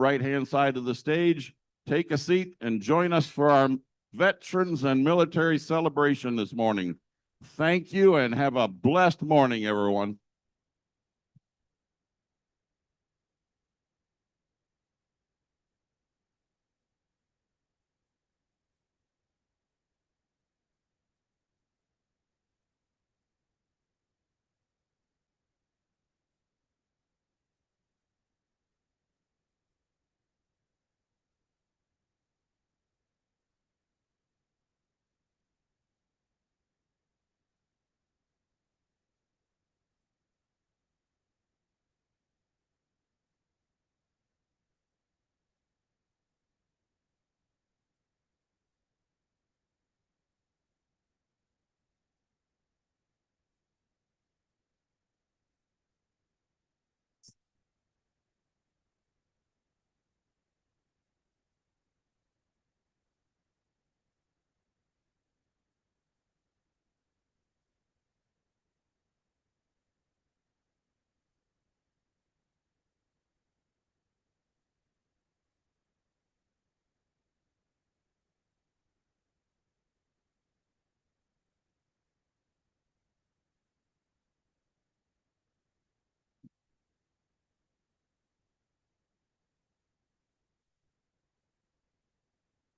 right-hand side of the stage. Take a seat and join us for our Veterans and Military celebration this morning. Thank you and have a blessed morning, everyone.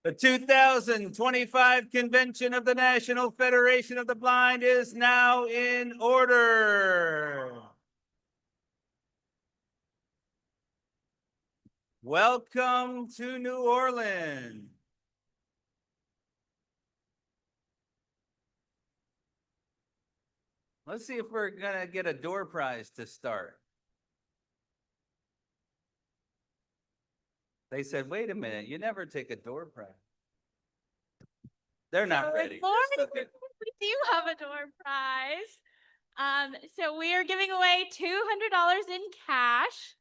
The 2025 convention of the National Federation of the Blind is now in order. Welcome to New Orleans. Let's see if we're gonna get a door prize to start. They said, wait a minute, you never take a door prize. They're not ready. We do have a door prize. So we are giving away $200 in cash.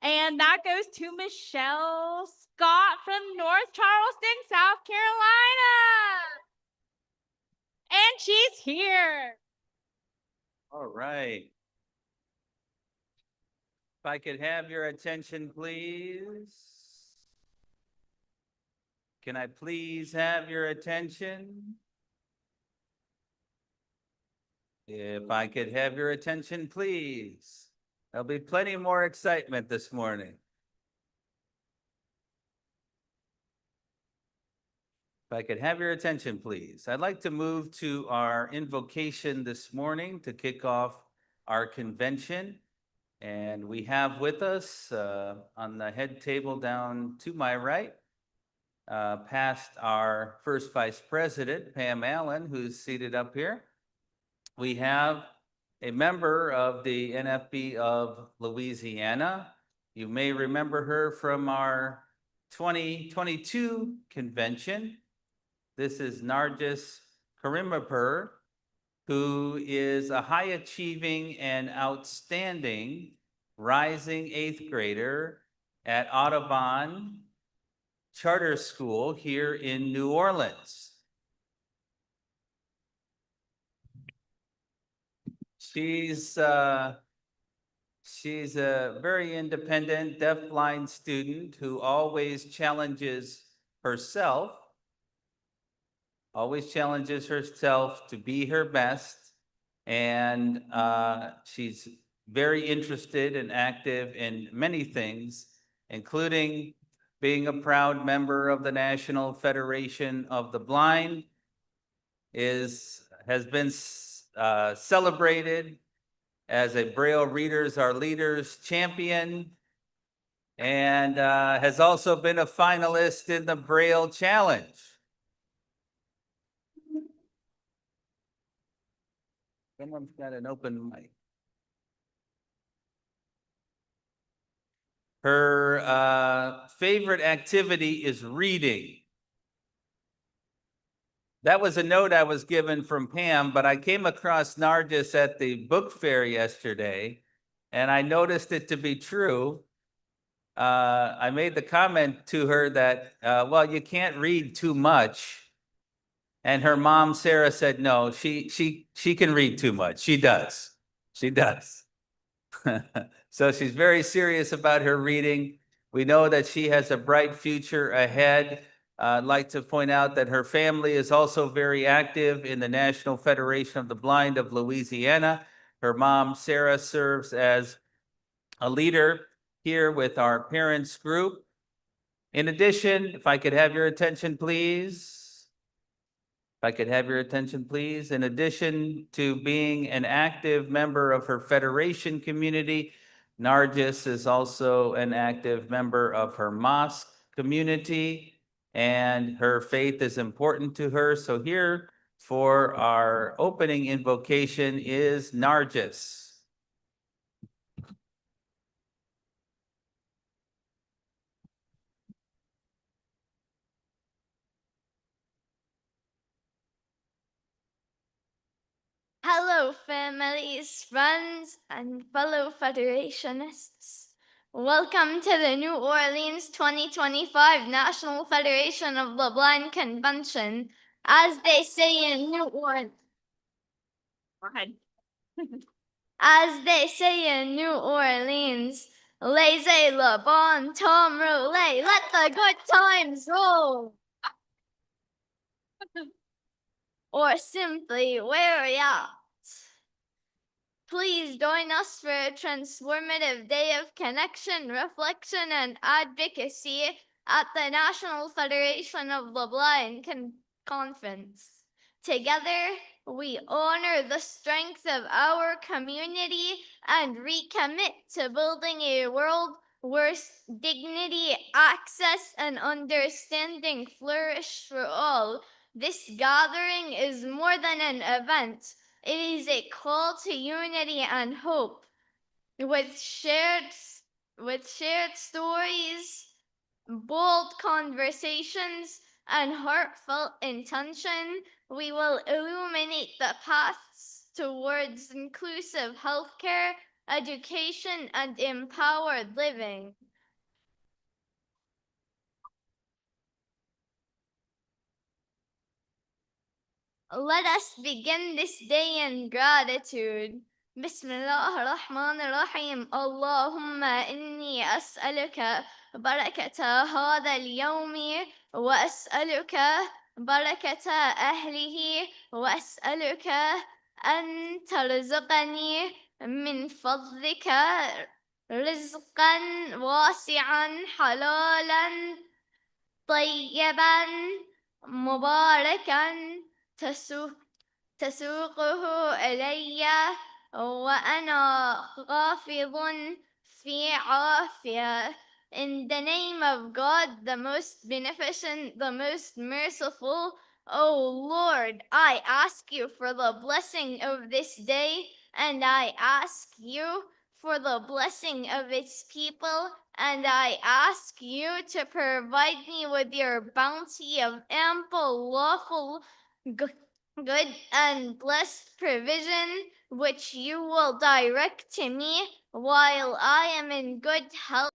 And that goes to Michelle Scott from North Charleston, South Carolina. And she's here. All right. If I could have your attention, please. Can I please have your attention? If I could have your attention, please. There'll be plenty more excitement this morning. If I could have your attention, please. I'd like to move to our invocation this morning to kick off our convention. And we have with us on the head table down to my right, past our first vice president, Pam Allen, who's seated up here. We have a member of the NFB of Louisiana. You may remember her from our 2022 convention. This is Nargis Karimapur, who is a high achieving and outstanding rising 8th grader at Audubon Charter School here in New Orleans. She's a very independent deafblind student who always challenges herself to be her best. And she's very interested and active in many things, including being a proud member of the National Federation of the Blind, has been celebrated as a Braille Readers Are Leaders champion, and has also been a finalist in the Braille Challenge. Someone's got an open mic. Her favorite activity is reading. That was a note I was given from Pam, but I came across Nargis at the book fair yesterday, and I noticed it to be true. I made the comment to her that, well, you can't read too much. And her mom, Sarah, said, no, she can read too much. She does. She does. So she's very serious about her reading. We know that she has a bright future ahead. I'd like to point out that her family is also very active in the National Federation of the Blind of Louisiana. Her mom, Sarah, serves as a leader here with our parents group. In addition, if I could have your attention, please. If I could have your attention, please. In addition to being an active member of her federation community, Nargis is also an active member of her mosque community, and her faith is important to her. So here for our opening invocation is Nargis. Hello, families, friends, and fellow Federationists. Welcome to the New Orleans 2025 National Federation of the Blind Convention. As they say in New Orleans, Go ahead. laissez le bon temps rouler, let the good times roll. Or simply, weary out. Please join us for a transformative day of connection, reflection, and advocacy at the National Federation of the Blind Conference. Together, we honor the strength of our community and recommit to building a world where dignity, access, and understanding flourish for all. This gathering is more than an event. It is a call to unity and hope. With shared stories, bold conversations, and heartfelt intention, we will illuminate the paths towards inclusive healthcare, education, and empowered living. Let us begin this day in gratitude. Bismillah ar-Rahman ar-Rahim. Allahumma inni as'aluka barakata hada al-yawmi wa as'aluka barakata ahlihi wa as'aluka an tarzuqani min fadlika rizqan wasi'an halalan طيبا مباركا تسوقه إلي وأنا غافض في عافية. In the name of God, the most beneficent, the most merciful, O Lord, I ask you for the blessing of this day, and I ask you for the blessing of its people, and I ask you to provide me with your bounty of ample, lawful, good and blessed provision, which you will direct to me while I am in good health,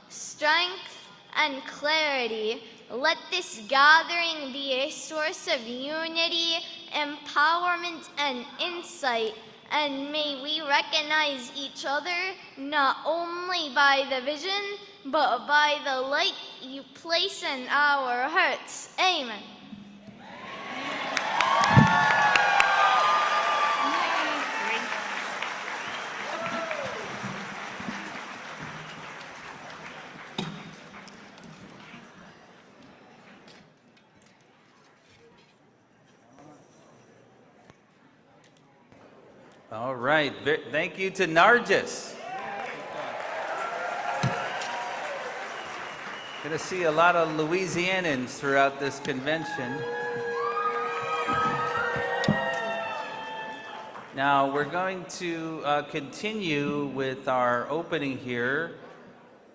strength, and clarity. Let this gathering be a source of unity, empowerment, and insight. And may we recognize each other not only by the vision, but by the light you place in our hearts. Amen. All right, thank you to Nargis. Going to see a lot of Louisianans throughout this convention. Now, we're going to continue with our opening here,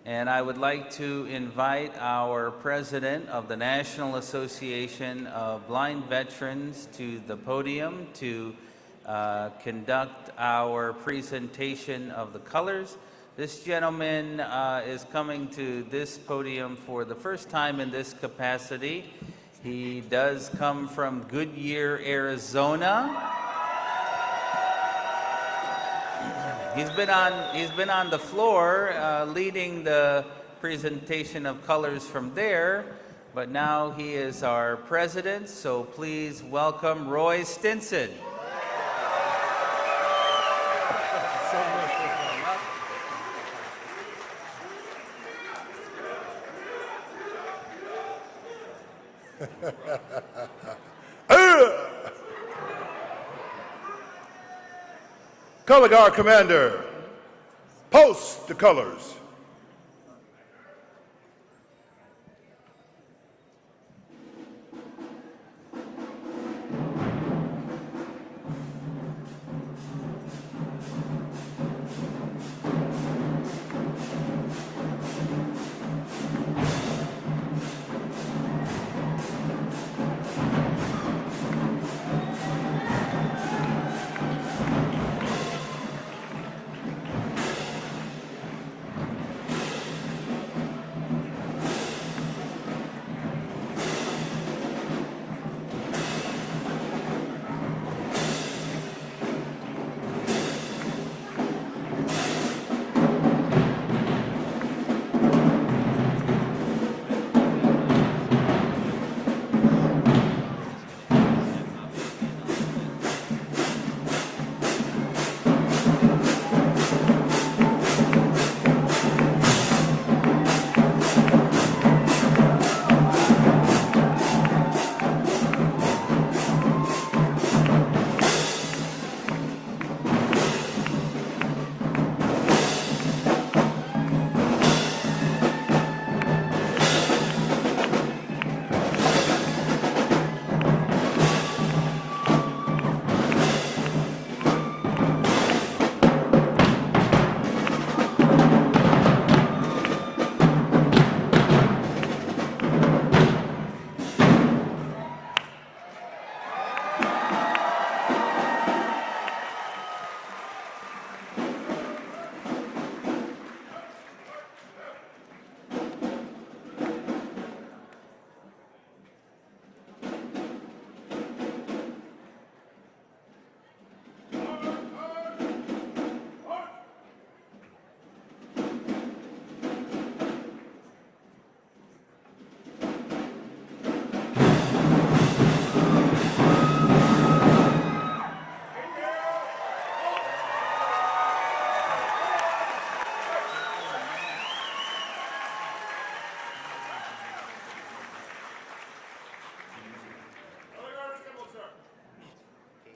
and I would like to invite our president of the National Association of Blind Veterans to the podium to conduct our presentation of the colors. This gentleman is coming to this podium for the first time in this capacity. He does come from Goodyear, Arizona. He's been on the floor leading the presentation of colors from there, but now he is our president, so please welcome Roy Stinson. Color Guard Commander, post the colors.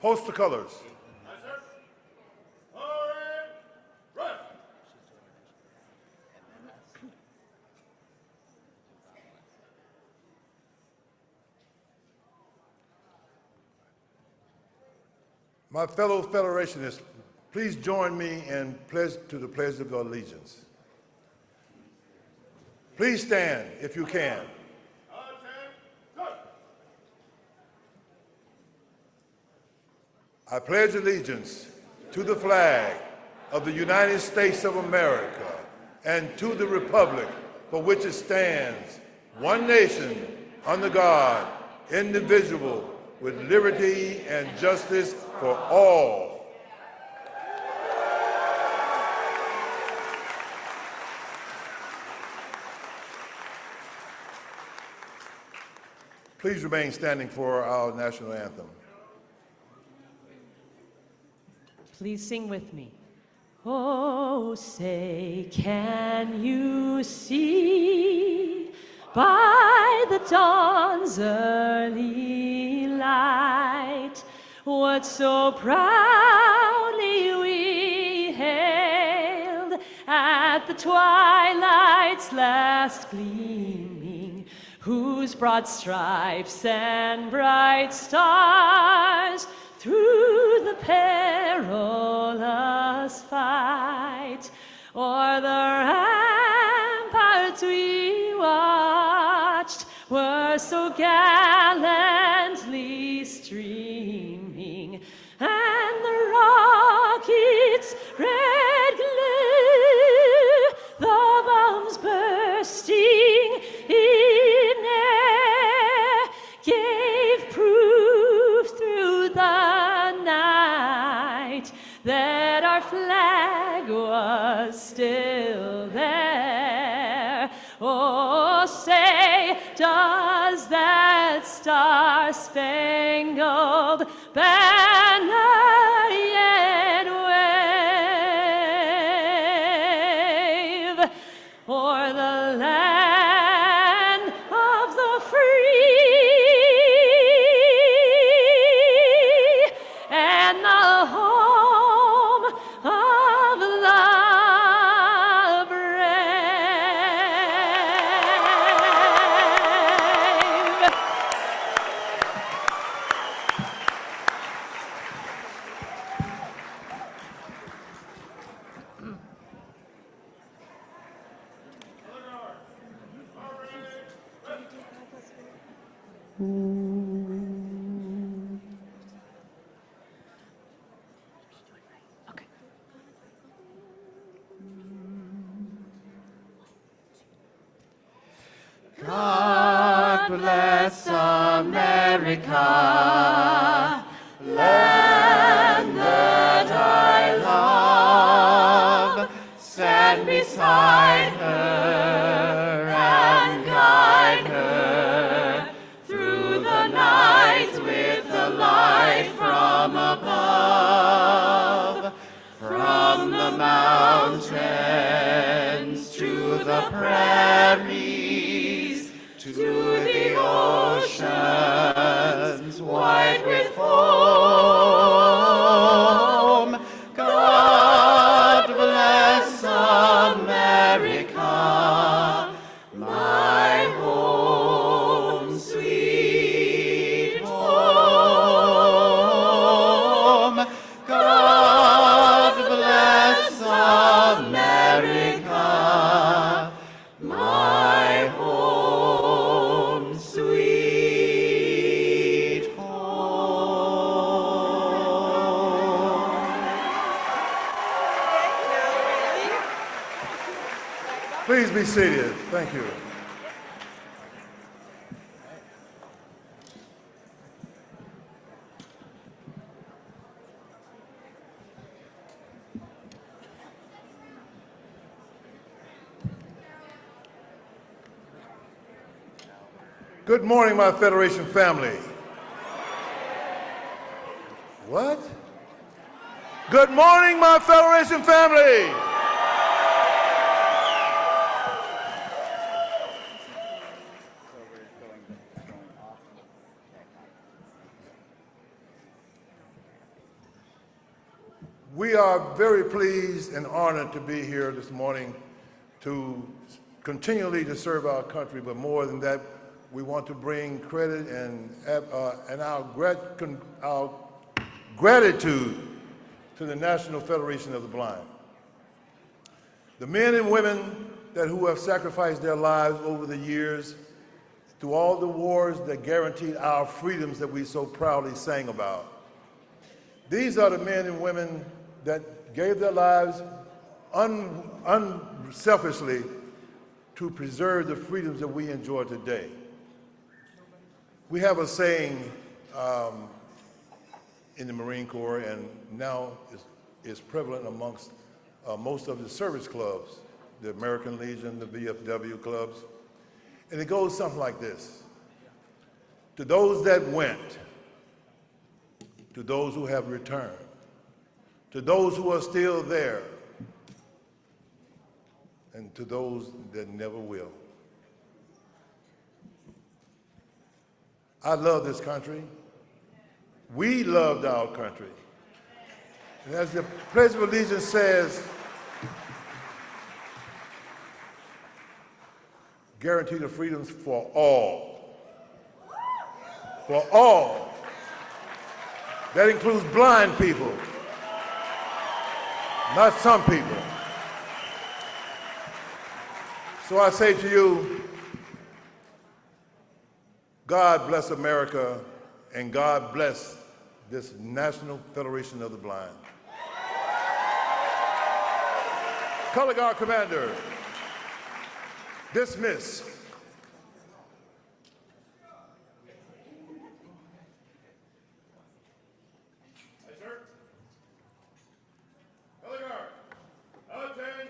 Post the colors. My fellow Federationists, please join me in pledge to the Pledge of Allegiance. Please stand if you can. I pledge allegiance to the flag of the United States of America and to the republic for which it stands, one nation, under God, indivisible, with liberty and justice for all. Please remain standing for our national anthem. Please sing with me. Oh, say, can you see by the dawn's early light what so proudly we hailed at the twilight's last gleaming, whose broad stripes and bright stars through the perilous fight o'er the ramparts we watched were so gallantly streaming, and the rocket's red glare, the bombs bursting in air, gave proof through the night that our flag still there. Oh, say, does that star-spangled banner yet wave o'er the land of the free and the home of the brave? God bless America, land that I love. Stand beside her and guide her through the night with the light from above. From the mountains to the prairies, to the oceans white with foam. God bless America, my home, sweet home. God bless America, my home, sweet home. Please be seated. Thank you. Good morning, my Federation family. What? Good morning, my Federation family. We are very pleased and honored to be here this morning to continually to serve our country, but more than that, we want to bring credit and our gratitude to the National Federation of the Blind. The men and women who have sacrificed their lives over the years through all the wars that guaranteed our freedoms that we so proudly sang about. These are the men and women that gave their lives unselfishly to preserve the freedoms that we enjoy today. We have a saying in the Marine Corps, and now is prevalent amongst most of the service clubs, the American Legion, the VFW clubs, and it goes something like this: to those that went, to those who have returned, to those who are still there, and to those that never will. I love this country. We loved our country. And as the Pledge of Allegiance says, guarantee the freedoms for all. For all. That includes blind people, not some people. So I say to you, God bless America, and God bless this National Federation of the Blind. Color Guard Commander, dismiss. Yes, sir. Color Guard, attend.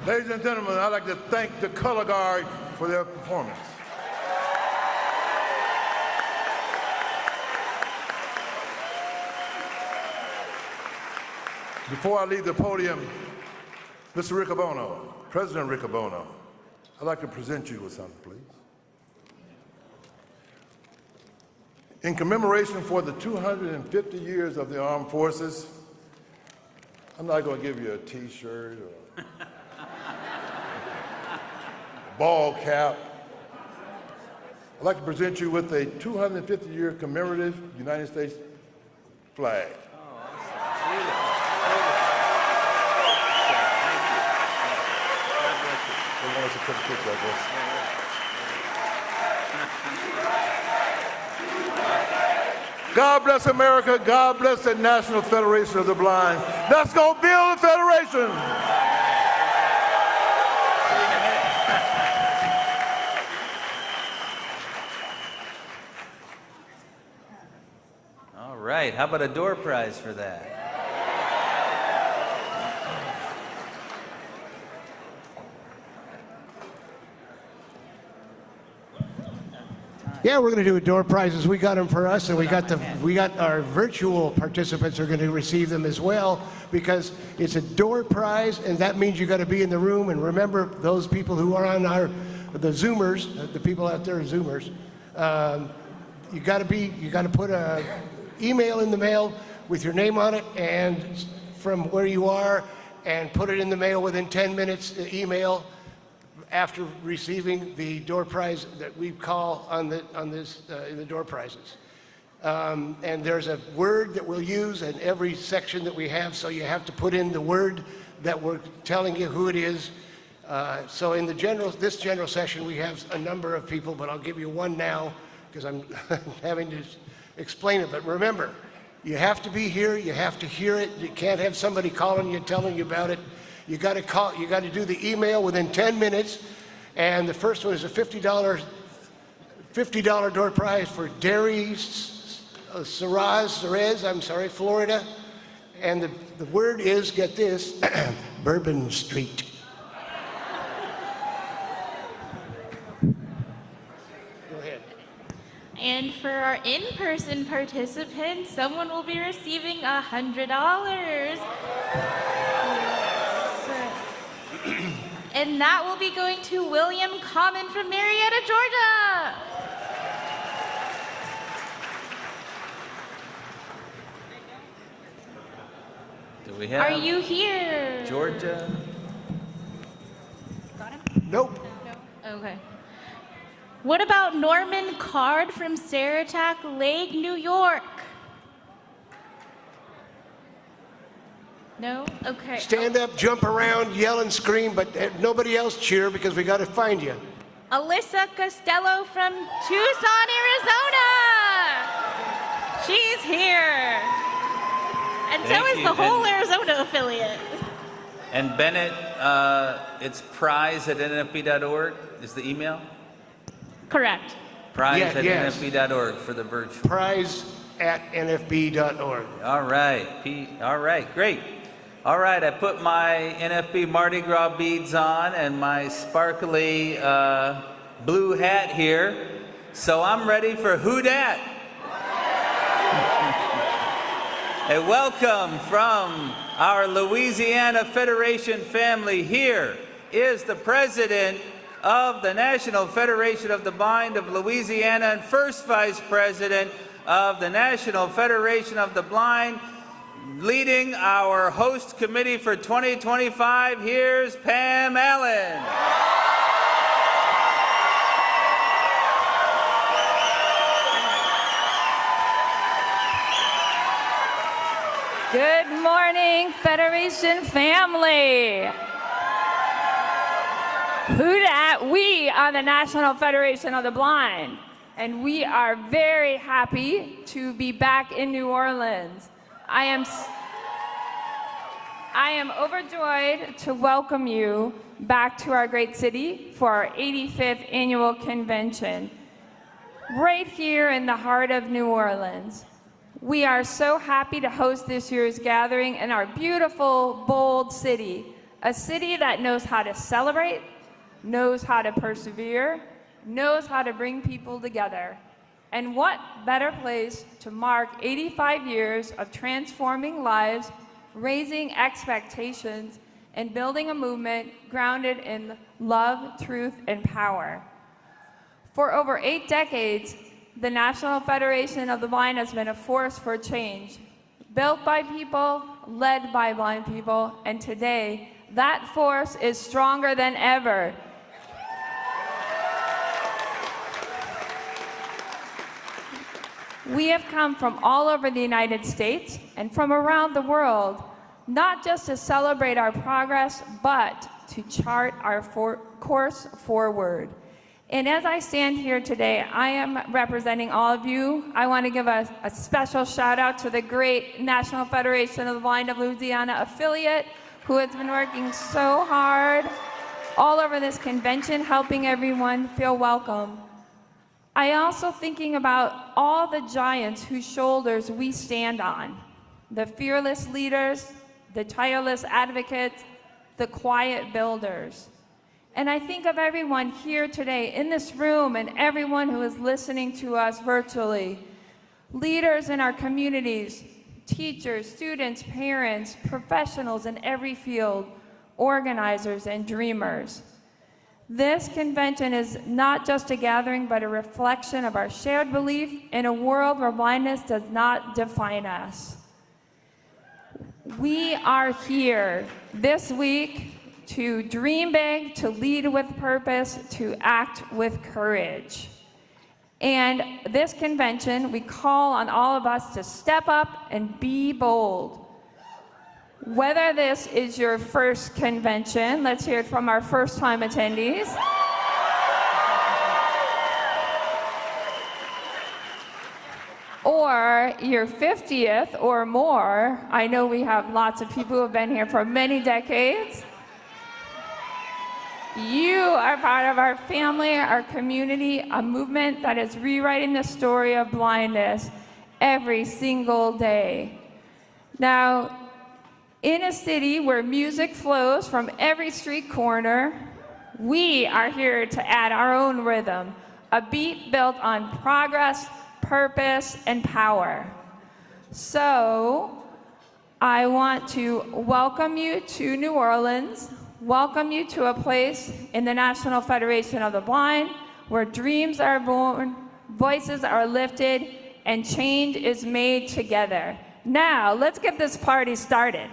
Ladies and gentlemen, I'd like to thank the color guard for their performance. Before I leave the podium, Mr. Riccobono, President Riccobono, I'd like to present you with something, please. In commemoration for the 250 years of the armed forces, I'm not going to give you a t-shirt or a ball cap. I'd like to present you with a 250-year commemorative United States flag. They want us to take a picture, I guess. God bless America. God bless the National Federation of the Blind. Let's go build a federation. All right, how about a door prize for that? Yeah, we're going to do a door prizes. We got them for us, and we got our virtual participants are going to receive them as well, because it's a door prize, and that means you got to be in the room. And remember, those people who are on the Zoomers, the people out there are Zoomers. You got to put a email in the mail with your name on it and from where you are, and put it in the mail within 10 minutes. The email after receiving the door prize that we call in the door prizes. And there's a word that we'll use in every section that we have, so you have to put in the word that we're telling you who it is. So in this general session, we have a number of people, but I'll give you one now because I'm having to explain it. But remember, you have to be here, you have to hear it. You can't have somebody calling you, telling you about it. You got to do the email within 10 minutes, and the first one is a $50 door prize for Dairy Ceres, Florida, and the word is, get this, Bourbon Street. Go ahead. And for our in-person participants, someone will be receiving $100. And that will be going to William Common from Marietta, Georgia. Do we have? Are you here? Georgia? Got him? Nope. No? Okay. What about Norman Card from Saratoga Lake, New York? No? Okay. Stand up, jump around, yell and scream, but nobody else cheer because we got to find you. Alyssa Costello from Tucson, Arizona. She's here. And so Thank is you. the whole Arizona affiliate. And Bennett, it's prize@nfb.org is the email? Correct. Prize@nfb.org for the virtual. Prize@nfb.org. All right, all right, great. All right, I put my NFB Mardi Gras beads on and my sparkly blue hat here, so I'm ready for Who Dat? A welcome from our Louisiana Federation family. Here is the president of the National Federation of the Blind of Louisiana and first vice president of the National Federation of the Blind, leading our host committee for 2025. Here's Pam Allen. Good morning, Federation family. Who dat? We are the National Federation of the Blind, and we are very happy to be back in New Orleans. I am overjoyed to welcome you back to our great city for our 85th annual convention, right here in the heart of New Orleans. We are so happy to host this year's gathering in our beautiful, bold city A city that knows how to celebrate, knows how to persevere, knows how to bring people together. And what better place to mark 85 years of transforming lives, raising expectations, and building a movement grounded in love, truth, and power. For over 8 decades, the National Federation of the Blind has been a force for change, built by people, led by blind people, and today, that force is stronger than ever. We have come from all over the United States and from around the world, not just to celebrate our progress, but to chart our course forward. And as I stand here today, I am representing all of you. I want to give a special shout out to the great National Federation of the Blind of Louisiana affiliate, who has been working so hard all over this convention, helping everyone feel welcome. I also thinking about all the giants whose shoulders we stand on, the fearless leaders, the tireless advocates, the quiet builders. And I think of everyone here today in this room and everyone who is listening to us virtually, leaders in our communities, teachers, students, parents, professionals in every field, organizers and dreamers. This convention is not just a gathering, but a reflection of our shared belief in a world where blindness does not define us. We are here this week to dream big, to lead with purpose, to act with courage. And this convention, we call on all of us to step up and be bold. Whether this is your first convention, let's hear it from our first-time attendees. Or your 50th or more. I know we have lots of people who have been here for many decades. You are part of our family, our community, a movement that is rewriting the story of blindness every single day. Now, in a city where music flows from every street corner, we are here to add our own rhythm, a beat built on progress, purpose, and power. So, I want to welcome you to New Orleans, welcome you to a place in the National Federation of the Blind where dreams are born, voices are lifted, and change is made together. Now, let's get this party started.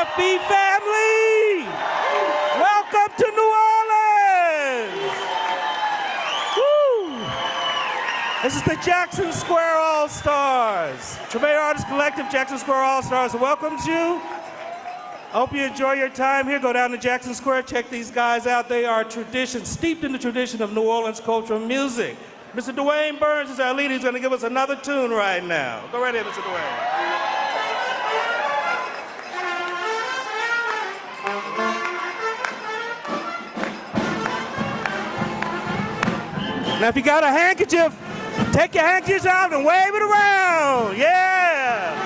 FB family! Welcome to New Orleans! Woo! This is the Jackson Square All-Stars. Tremere Artist Collective, Jackson Square All-Stars welcomes you. Hope you enjoy your time here. Go down to Jackson Square, check these guys out. They are steeped in the tradition of New Orleans culture and music. Mr. Dwayne Burns is our leader. He's going to give us another tune right now. Go right ahead, Mr. Dwayne. Now, if you got a handkerchief, take your handkerchiefs out and wave it around. Yeah.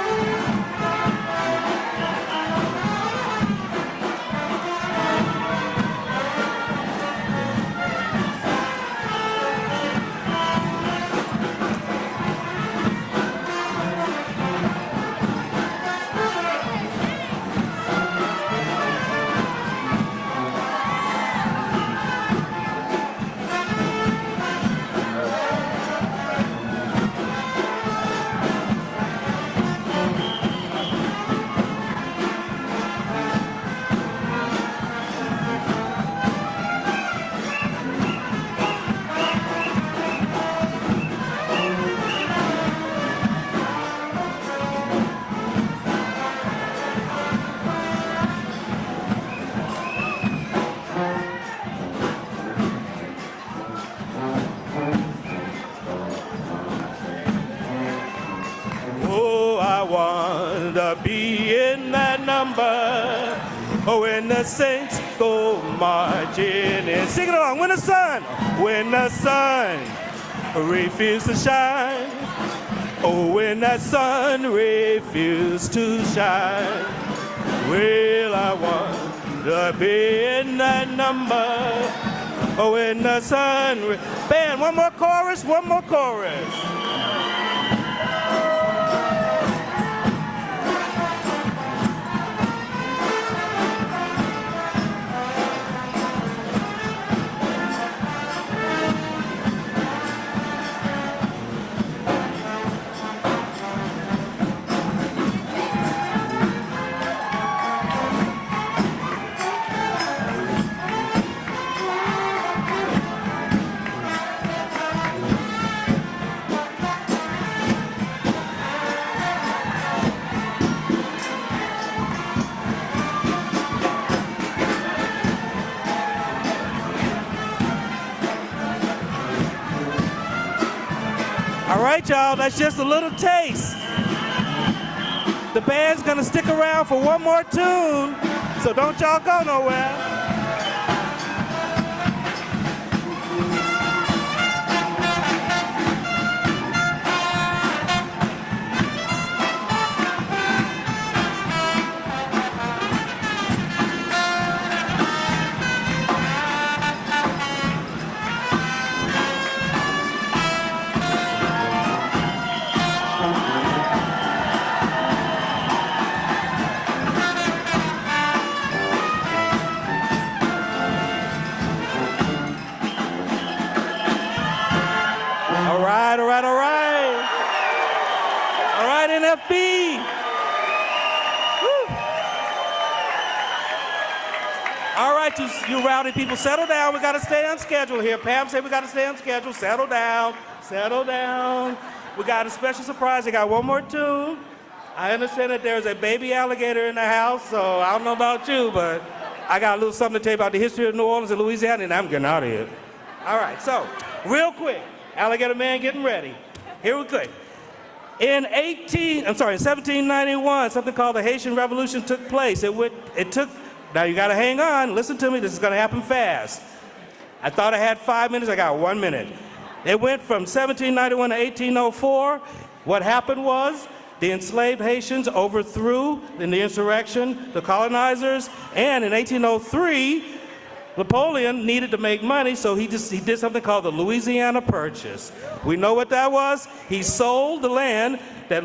Be in that number, oh, when the saints go marching in. Sing it along. When the sun refuses to shine, oh, when that sun refuses to shine, well, I want to be in that number, oh, when the sun. Band, one more chorus. All right, y'all, that's just a little taste. The band's gonna stick around for one more tune, so don't y'all go nowhere. All right, NFB. Woo. All right, you rowdy people, settle down. We got to stay on schedule here. Pam said we got to stay on schedule. Settle down. We got a special surprise. I got one more tune. I understand that there's a baby alligator in the house, so I don't know about you, but I got a little something to tell you about the history of New Orleans and Louisiana, and I'm getting out of here. All right, so real quick, Alligator Man getting ready. Here we go. In 1791, something called the Haitian Revolution took place. Now you gotta hang on, listen to me, this is gonna happen fast. I thought I had 5 minutes, I got 1 minute. It went from 1791 to 1804. What happened was, the enslaved Haitians overthrew in the insurrection the colonizers, and in 1803, Napoleon needed to make money, so he did something called the Louisiana Purchase. We know what that was. He sold the land that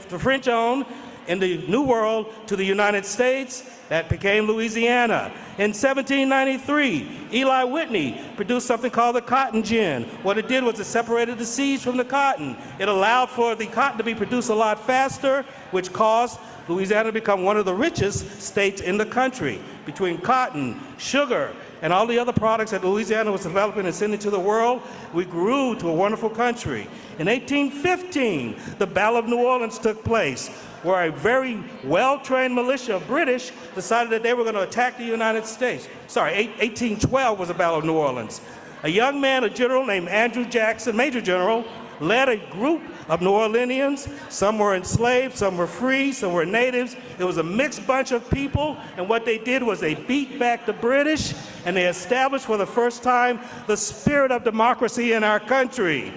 the French owned in the New World to the United States. That became Louisiana. In 1793, Eli Whitney produced something called the cotton gin. What it did was it separated the seeds from the cotton. It allowed for the cotton to be produced a lot faster, which caused Louisiana to become one of the richest states in the country. Between cotton, sugar, and all the other products that Louisiana was developing and sending to the world, we grew to a wonderful country. In 1815, the Battle of New Orleans took place, where a very well-trained militia of British decided that they were going to attack the United States. 1812 was the Battle of New Orleans. A young man, a general named Andrew Jackson, Major General, led a group of New Orleanians. Some were enslaved, some were free, some were natives. It was a mixed bunch of people, and what they did was they beat back the British, and they established for the first time the spirit of democracy in our country.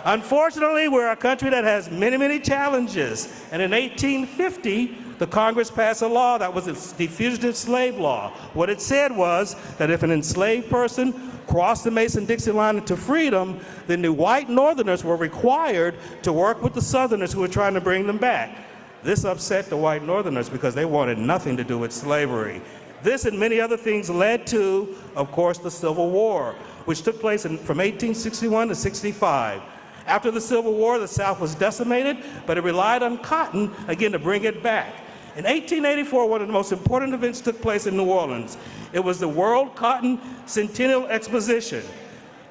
Unfortunately, we're a country that has many, many challenges, and in 1850, the Congress passed a law that was the Fugitive Slave Law. What it said was that if an enslaved person crossed the Mason-Dixie line into freedom, then the white Northerners were required to work with the Southerners who were trying to bring them back. This upset the white Northerners because they wanted nothing to do with slavery. This and many other things led to, of course, the Civil War, which took place from 1861 to 65. After the Civil War, the South was decimated, but it relied on cotton, again, to bring it back. In 1884, one of the most important events took place in New Orleans. It was the World Cotton Centennial Exposition.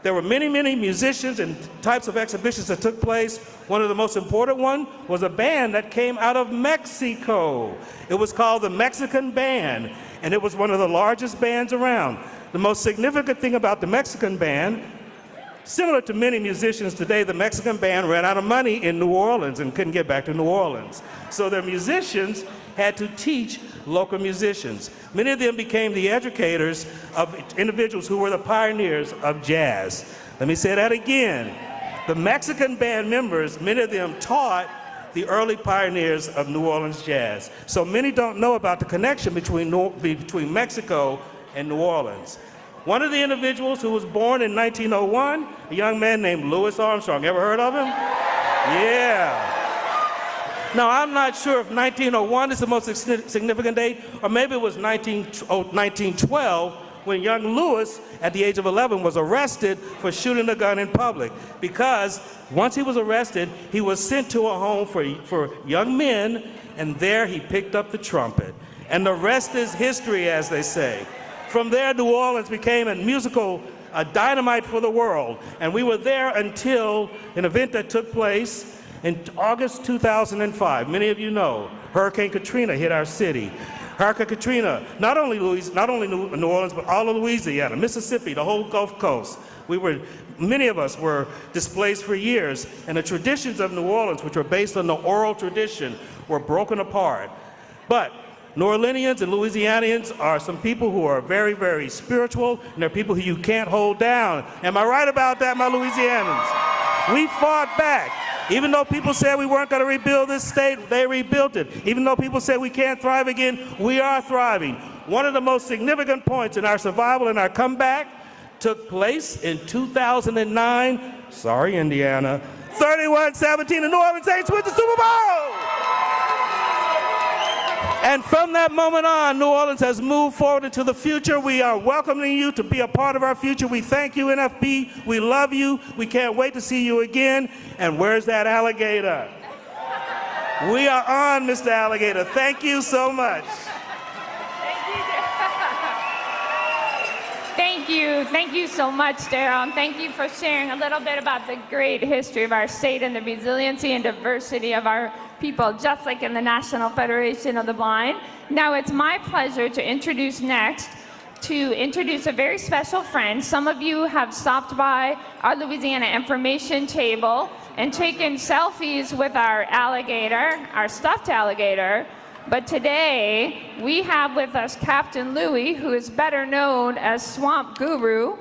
There were many, many musicians and types of exhibitions that took place. One of the most important one was a band that came out of Mexico. It was called the Mexican Band, and it was one of the largest bands around. The most significant thing about the Mexican Band, similar to many musicians today, the Mexican Band ran out of money in New Orleans and couldn't get back to New Orleans. So their musicians had to teach local musicians. Many of them became the educators of individuals who were the pioneers of jazz. Let me say that again. The Mexican band members, many of them taught the early pioneers of New Orleans jazz. So many don't know about the connection between Mexico and New Orleans. One of the individuals who was born in 1901, a young man named Louis Armstrong. Ever heard of him? Yeah. Now, I'm not sure if 1901 is the most significant date, or maybe it was 1912, when young Louis, at the age of 11, was arrested for shooting a gun in public. Because once he was arrested, he was sent to a home for young men, and there he picked up the trumpet. And the rest is history, as they say. From there, New Orleans became a musical dynamite for the world. And we were there until an event that took place in August 2005. Many of you know, Hurricane Katrina hit our city. Hurricane Katrina, not only New Orleans, but all of Louisiana, Mississippi, the whole Gulf Coast. Many of us were displaced for years, and the traditions of New Orleans, which were based on the oral tradition, were broken apart. But New Orleanians and Louisianians are some people who are very, very spiritual, and they're people who you can't hold down. Am I right about that, my Louisianans? We fought back. Even though people said we weren't going to rebuild this state, they rebuilt it. Even though people said we can't thrive again, we are thriving. One of the most significant points in our survival and our comeback took place in 2009. Sorry, Indiana. 31-17, the New Orleans Saints win the Super Bowl! And from that moment on, New Orleans has moved forward into the future. We are welcoming you to be a part of our future. We thank you, NFB. We love you. We can't wait to see you again. And where's that alligator? We are on, Mr. Alligator. Thank you so much. Thank you so much, Daryl, and thank you for sharing a little bit about the great history of our state and the resiliency and diversity of our people, just like in the National Federation of the Blind. Now it's my pleasure to introduce a very special friend. Some of you have stopped by our Louisiana information table and taken selfies with our alligator, our stuffed alligator. But today, we have with us Captain Louis, who is better known as Swamp Guru.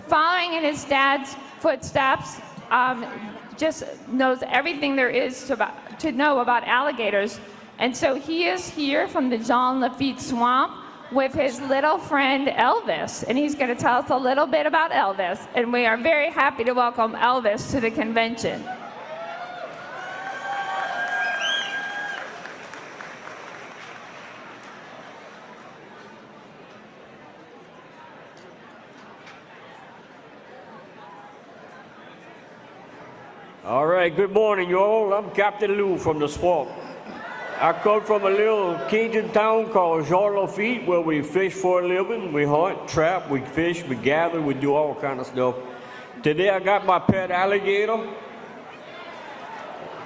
Following in his dad's footsteps, just knows everything there is to know about alligators. And so he is here from the Jean Lafitte Swamp with his little friend Elvis. And he's going to tell us a little bit about Elvis. And we are very happy to welcome Elvis to the convention. All right, good morning, y'all. I'm Captain Lou from the swamp. I come from a little Cajun town called Jean Lafitte where we fish for a living. We hunt, trap, we fish, we gather, we do all kind of stuff. Today I got my pet alligator.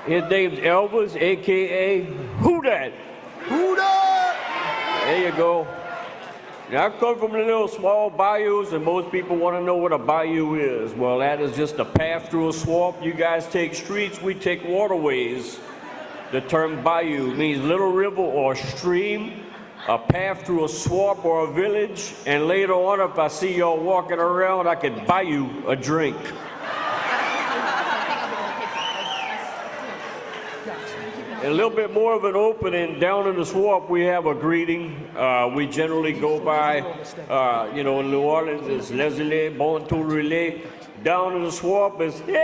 His name's Elvis, AKA Who Dat? Who dat? There you go. Now, I come from the little small bayous, and most people want to know what a bayou is. Well, that is just a path through a swamp. You guys take streets, we take waterways. The term bayou means little river or stream, a path through a swamp or a village, and later on, if I see y'all walking around, I can buy you a drink. A little bit more of an opening. Down in the swamp, we have a greeting. We generally go by, in New Orleans, it's Leslie, Bonjour, Relais. Down in the swamp, it's yay!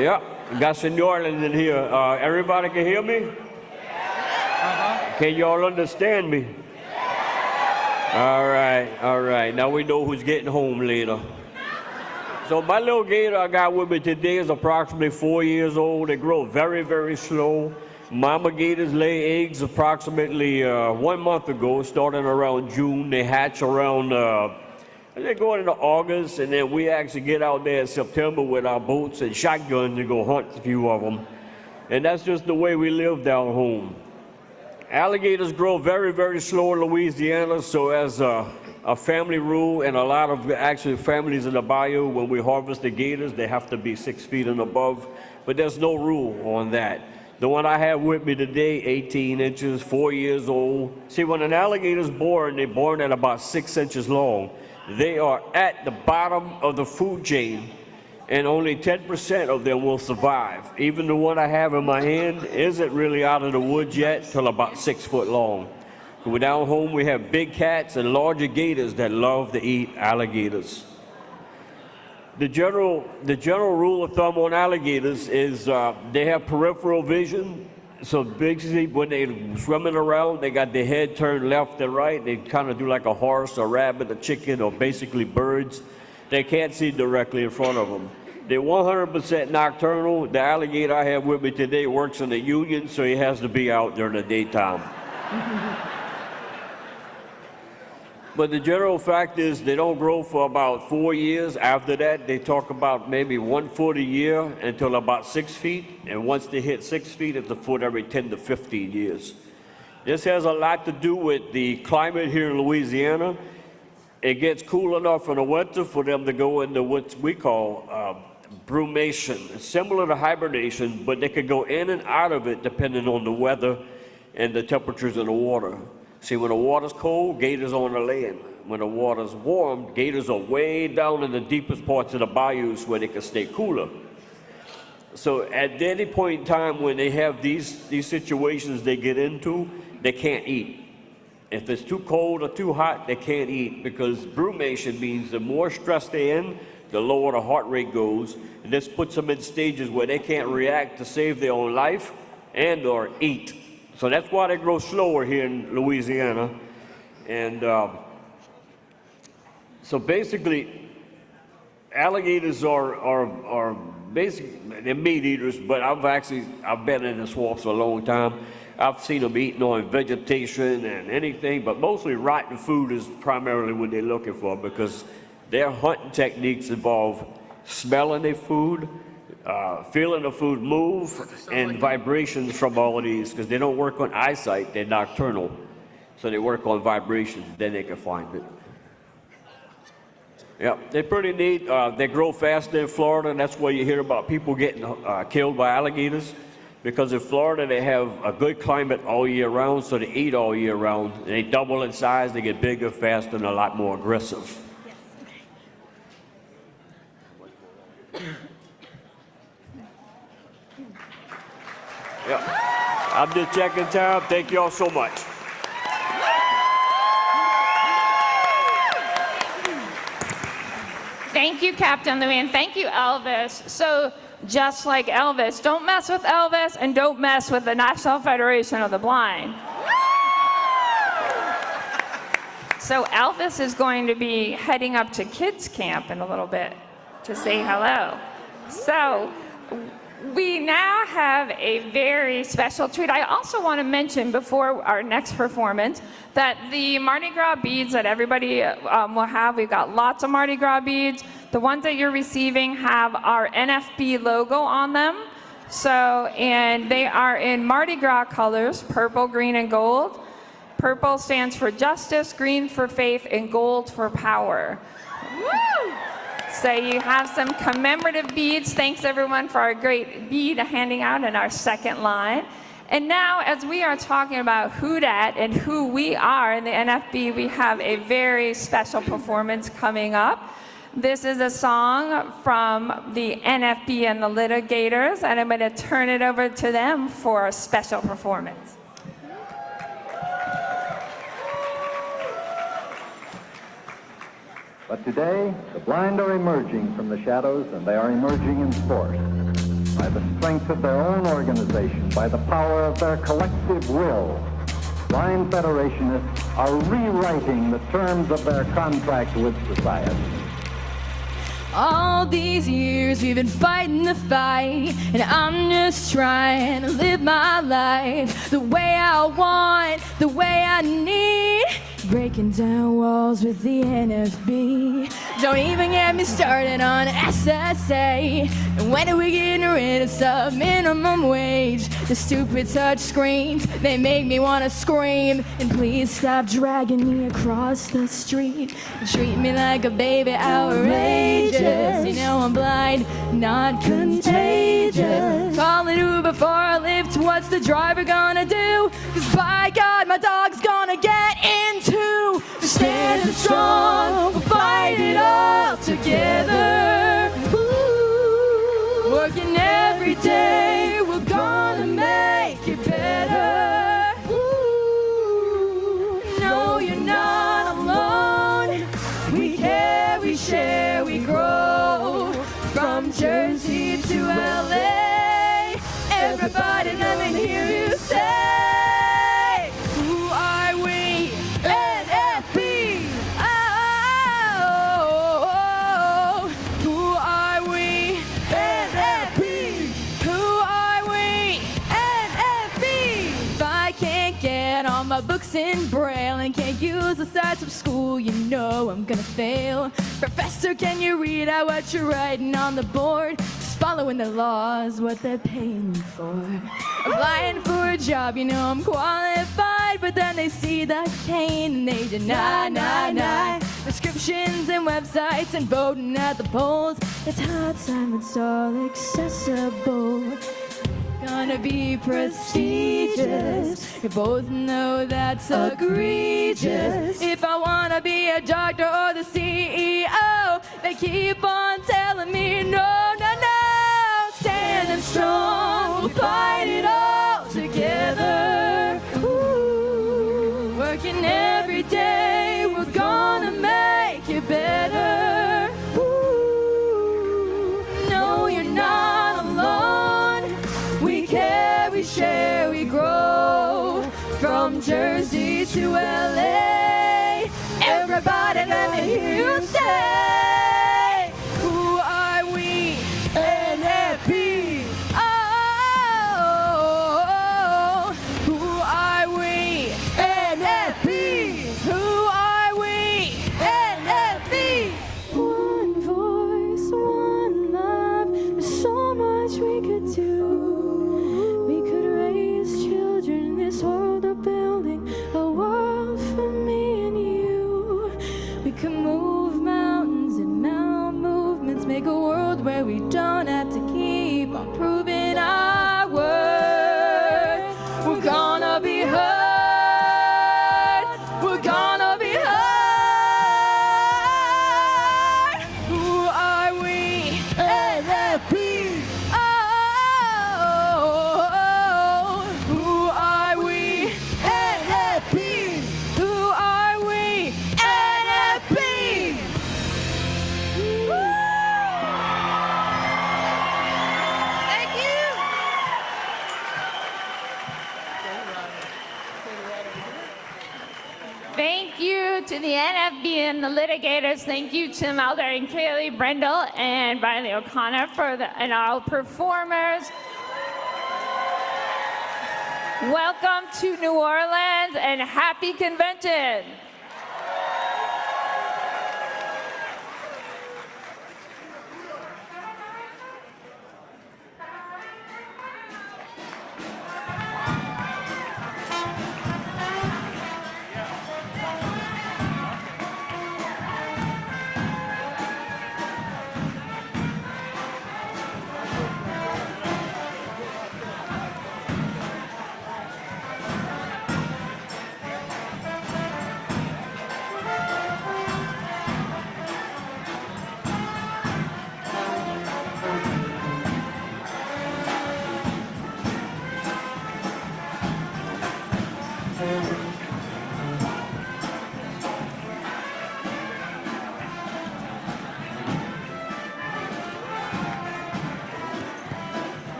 Yeah, got some New Orleans in here. Everybody can hear me? Can y'all understand me? All right. Now we know who's getting home later. So my little gator I got with me today is approximately 4 years old. They grow very, very slow. Mama gators lay eggs approximately 1 month ago, starting around June. They hatch around, they're going into August, and then we actually get out there in September with our boats and shotguns and go hunt a few of them. And that's just the way we live down home. Alligators grow very, very slow in Louisiana, so as a family rule, and a lot of actually families in the bayou, when we harvest the gators, they have to be 6 feet and above, but there's no rule on that. The one I have with me today, 18 inches, 4 years old. See, when an alligator's born, they're born at about 6 inches long. They are at the bottom of the food chain, and only 10% of them will survive. Even the one I have in my hand isn't really out of the woods yet, till about 6 foot long. We're down home, we have big cats and larger gators that love to eat alligators. The general rule of thumb on alligators is they have peripheral vision. So basically when they're swimming around, they got their head turned left and right. They kind of do like a horse, a rabbit, a chicken, or basically birds. They can't see directly in front of them. They're 100% nocturnal. The alligator I have with me today works in the union, so he has to be out during the daytime. But the general fact is they don't grow for about 4 years. After that, they talk about maybe 1 foot a year until about 6 feet. And once they hit 6 feet, it's a foot every 10 to 15 years. This has a lot to do with the climate here in Louisiana. It gets cool enough in the winter for them to go into what we call brumation. It's similar to hibernation, but they could go in and out of it depending on the weather and the temperatures of the water. See, when the water's cold, gators are on the land. When the water's warm, gators are way down in the deepest parts of the bayous where they can stay cooler. So at any point in time when they have these situations they get into, they can't eat. If it's too cold or too hot, they can't eat, because brumation means the more stress they're in, the lower the heart rate goes. And this puts them in stages where they can't react to save their own life and or eat. So that's why they grow slower here in Louisiana. And so basically, alligators are basically, they're meat eaters, but I've been in the swamps a long time. I've seen them eating on vegetation and anything, but mostly rotten food is primarily what they're looking for, because their hunting techniques involve smelling their food, feeling the food move, and vibrations from all of these, because they don't work on eyesight, they're nocturnal. So they work on vibrations, then they can find it. Yeah, they're pretty neat. They grow faster in Florida, and that's where you hear about people getting killed by alligators, because in Florida they have a good climate all year round, so they eat all year round. And they double in size, they get bigger, faster, and a lot more aggressive. Yeah. I'm just checking time. Thank you all so much. Thank you, Captain Louis, and thank you, Elvis. So just like Elvis, don't mess with Elvis and don't mess with the National Federation of the Blind. So Elvis is going to be heading up to kids camp in a little bit to say hello. So we now have a very special treat. I also want to mention before our next performance that the Mardi Gras beads that everybody will have, we've got lots of Mardi Gras beads. The ones that you're receiving have our NFB logo on them. So, and they are in Mardi Gras colors, purple, green, and gold. Purple stands for justice, green for faith, and gold for power. Woo! So you have some commemorative beads. Thanks everyone for our great bead handing out in our second line. And now, as we are talking about who dat and who we are in the NFB, we have a very special performance coming up. This is a song from the NFB and the Litigators, and I'm going to turn it over to them for a special performance. But today, the blind are emerging from the shadows, and they are emerging in force. By the strength of their own organization, by the power of their collective will, blind federationists are rewriting the terms of their contract with society. All these years we've been fighting the fight, and I'm just trying to live my life the way I want, the way I need. Breaking down walls with the NFB. Don't even get me started on SSA. And when are we getting rid of sub minimum wage? The stupid touch screens, they make me want to scream. And please stop dragging me across the street. Treat me like a baby, outrageous. You know I'm blind, not contagious. Call an Uber for a lift, what's the driver gonna do? Cause by God, my dog's gonna get into. Standing strong, we'll fight it all together. Ooh, working every day, we're gonna make it better. Ooh, no, you're not alone. We care, we share, we grow. From Jersey to LA, everybody let me hear you say, who are we? NFB. Oh, who are we? NFB. Who are we? NFB. If I can't get all my books in Braille and can't use the sites of school, you know I'm gonna fail. Professor, can you read out what you're writing on the board? Just following the laws, what they're paying me for. Applying for a job, you know I'm qualified, but then they see the cane and they deny. Descriptions and websites and voting at the polls. It's hard time, it's all accessible. Gonna be prestigious. You both know that's egregious. If I wanna be a doctor or the CEO, they keep on telling me no, no, no. Standing strong, we'll fight it all together. Ooh, working every day, we're gonna make it better. Ooh, no, you're not alone. We care, we share, we grow. From Jersey to LA, everybody let me hear you say, who are we? NFB. Oh, who are we? NFB. Who are we? NFB. One voice, one love. There's so much we could do. We could raise children in this world of building a world for me and you. We could move mountains and mount movements, make a world where we don't have to keep on proving our worth. We're gonna be heard. We're gonna be heard. Who are we? NFB. Oh, who are we? NFB. Who are we? NFB. Thank you to the NFB and the Litigators. Thank you to Elder and Kaylee Brendel and Riley O'Connor and all performers. Welcome to New Orleans and happy convention.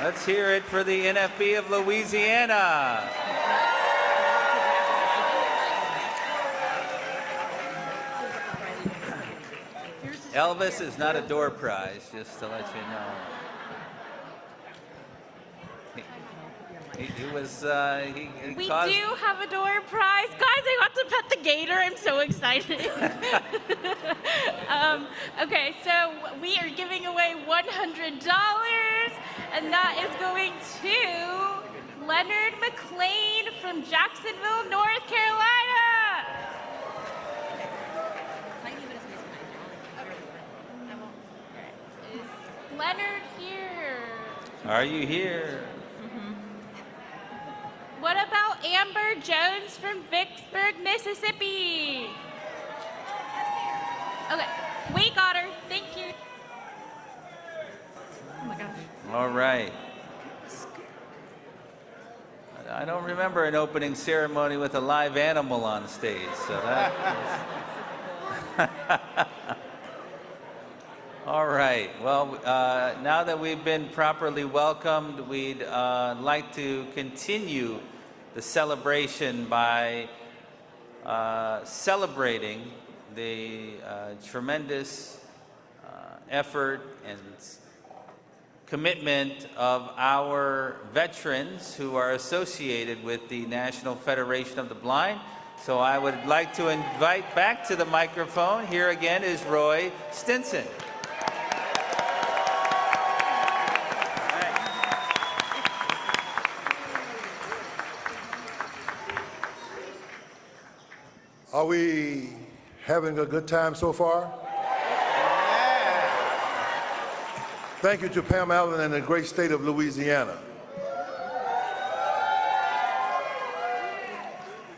Let's hear it for the NFB of Louisiana. Elvis is not a door prize, just to let you know. He was, We caused... do have a door prize. Guys, I got to pet the gator. I'm so excited. Okay, so we are giving away $100, and that is going to Leonard McLean from Jacksonville, North Carolina. Is Leonard here? Are you here? What about Amber Jones from Vicksburg, Mississippi? Okay, we got her. Thank you. Oh my gosh. All right. I don't remember an opening ceremony with a live animal on stage, so that was... All right. Well, now that we've been properly welcomed, we'd like to continue the celebration by celebrating the tremendous effort and commitment of our veterans who are associated with the National Federation of the Blind. So I would like to invite back to the microphone, here again is Roy Stinson. Are we having a good time so far? Thank you to Pam Allen and the great state of Louisiana.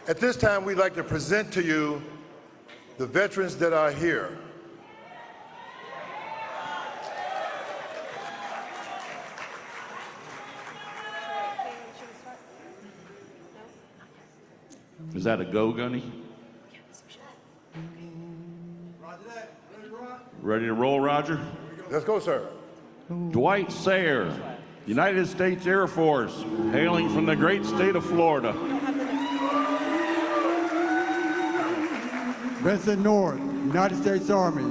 At this time, we'd like to present to you the veterans that are here. Is that a go, Gunny? Ready to roll, Roger? Let's go, sir. Dwight Sayre, United States Air Force, hailing from the great state of Florida. Vincent North, United States Army,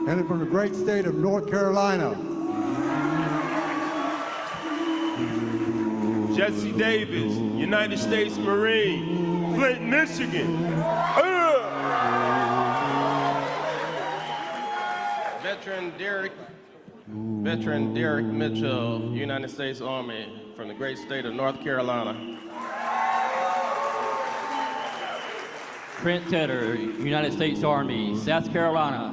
hailing from the great state of North Carolina. Jesse Davis, United States Marine, Flint, Michigan. Veteran Derek Mitchell, United States Army, from the great state of North Carolina. Trent Tedder, United States Army, South Carolina.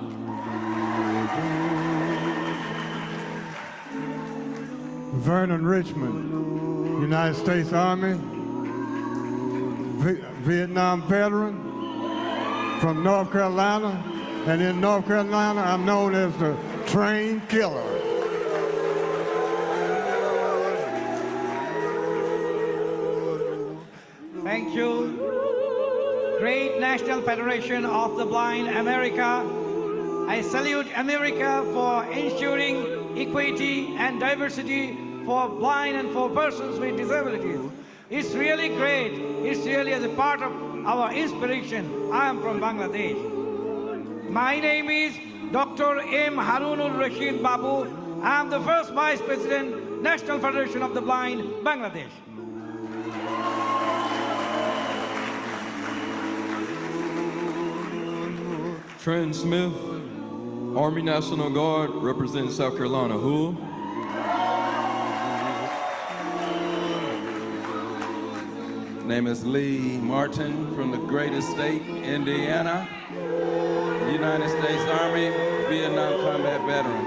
Vernon Richmond, United States Army, Vietnam veteran from North Carolina, and in North Carolina I'm known as the train killer. Thank you. Great National Federation of the Blind America, I salute America for ensuring equity and diversity for blind and for persons with disabilities. It's really great. It's really as a part of our inspiration. I am from Bangladesh. My name is Dr. M. Harunul Rashid Babu. I am the first Vice President, National Federation of the Blind, Bangladesh. Trent Smith, Army National Guard, representing South Carolina. Who? Name is Lee Martin from the greatest state, Indiana, United States Army, Vietnam combat veteran.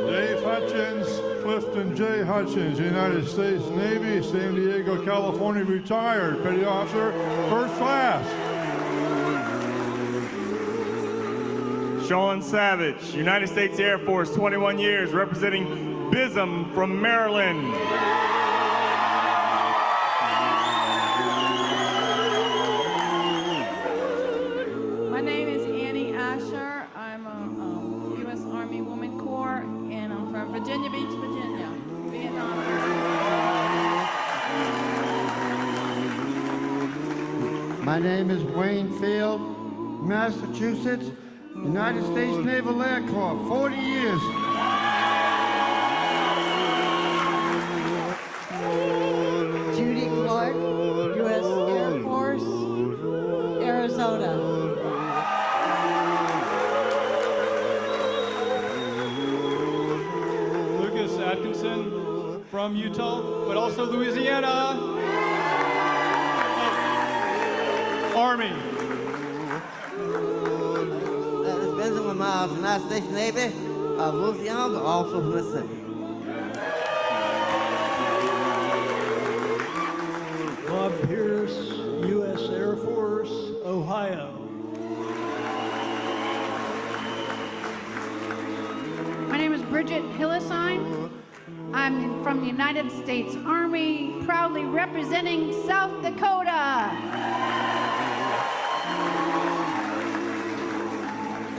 Dave Hutchins, Clifton J. Hutchins, United States Navy, San Diego, California, retired, petty officer, first class. Sean Savage, United States Air Force, 21 years, representing Bism from Maryland. My name is Annie Asher. I'm a U.S. Army Woman Corps, and I'm from Virginia Beach, Virginia, Vietnam. My name is Wayne Field, Massachusetts, United States Naval Air Corps, 40 years. Judy Clark, U.S. Air Force, Arizona. Lucas Atkinson from Utah, but also Louisiana. Army. That is Benjamin Miles, United States Navy, Louisiana, but also from Mississippi. Bob Pierce, U.S. Air Force, Ohio. My name is Bridget Hillesheim. I'm from the United States Army, proudly representing South Dakota.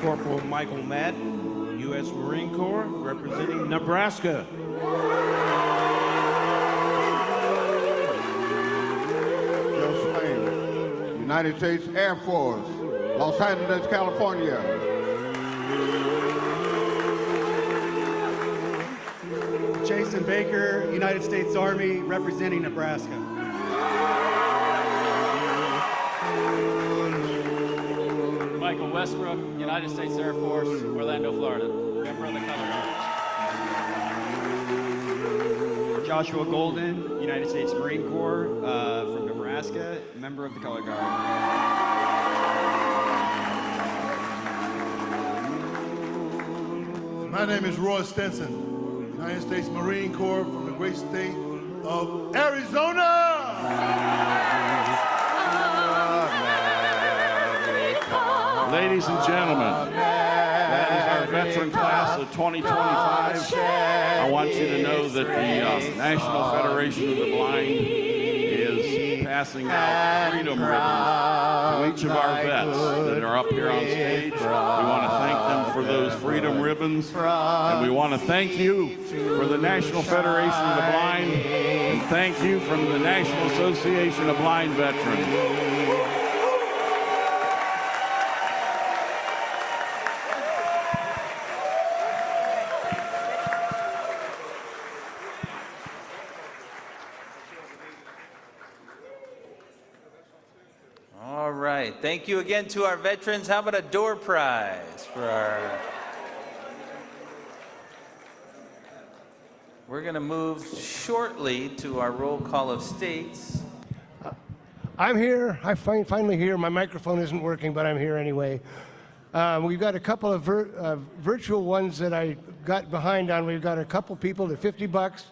Corporal Michael Madden, U.S. Marine Corps, representing Nebraska. Joe Swain, United States Air Force, Los Angeles, California. Jason Baker, United States Army, representing Nebraska. Michael Westbrook, United States Air Force, Orlando, Florida, member of the Color Guard. Joshua Golden, United States Marine Corps, from Nebraska, member of the Color Guard. My name is Roy Stinson, United States Marine Corps from the great state of Arizona. Ladies and gentlemen, that is our veteran class of 2025. I want you to know that the National Federation of the Blind is passing out freedom ribbons to each of our vets that are up here on stage. We want to thank them for those freedom ribbons, and we want to thank you for the National Federation of the Blind, and thank you from the National Association of Blind Veterans. All right. Thank you again to our veterans. How about a door prize for our... We're going to move shortly to our roll call of states. I'm here. I'm finally here. My microphone isn't working, but I'm here anyway. We've got a couple of virtual ones that I got behind on. We've got a couple people at $50.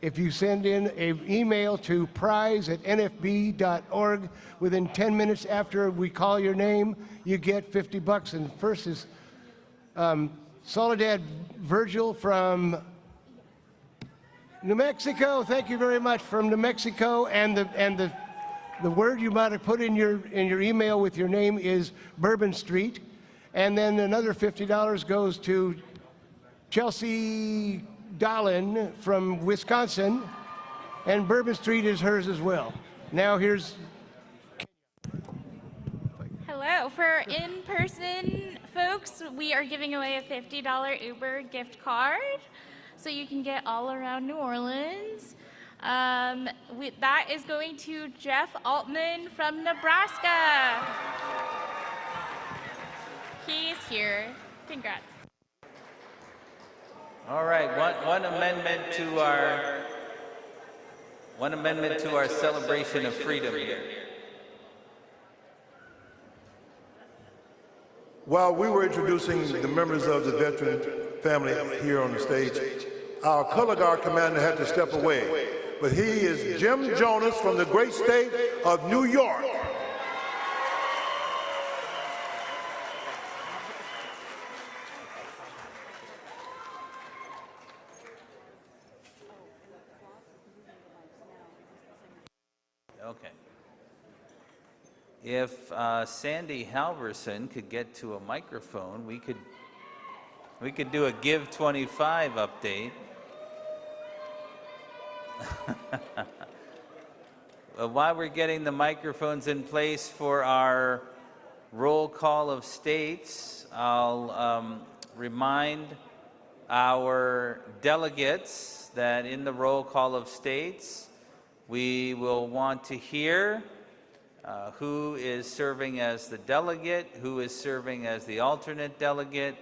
If you send in an email to prize@nfb.org within 10 minutes after we call your name, you get $50. And first is Soledad Virgil from New Mexico. Thank you very much, from New Mexico. And the word you might have put in your email with your name is Bourbon Street. And then another $50 goes to Chelsea Dolan from Wisconsin, and Bourbon Street is hers as well. Now here's... Hello. For in-person folks, we are giving away a $50 Uber gift card, so you can get all around New Orleans. That is going to Jeff Altman from Nebraska. He's here. Congrats. All right, one amendment to our celebration of freedom here. While we were introducing the members of the veteran family here on the stage, our color guard commander had to step away. But he is Jim Jonas from the great state of New York. Okay. If Sandy Halverson could get to a microphone, we could do a Give 25 update. While we're getting the microphones in place for our roll call of states, I'll remind our delegates that in the roll call of states, we will want to hear who is serving as the delegate, who is serving as the alternate delegate,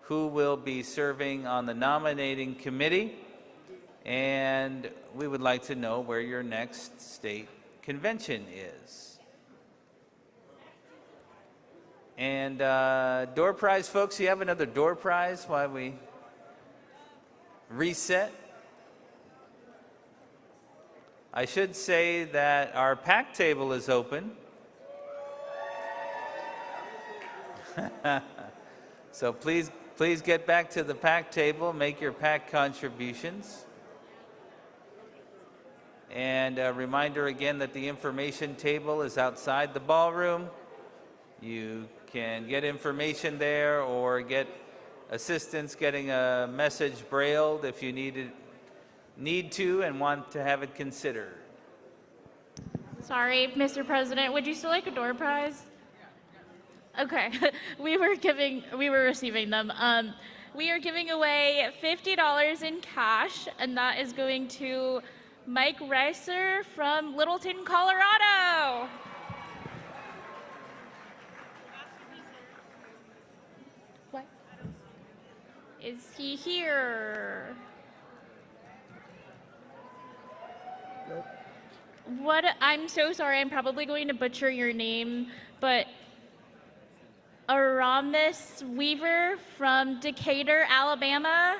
who will be serving on the nominating committee, and we would like to know where your next state convention is. And door prize, folks, you have another door prize while we reset? I should say that our pack table is open. So please get back to the pack table, make your pack contributions. And a reminder again that the information table is outside the ballroom. You can get information there or get assistance getting a message brailled if you need to and want to have it considered. Sorry, Mr. President, would you still like a door prize? Okay, we were receiving them. We are giving away $50 in cash, and that is going to Mike Reiser from Littleton, Colorado. What? Is he here? Nope. What? I'm so sorry. I'm probably going to butcher your name, but Aramis Weaver from Decatur, Alabama.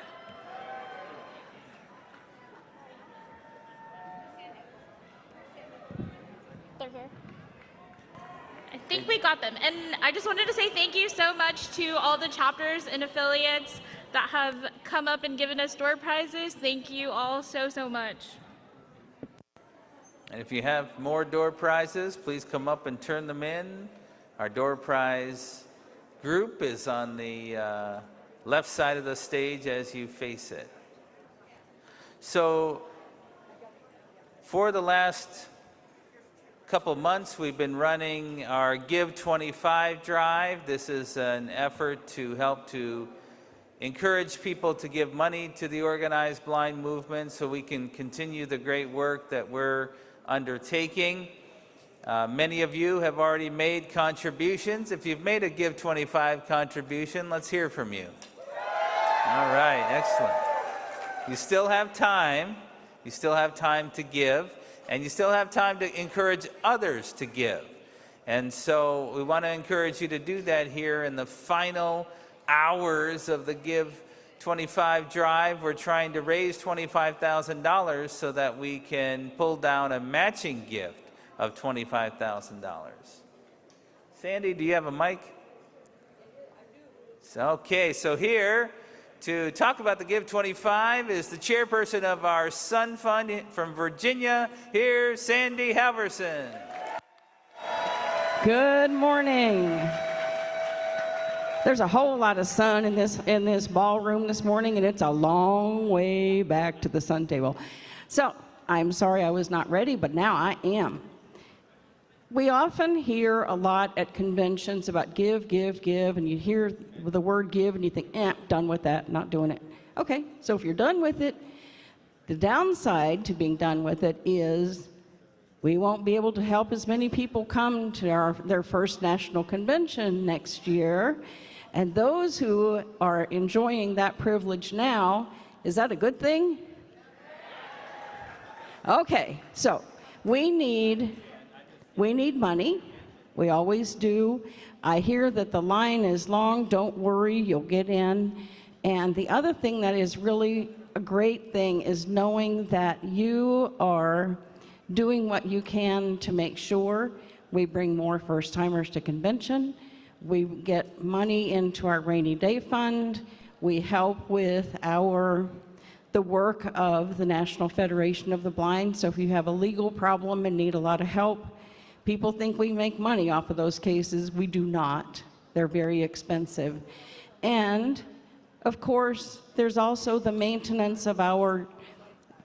They're here. I think we got them. And I just wanted to say thank you so much to all the chapters and affiliates that have come up and given us door prizes. Thank you all so much. And if you have more door prizes, please come up and turn them in. Our door prize group is on the left side of the stage as you face it. So for the last couple months, we've been running our Give 25 drive. This is an effort to help to encourage people to give money to the organized blind movement so we can continue the great work that we're undertaking. Many of you have already made contributions. If you've made a Give 25 contribution, let's hear from you. All right, excellent. You still have time. You still have time to give, and you still have time to encourage others to give. And so we want to encourage you to do that here in the final hours of the Give 25 drive. We're trying to raise $25,000 so that we can pull down a matching gift of $25,000. Sandy, do you have a mic? Okay, so here to talk about the Give 25 is the chairperson of our Sun Fund from Virginia. Here's Sandy Halverson. Good morning. There's a whole lot of sun in this ballroom this morning, and it's a long way back to the sun table. So I'm sorry I was not ready, but now I am. We often hear a lot at conventions about give, give, give, and you hear the word give and you think, done with that, not doing it. Okay, so if you're done with it, the downside to being done with it is we won't be able to help as many people come to their first national convention next year. And those who are enjoying that privilege now, is that a good thing? Okay, so we need money. We always do. I hear that the line is long. Don't worry, you'll get in. And the other thing that is really a great thing is knowing that you are doing what you can to make sure we bring more first-timers to convention. We get money into our rainy day fund. We help with the work of the National Federation of the Blind. So if you have a legal problem and need a lot of help, people think we make money off of those cases. We do not. They're very expensive. And of course, there's also the maintenance of our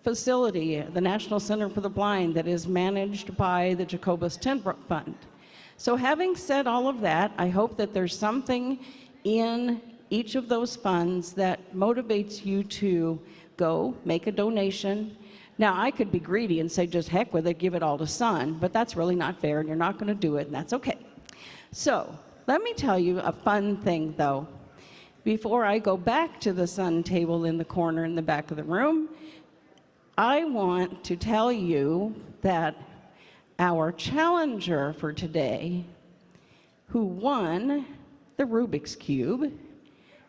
facility, the National Center for the Blind, that is managed by the Jacobus Tenbrook Fund. So having said all of that, I hope that there's something in each of those funds that motivates you to go make a donation. Now, I could be greedy and say, just heck with it, give it all to Sun, but that's really not fair, and you're not going to do it, and that's okay. So let me tell you a fun thing, though. Before I go back to the Sun table in the corner in the back of the room, I want to tell you that our challenger for today, who won the Rubik's Cube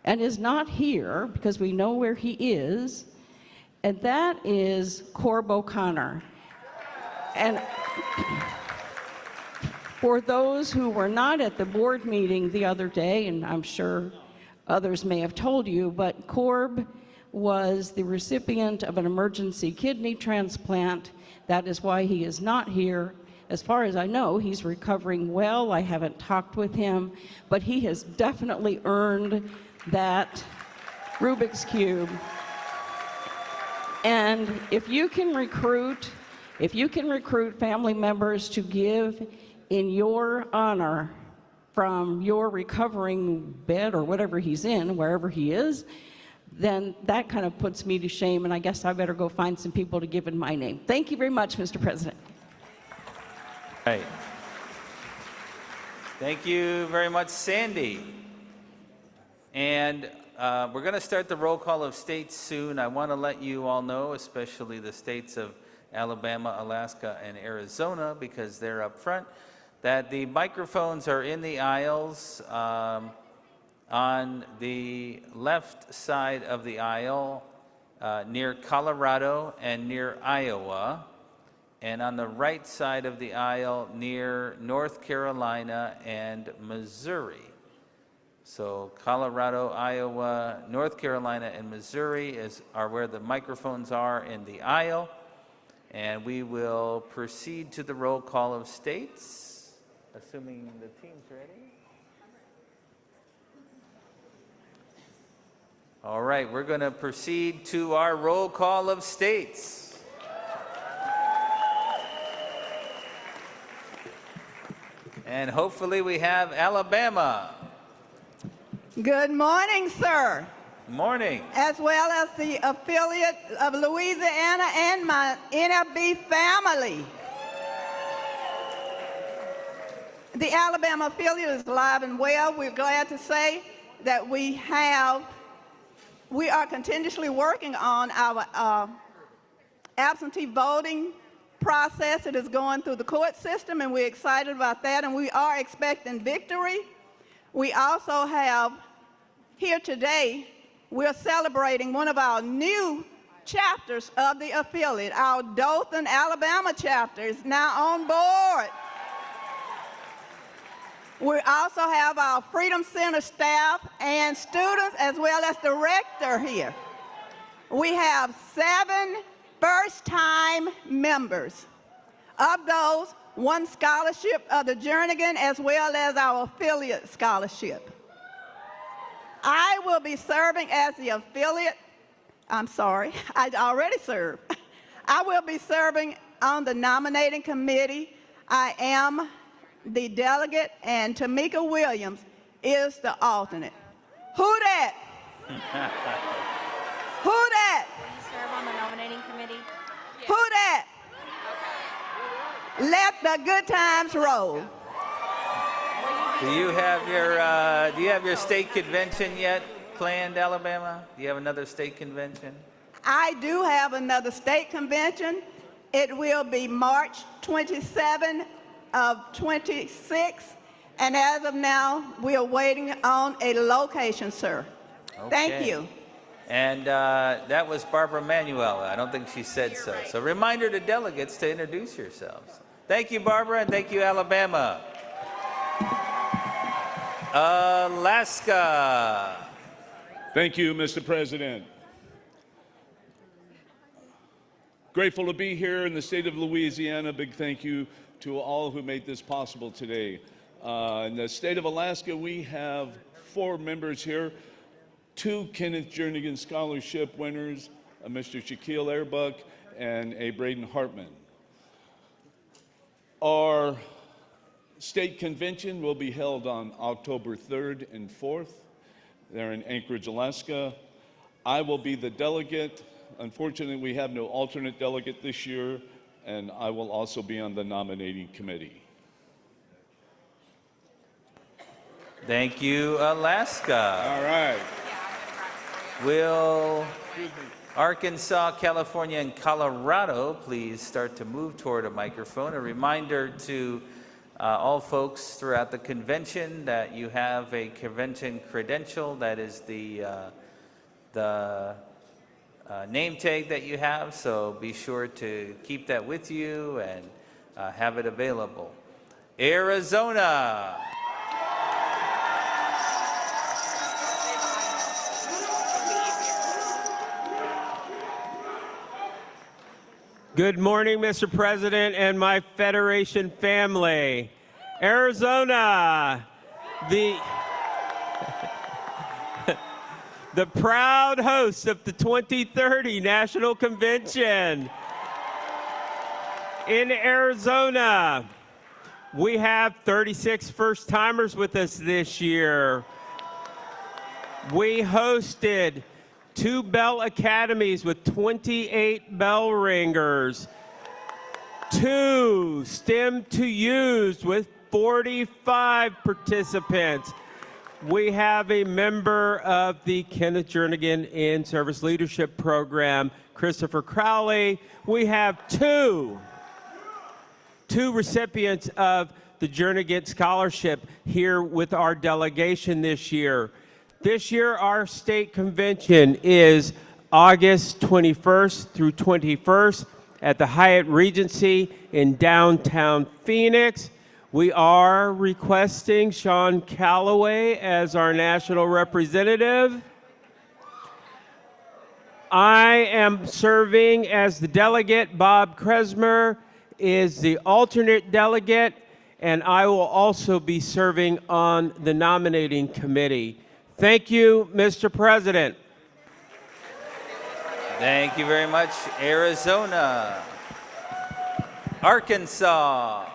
and is not here because we know where he is, and that is Corb O'Connor. And for those who were not at the board meeting the other day, and I'm sure others may have told you, but Corb was the recipient of an emergency kidney transplant. That is why he is not here. As far as I know, he's recovering well. I haven't talked with him, but he has definitely earned that Rubik's Cube. And if you can recruit family members to give in your honor from your recovering bed or whatever he's in, wherever he is, then that kind of puts me to shame, and I guess I better go find some people to give in my name. Thank you very much, Mr. President. Right. Thank you very much, Sandy. And we're going to start the roll call of states soon. I want to let you all know, especially the states of Alabama, Alaska, and Arizona, because they're up front, that the microphones are in the aisles on the left side of the aisle near Colorado and near Iowa, and on the right side of the aisle near North Carolina and Missouri. So Colorado, Iowa, North Carolina, and Missouri are where the microphones are in the aisle. And we will proceed to the roll call of states, assuming the team's ready. All right, we're going to proceed to our roll call of states. And hopefully we have Alabama. Good morning, sir. Morning. As well as the affiliate of Louisiana and my NFB family. The Alabama affiliate is alive and well. We're glad to say that we are continuously working on our absentee voting process. It is going through the court system, and we're excited about that, and we are expecting victory. We also have here today, we're celebrating one of our new chapters of the affiliate. Our Dothan, Alabama chapter is now on board. We also have our Freedom Center staff and students as well as the rector here. We have 7 first-time members. Of those, 1 scholarship of the Jernigan as well as our affiliate scholarship. I will be serving as the affiliate. I'm sorry, I already served. I will be serving on the nominating committee. I am the delegate, and Tamika Williams is the alternate. Who that? Who that? You serve on the nominating committee? Who that? Let the good times roll. Do you have your state convention yet planned, Alabama? Do you have another state convention? I do have another state convention. It will be March 27 of 26, and as of now, we are waiting on a location, sir. Okay. Thank you. And that was Barbara Manuela. I don't think she said so. So reminder to delegates to introduce yourselves. Thank you, Barbara, and thank you, Alabama. Alaska. Thank you, Mr. President. Grateful to be here in the state of Louisiana. Big thank you to all who made this possible today. In the state of Alaska, we have 4 members here, 2 Kenneth Jernigan Scholarship winners, Mr. Shaquille Airbuck and a Braden Hartman. Our state convention will be held on October 3rd and 4th. They're in Anchorage, Alaska. I will be the delegate. Unfortunately, we have no alternate delegate this year, and I will also be on the nominating committee. Thank you, Alaska. All right. Will Arkansas, California, and Colorado please start to move toward a microphone? A reminder to all folks throughout the convention that you have a convention credential. That is the name tag that you have, so be sure to keep that with you and have it available. Arizona. Good morning, Mr. President and my Federation family. Arizona, the proud host of the 2030 National Convention. In Arizona, we have 36 first-timers with us this year. We hosted 2 bell academies with 28 bell ringers, 2 STEM to Use with 45 participants. We have a member of the Kenneth Jernigan In-Service Leadership Program, Christopher Crowley. We have two recipients of the Jernigan Scholarship here with our delegation this year. This year, our state convention is August 21st through 21st at the Hyatt Regency in downtown Phoenix. We are requesting Sean Calloway as our national representative. I am serving as the delegate. Bob Kresmer is the alternate delegate, and I will also be serving on the nominating committee. Thank you, Mr. President. Thank you very much, Arizona. Arkansas.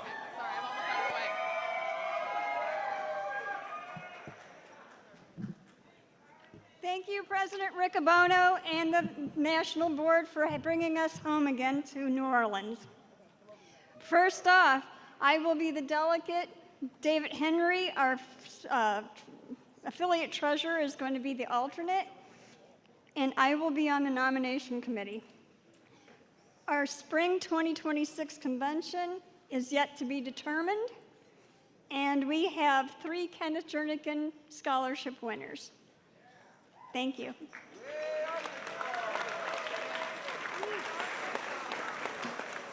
Thank you, President Riccobono and the National Board for bringing us home again to New Orleans. First off, I will be the delegate David Henry, our affiliate treasurer, is going to be the alternate, and I will be on the nomination committee. Our spring 2026 convention is yet to be determined, and we have 3 Kenneth Jernigan Scholarship winners. Thank you.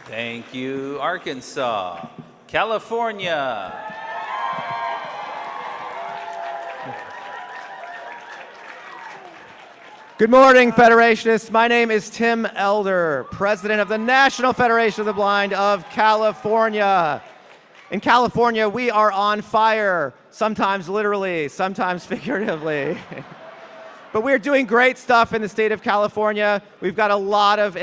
Thank you, Arkansas. California. Good morning, Federationists. My name is Tim Elder, President of the National Federation of the Blind of California. In California, we are on fire, sometimes literally, sometimes figuratively. But we're doing great stuff in the state of California. We've got a lot of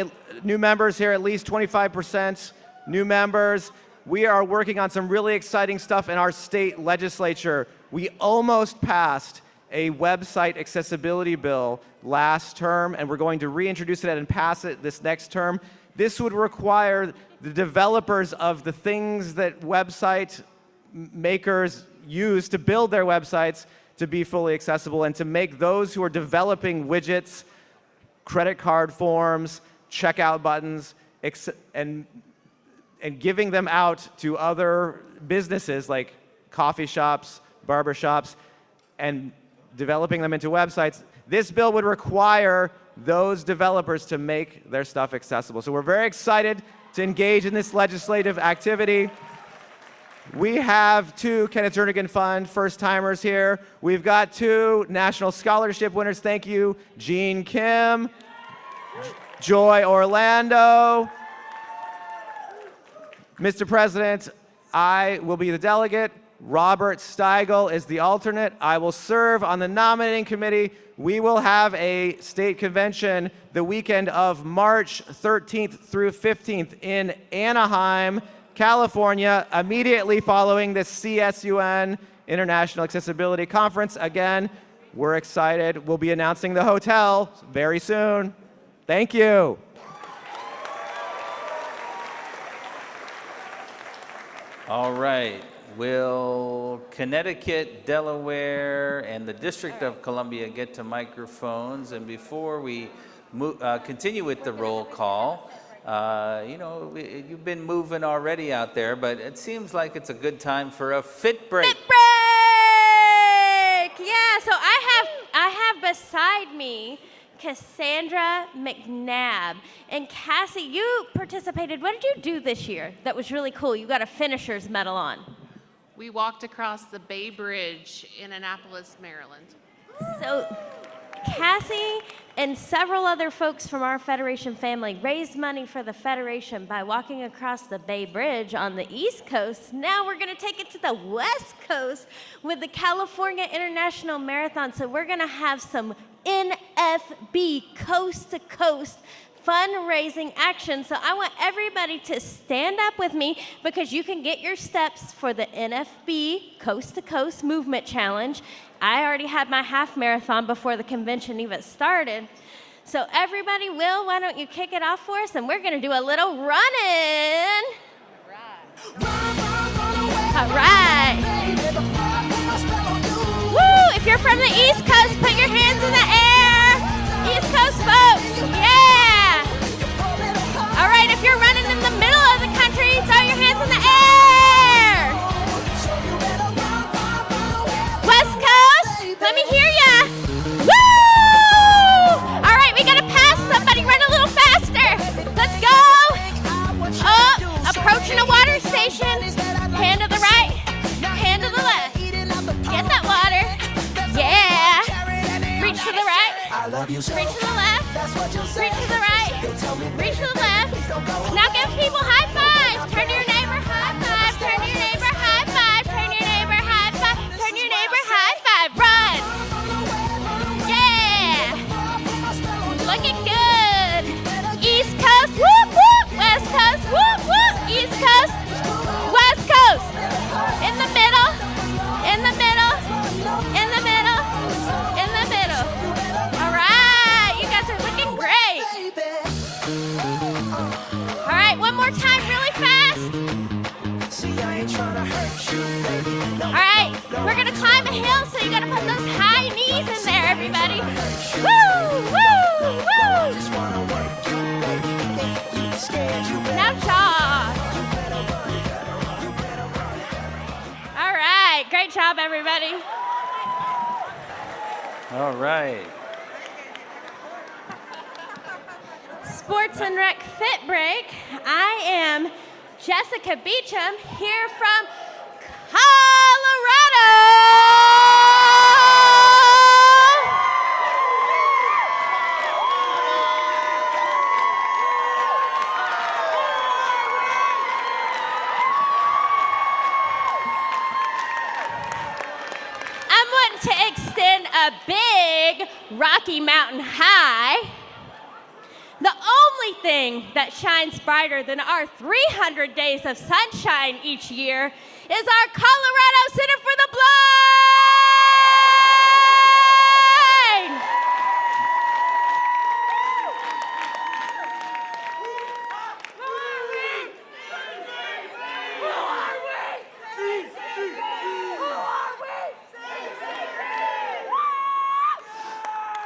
new members here, at least 25% new members. We are working on some really exciting stuff in our state legislature. We almost passed a website accessibility bill last term, and we're going to reintroduce it and pass it this next term. This would require the developers of the things that website makers use to build their websites to be fully accessible, and to make those who are developing widgets, credit card forms, checkout buttons, and giving them out to other businesses like coffee shops, barber shops, and developing them into websites. This bill would require those developers to make their stuff accessible. So we're very excited to engage in this legislative activity. We have 2 Kenneth Jernigan Fund first-timers here. We've got 2 National Scholarship winners. Thank you, Jean Kim, Joy Orlando. Mr. President, I will be the delegate. Robert Steigel is the alternate. I will serve on the nominating committee. We will have a state convention the weekend of March 13th through 15th in Anaheim, California, immediately following the CSUN International Accessibility Conference. Again, we're excited. We'll be announcing the hotel very soon. Thank you. All right. Will Connecticut, Delaware, and the District of Columbia get to microphones? And before we continue with the roll call, you've been moving already out there, but it seems like it's a good time for a fit break. Fit break! Yeah, so I have beside me Cassandra McNabb. And Cassie, you participated. What did you do this year that was really cool? You got a finisher's medal on. We walked across the Bay Bridge in Annapolis, Maryland. So Cassie and several other folks from our Federation family raised money for the Federation by walking across the Bay Bridge on the East Coast. Now we're going to take it to the West Coast with the California International Marathon. So we're going to have some NFB coast-to-coast fundraising action. So I want everybody to stand up with me because you can get your steps for the NFB Coast to Coast Movement Challenge. I already had my half marathon before the convention even started. So everybody, Will, why don't you kick it off for us? And we're going to do a little running. All right. Woo! If you're from the East Coast, put your hands in the air. East Coast folks, yeah. All right, if you're running in the middle of the country, throw your hands in the air. West Coast, let me hear ya. Woo! All right, we gotta pass somebody. Run a little faster. Let's go. Oh, approaching a water station. Hand to the right, hand to the left. Get that water. Yeah. Reach to the right. Reach to the left. Reach to the right. Reach to the left. Now give people high five. Turn to your neighbor, high five. Turn to your neighbor, high five. Turn to your neighbor, high five. Turn to your neighbor, high five. Run. Yeah. Looking good. East Coast, whoop, whoop. West Coast, whoop, whoop. East Coast, West Coast. In the middle. In the middle. In the middle. In the middle. All right. You guys are looking great. All right, one more time really fast. Great job, everybody. All right. Sports and Rec Fit Break. I am Jessica Beecham here from to extend a big Rocky Mountain high. The only thing that shines brighter than our 300 days of sunshine each year is our Colorado Center for the Blind.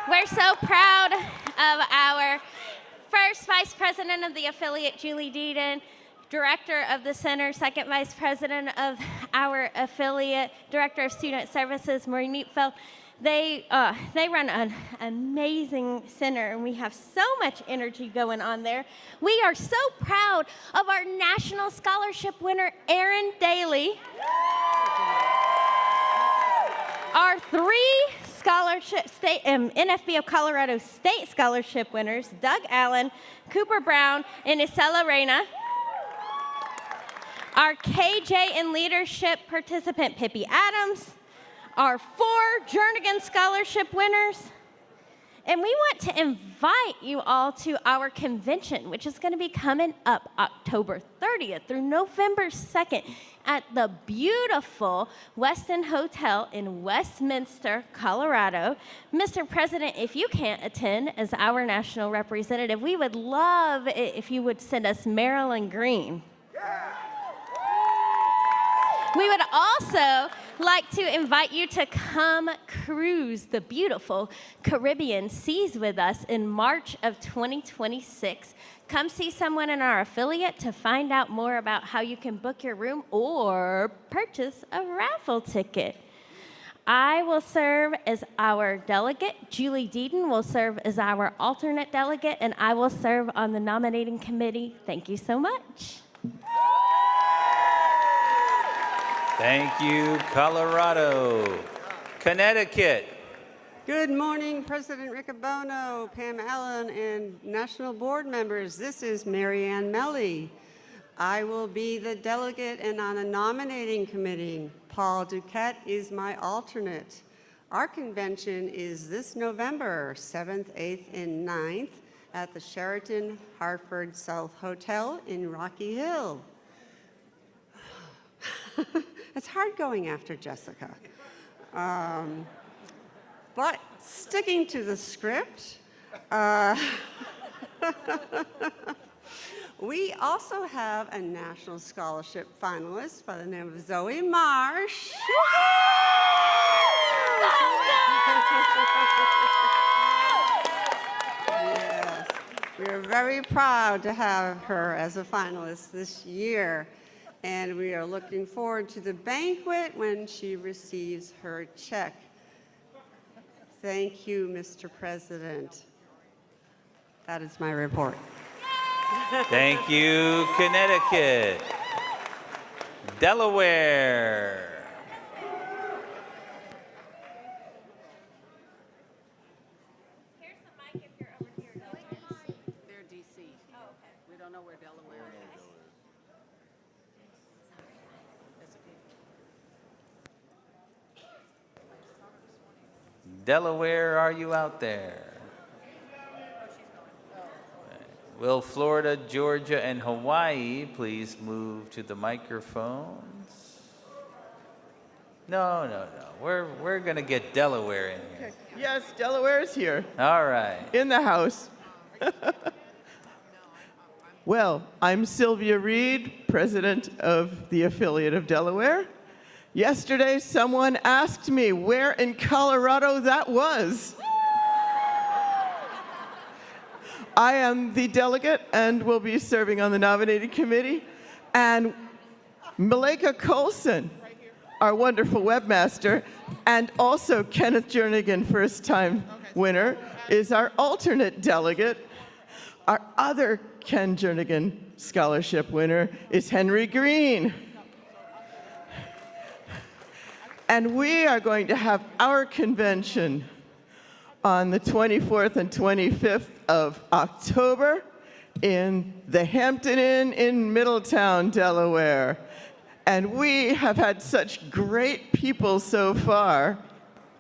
We're so proud of our first Vice President of the affiliate, Julie Deaton, Director of the Center, Second Vice President of our affiliate, Director of Student Services, Maureen Neatfeld. They run an amazing center, and we have so much energy going on there. We are so proud of our National Scholarship winner, Erin Daly. Our 3 scholarship state NFB of Colorado State Scholarship winners, Doug Allen, Cooper Brown, and Isela Reyna. Our KJ in Leadership participant, Pippi Adams. Our 4 Jernigan Scholarship winners. And we want to invite you all to our convention, which is going to be coming up October 30th through November 2nd at the beautiful Westin Hotel in Westminster, Colorado. Mr. President, if you can't attend as our national representative, we would love it if you would send us Marilyn Green. We would also like to invite you to come cruise the beautiful Caribbean seas with us in March of 2026. Come see someone in our affiliate to find out more about how you can book your room or purchase a raffle ticket. I will serve as our delegate. Julie Deaton will serve as our alternate delegate, and I will serve on the nominating committee. Thank you so much. Thank you, Colorado. Connecticut. Good morning, President Riccobono, Pam Allen, and national board members. This is Marianne Melly. I will be the delegate and on a nominating committee. Paul Duquette is my alternate. Our convention is this November 7th, 8th, and 9th at the Sheraton Hartford South Hotel in Rocky Hill. It's hard going after Jessica. But sticking to the script, we also have a National Scholarship finalist by the name of Zoe Marsh. Yes, we are very proud to have her as a finalist this year. And we are looking forward to the banquet when she receives her check. Thank you, Mr. President. That is my report. Thank you, Connecticut. Delaware. Here's the mic if you're over here. They're DC. Oh, okay. We don't know where Delaware is. Delaware, are you out there? Will Florida, Georgia, and Hawaii please move to the microphones? No. We're going to get Delaware in here. Yes, Delaware is here. All right. In the house. Well, I'm Sylvia Reed, president of the affiliate of Delaware. Yesterday, someone asked me where in Colorado that was. I am the delegate and will be serving on the nominating committee. And Malika Colson our wonderful webmaster, and also Kenneth Jernigan, first-time winner, is our alternate delegate. Our other Ken Jernigan Scholarship winner is Henry Green. And we are going to have our convention on the 24th and 25th of October in the Hampton Inn in Middletown, Delaware. And we have had such great people so far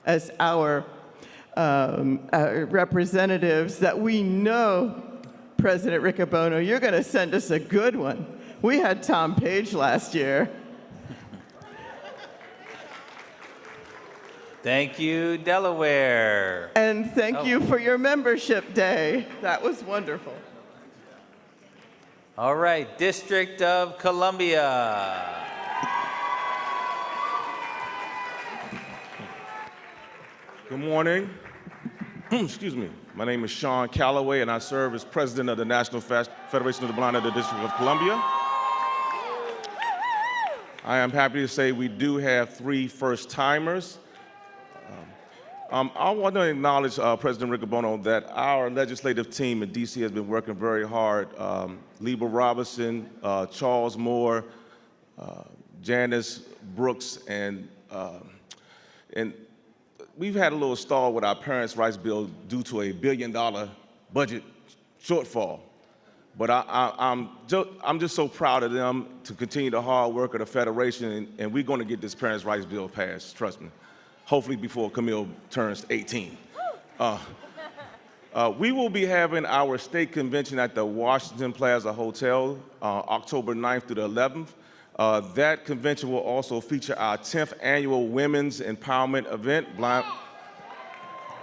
as our representatives that we know, President Riccobono, you're going to send us a good one. We had Tom Page last year. Thank you, Delaware. And thank you for your membership day. That was wonderful. All right, District of Columbia. Good morning. Excuse me. My name is Sean Calloway, and I serve as president of the National Federation of the Blind of the District of Columbia. I am happy to say we do have 3 first-timers. I want to acknowledge President Riccobono that our legislative team in D.C. has been working very hard. Liba Robinson, Charles Moore, Janice Brooks, and we've had a little stall with our parents' rights bill due to a $1 billion budget shortfall. But I'm just so proud of them to continue the hard work of the Federation, and we're going to get this parents' rights bill passed, trust me. Hopefully before Camille turns 18. We will be having our state convention at the Washington Plaza Hotel, October 9th through the 11th. That convention will also feature our 10th annual Women's Empowerment Event,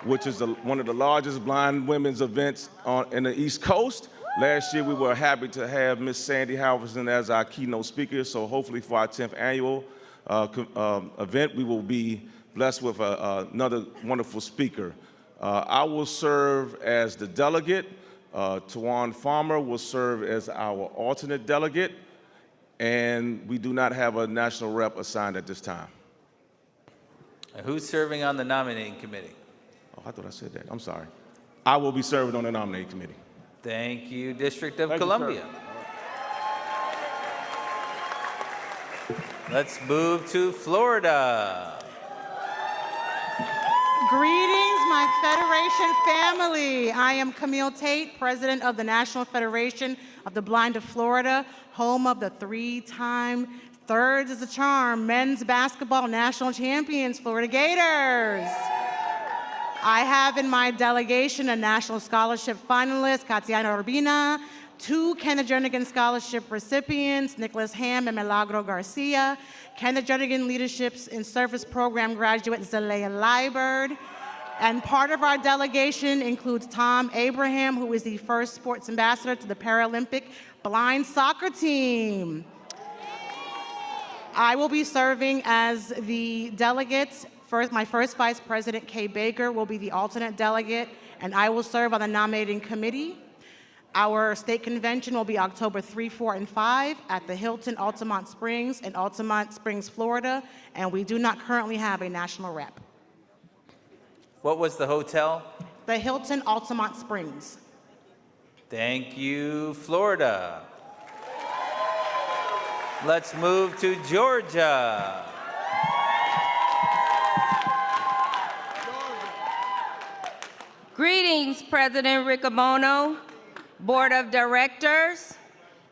which is one of the largest blind women's events in the East Coast. Last year, we were happy to have Miss Sandy Halverson as our keynote speaker, so hopefully for our 10th annual event, we will be blessed with another wonderful speaker. I will serve as the delegate. Tawan Farmer will serve as our alternate delegate, and we do not have a national rep assigned at this time. Who's serving on the nominating committee? Oh, I thought I said that. I'm sorry. I will be serving on the nominating committee. Thank you, District of Thank you, Columbia. Let's move to Florida. Greetings, my Federation family. I am Camille Tate, President of the National Federation of the Blind of Florida, home of the 3-time Thirds is a Charm men's basketball national champions, Florida Gators. I have in my delegation a National Scholarship finalist, Katiana Urbina, 2 Kenneth Jernigan Scholarship recipients, Nicholas Ham and Milagro Garcia, Kenneth Jernigan Leaderships in Service Program graduate, Zalea Liburd, and part of our delegation includes Tom Abraham, who is the first sports ambassador to the Paralympic blind soccer team. I will be serving as the delegate. My first Vice President, Kay Baker, will be the alternate delegate, and I will serve on the nominating committee. Our state convention will be October 3, 4, and 5 at the Hilton Altamont Springs in Altamont Springs, Florida, and we do not currently have a national rep. What was the hotel? The Hilton Altamont Springs. Thank you, Florida. Let's move to Georgia. Greetings, President Riccobono, Board of Directors,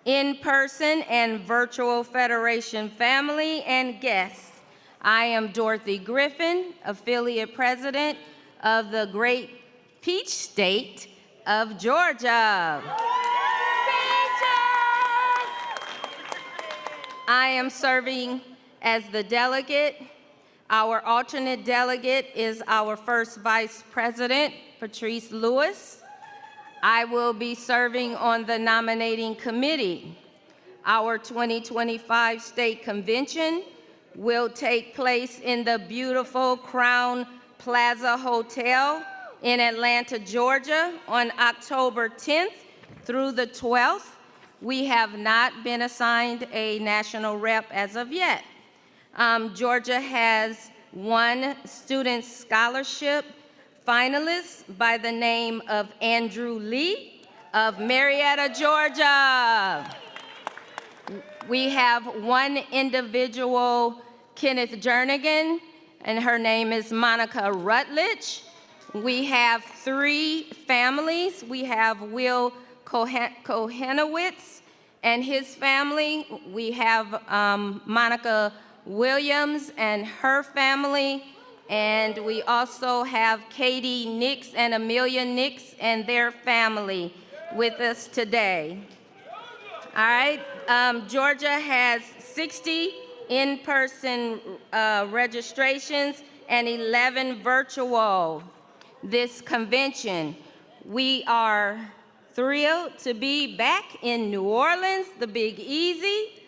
in-person and virtual Federation family, and guests. I am Dorothy Griffin, Affiliate President of the Great Peach State of Georgia. I am serving as the delegate. Our alternate delegate is our first Vice President, Patrice Lewis. I will be serving on the nominating committee. Our 2025 state convention will take place in the beautiful Crown Plaza Hotel in Atlanta, Georgia on October 10th through the 12th. We have not been assigned a national rep as of yet. Georgia has one student scholarship finalist by the name of Andrew Lee of Marietta, Georgia. We have one individual, Kenneth Jernigan, and her name is Monica Rutledge. We have 3 families. We have Will Kohanowitz and his family. We have Monica Williams and her family. And we also have Katie Nix and Amelia Nix and their family with us today. All right, Georgia has 60 in-person registrations and 11 virtual this convention. We are thrilled to be back in New Orleans, the Big Easy,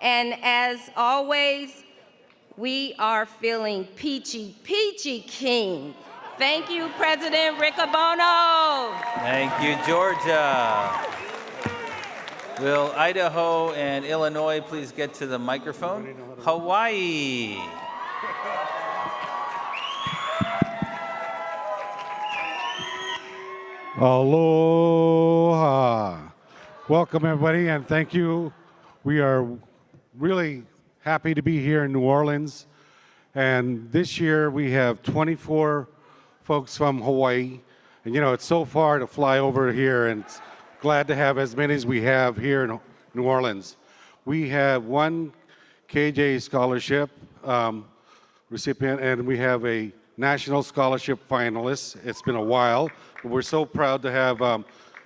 and as always, we are feeling peachy, peachy keen. Thank you, President Riccobono. Thank you, Georgia. Will Idaho and Illinois please get to the microphone? Hawaii. Aloha. Welcome, everybody, and thank you. We are really happy to be here in New Orleans. And this year we have 24 folks from Hawaii. And you know, it's so far to fly over here, and it's glad to have as many as we have here in New Orleans. We have one KJ scholarship recipient, and we have a national scholarship finalist. It's been a while, but we're so proud to have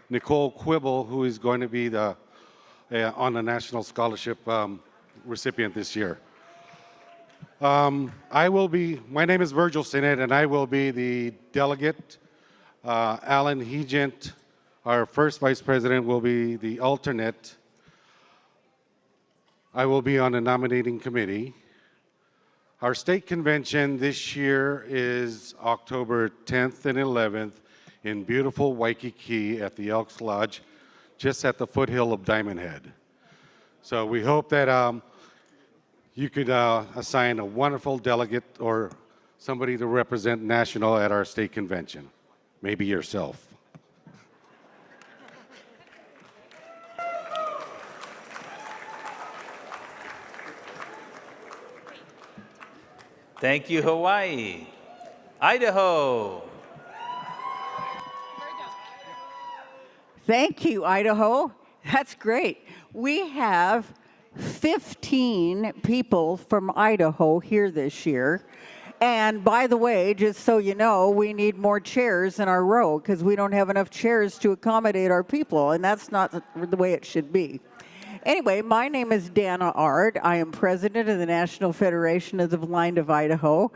Nicole Quibble, who is going to be the on the national scholarship recipient this year. My name is Virgil Sinnott, and I will be the delegate. Alan Hegent, our first vice president, will be the alternate. I will be on the nominating committee. Our state convention this year is October 10th and 11th in beautiful Waikiki at the Elks Lodge, just at the foothill of Diamond Head. So we hope that you could assign a wonderful delegate or somebody to represent national at our state convention. Maybe yourself. Thank you, Hawaii. Idaho. Thank you, Idaho. That's great. We have 15 people from Idaho here this year. And by the way, just so you know, we need more chairs in our row because we don't have enough chairs to accommodate our people, and that's not the way it should be. Anyway, my name is Dana Ard. I am president of the National Federation of the Blind of Idaho.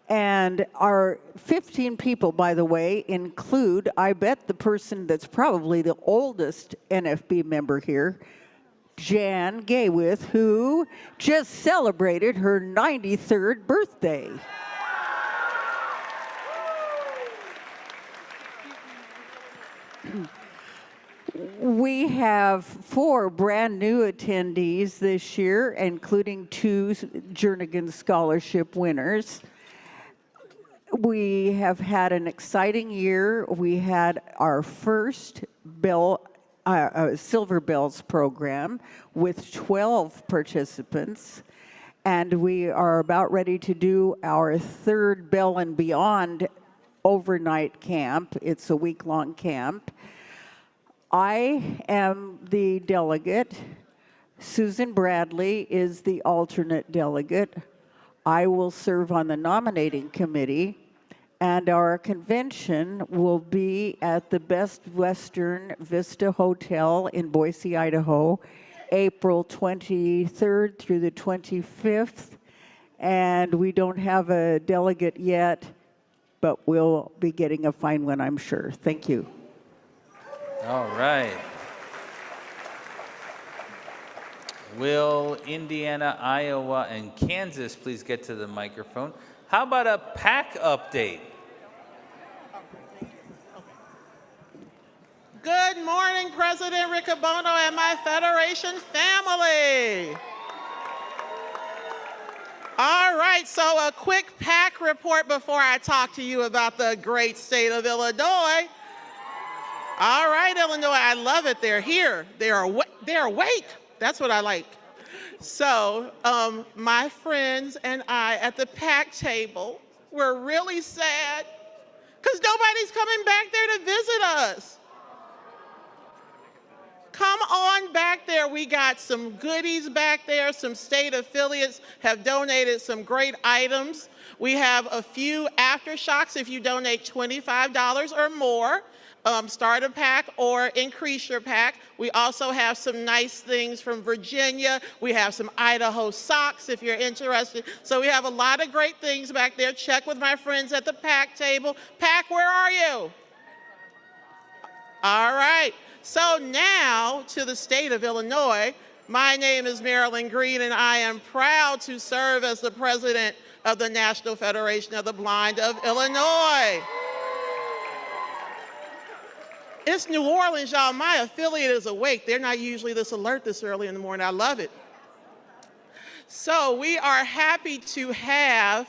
And our 15 people, by the way, include, I bet, the person that's probably the oldest NFB member here, Jan Gaywith, who just celebrated her 93rd birthday. We have 4 brand new attendees this year, including 2 Jernigan Scholarship winners. We have had an exciting year. We had our first Silver Bells program with 12 participants, and we are about ready to do our 3rd Bell and Beyond overnight camp. It's a week-long camp. I am the delegate. Susan Bradley is the alternate delegate. I will serve on the nominating committee, and our convention will be at the Best Western Vista Hotel in Boise, Idaho, April 23rd through the 25th. And we don't have a delegate yet, but we'll be getting a fine one, I'm sure. Thank you. All right. Will Indiana, Iowa, and Kansas please get to the microphone? How about a PAC update? Good morning, President Riccobono and my Federation family. All right, so a quick PAC report before I talk to you about the great state of Illinois. All right, Illinois, I love it. They're here. They're awake. That's what I like. So my friends and I at the PAC table were really sad because nobody's coming back there to visit us. Come on back there. We got some goodies back there. Some state affiliates have donated some great items. We have a few aftershocks if you donate $25 or more. Start a pack or increase your pack. We also have some nice things from Virginia. We have some Idaho socks if you're interested. So we have a lot of great things back there. Check with my friends at the PAC table. PAC, where are you? All right. So now to the state of Illinois. My name is Marilyn Green, and I am proud to serve as the president of the National Federation of the Blind of Illinois. It's New Orleans, y'all. My affiliate is awake. They're not usually this alert this early in the morning. I love it. So we are happy to share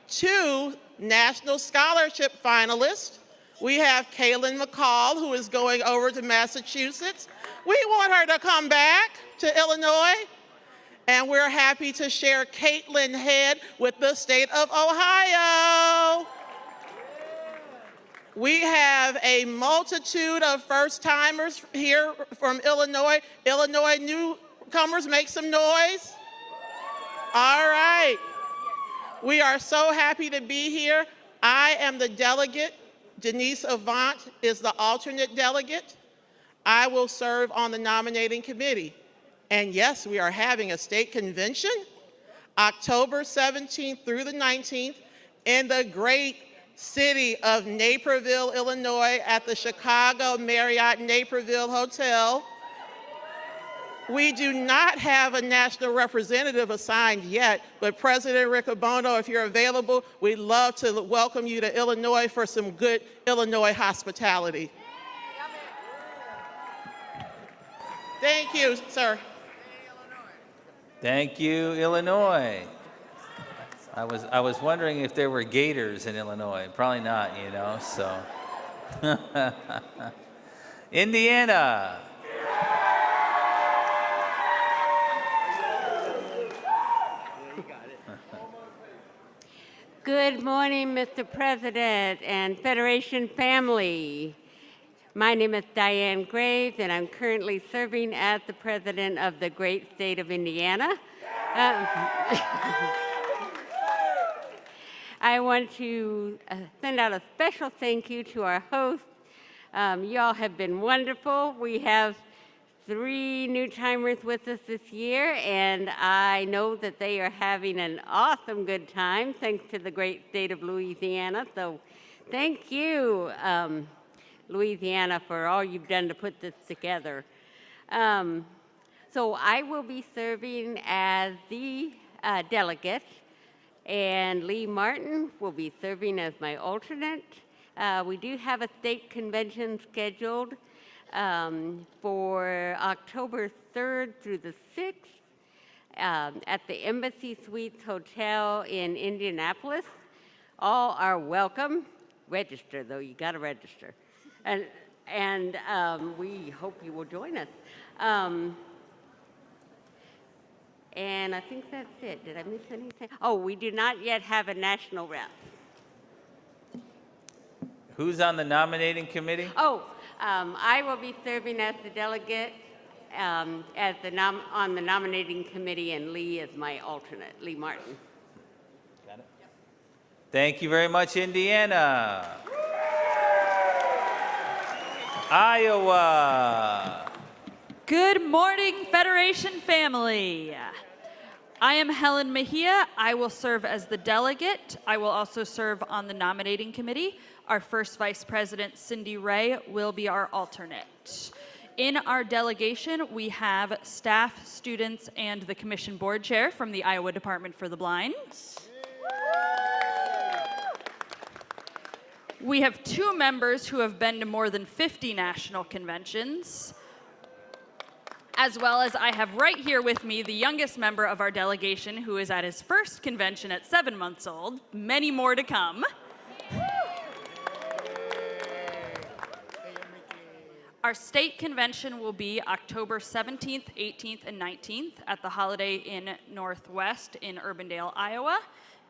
2 National Scholarship finalists. We have Kaylin McCall, who is going over to Massachusetts. We want her to come back to Illinois. And we're happy to share Caitlin Head with the state of Ohio. We have a multitude of first-timers here from Illinois. Illinois newcomers, make some noise. All right. We are so happy to be here. I am the delegate. Denise Avant is the alternate delegate. I will serve on the nominating committee. And yes, we are having a state convention October 17th through the 19th in the great city of Naperville, Illinois at the Chicago Marriott Naperville Hotel. We do not have a national representative assigned yet, but President Riccobono, if you're available, we'd love to welcome you to Illinois for some good Illinois hospitality. Thank you, sir. Thank you, Illinois. I was wondering if there were gators in Illinois. Probably not, you know, so. Indiana. Good morning, Mr. President and Federation family. My name is Diane Graves, and I'm currently serving as the president of the great state of Indiana. I want to send out a special thank you to our hosts. You all have been wonderful. We have 3 new-timers with us this year, and I know that they are having an awesome good time, thanks to the great state of Louisiana. So thank you, Louisiana, for all you've done to put this together. So I will be serving as the delegate, and Lee Martin will be serving as my alternate. We do have a state convention scheduled for October 3rd through the 6th at the Embassy Suites Hotel in Indianapolis. All are welcome. Register, though. You got to register. And we hope you will join us. And I think that's it. Did I miss anything? Oh, we do not yet have a national rep. Who's on the nominating committee? Oh, I will be serving as the delegate on the nominating committee, and Lee is my alternate, Lee Martin. Got it? Thank you very much, Indiana. Iowa. Good morning, Federation family. I am Helen Mejia. I will serve as the delegate. I will also serve on the nominating committee. Our first vice president, Cindy Ray, will be our alternate. In our delegation, we have staff, students, and the commission board chair from the Iowa Department for the Blind. We have 2 members who have been to more than 50 national conventions. as well as I have right here with me the youngest member of our delegation who is at his first convention at 7 months old. Many more to come. Our state convention will be October 17th, 18th, and 19th at the Holiday Inn Northwest in Urbandale, Iowa,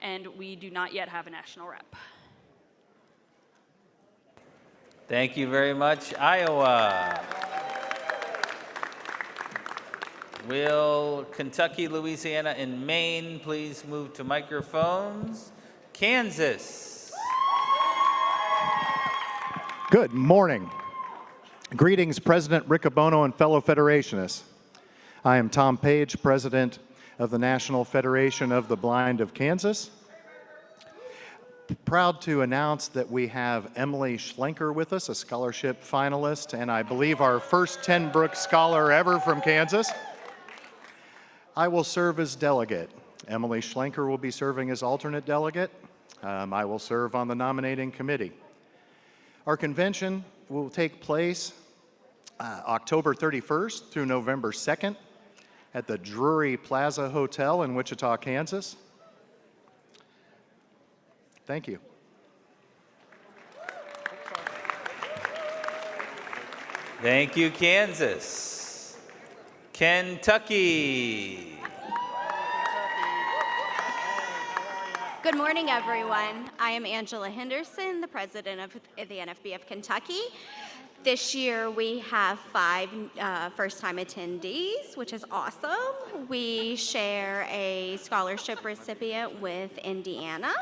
and we do not yet have a national rep. Thank you very much, Iowa. Will Kentucky, Louisiana, and Maine please move to microphones? Kansas. Good morning. Greetings, President Riccobono and fellow Federationists. I am Tom Page, President of the National Federation of the Blind of Kansas. Proud to announce that we have Emily Schlenker with us, a scholarship finalist, and I believe our first Ten Brook scholar ever from Kansas. I will serve as delegate. Emily Schlenker will be serving as alternate delegate. I will serve on the nominating committee. Our convention will take place October 31st through November 2nd at the Drury Plaza Hotel in Wichita, Kansas. Thank you. Thank you, Kansas. Kentucky. Good morning, everyone. I am Angela Henderson, the president of the NFB of Kentucky. This year we have 5 first-time attendees, which is awesome. We share a scholarship recipient with Indiana.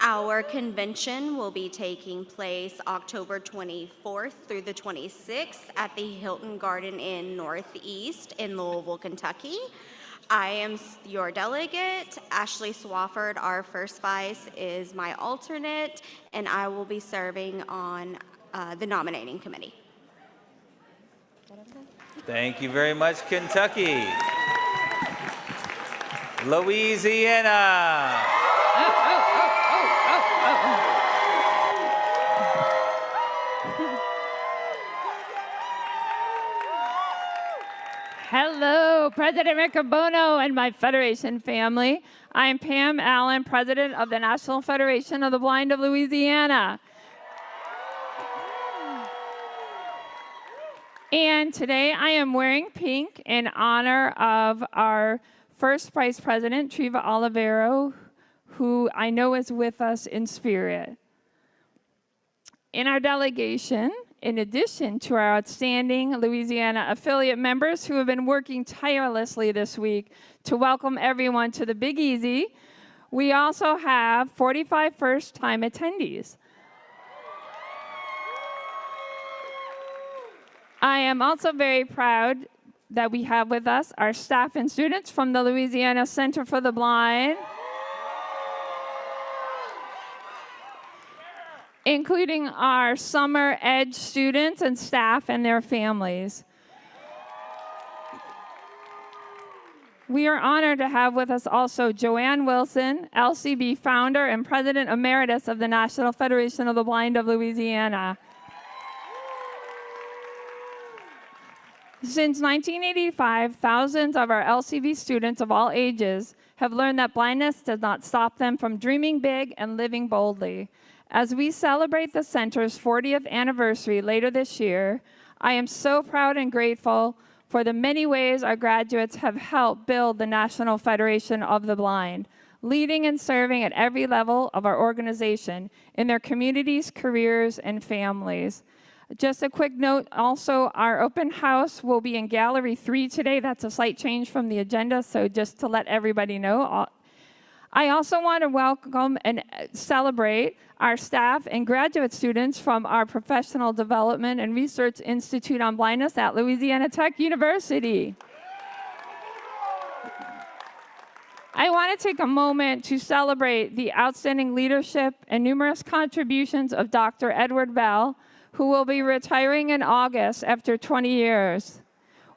Our convention will be taking place October 24th through the 26th at the Hilton Garden Inn Northeast in Louisville, Kentucky. I am your delegate. Ashley Swafford, our first vice, is my alternate, and I will be serving on the nominating committee. Thank you very much, Kentucky. Louisiana. Hello, President Riccobono and my Federation family. I am Pam Allen, President of the National Federation of the Blind of Louisiana. And today I am wearing pink in honor of our first Vice President, Treva Olivero, who I know is with us in spirit. In our delegation, in addition to our outstanding Louisiana affiliate members who have been working tirelessly this week to welcome everyone to the Big Easy, we also have 45 first-time attendees. I am also very proud that we have with us our staff and students from the Louisiana Center for the Blind, including our Summer Edge students and staff and their families. We are honored to have with us also Joanne Wilson, LCB founder and president emeritus of the National Federation of the Blind of Louisiana. Since 1985, thousands of our LCB students of all ages have learned that blindness does not stop them from dreaming big and living boldly. As we celebrate the center's 40th anniversary later this year, I am so proud and grateful for the many ways our graduates have helped build the National Federation of the Blind, leading and serving at every level of our organization in their communities, careers, and families. Just a quick note, also, our open house will be in Gallery 3 today. That's a slight change from the agenda, so just to let everybody know. I also want to welcome and celebrate our staff and graduate students from our Professional Development and Research Institute on Blindness at Louisiana Tech University. I want to take a moment to celebrate the outstanding leadership and numerous contributions of Dr. Edward Bell, who will be retiring in August after 20 years.